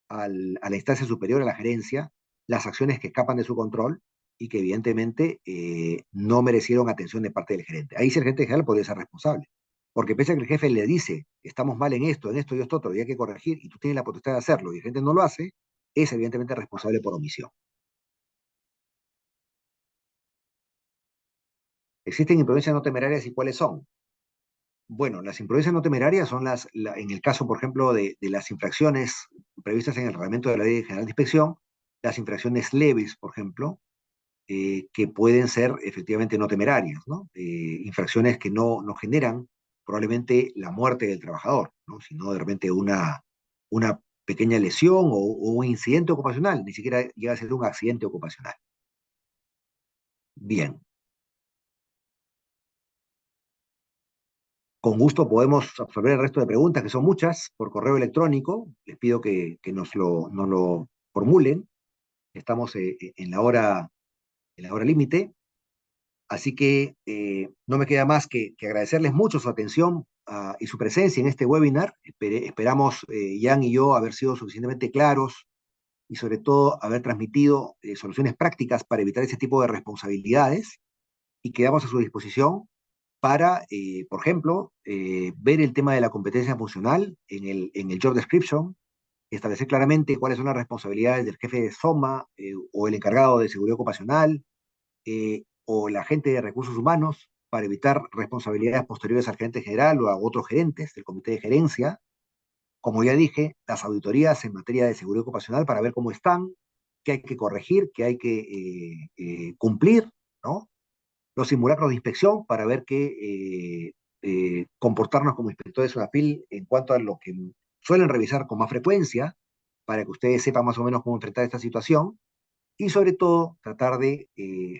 Speaker 1: a la instancia superior, a la gerencia, las acciones que escapan de su control y que evidentemente no merecieron atención de parte del gerente. Ahí sí el gerente general podría ser responsable. Porque pese a que el jefe le dice, estamos mal en esto y esto otro, y hay que corregir, y tú tienes la potestad de hacerlo, y el gerente no lo hace, es evidentemente responsable por omisión. ¿Existen imprudencias no temerarias y cuáles son? Bueno, las imprudencias no temerarias son en el caso, por ejemplo, de las infracciones previstas en el reglamento de la Ley General de Inspección, las infracciones leves, por ejemplo, que pueden ser efectivamente no temerarias, ¿no? Infracciones que no generan probablemente la muerte del trabajador, ¿no? Sino de repente una pequeña lesión o un incidente ocupacional, ni siquiera llega a ser un accidente ocupacional. Bien, con gusto podemos absorber el resto de preguntas, que son muchas, por correo electrónico. Les pido que nos lo formulen. Estamos en la hora límite. Así que no me queda más que agradecerles mucho su atención y su presencia en este webinar. Esperamos, Jan y yo, haber sido suficientemente claros y sobre todo haber transmitido soluciones prácticas para evitar ese tipo de responsabilidades y quedamos a su disposición para, por ejemplo, ver el tema de la competencia funcional en el job description, establecer claramente cuáles son las responsabilidades del jefe de SOMA o el encargado de seguridad ocupacional o el agente de recursos humanos para evitar responsabilidades posteriores al gerente general o a otros gerentes del comité de gerencia. Como ya dije, las auditorías en materia de seguridad ocupacional para ver cómo están, qué hay que corregir, qué hay que cumplir, ¿no? Los simulacros de inspección para ver qué comportarnos como inspectores de UNAFIL en cuanto a lo que suelen revisar con más frecuencia, para que ustedes sepan más o menos cómo enfrentar esta situación, y sobre todo tratar de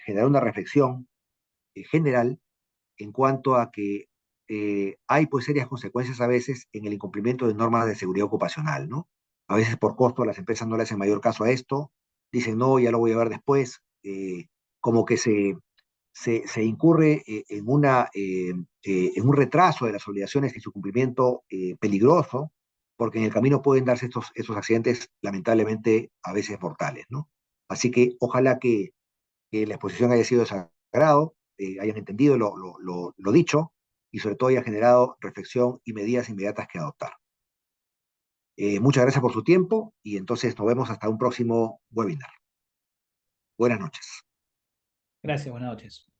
Speaker 1: generar una reflexión general en cuanto a que hay pues serias consecuencias a veces en el incumplimiento de normas de seguridad ocupacional, ¿no? A veces por costo las empresas no le hacen mayor caso a esto, dicen no, ya lo voy a ver después, como que se incurre en un retraso de las obligaciones y su cumplimiento peligroso, porque en el camino pueden darse estos accidentes lamentablemente a veces mortales, ¿no? Así que ojalá que la exposición haya sido de su agrado, hayan entendido lo dicho y sobre todo haya generado reflexión y medidas inmediatas que adoptar. Muchas gracias por su tiempo y entonces nos vemos hasta un próximo webinar. Buenas noches.
Speaker 2: Gracias, buenas noches.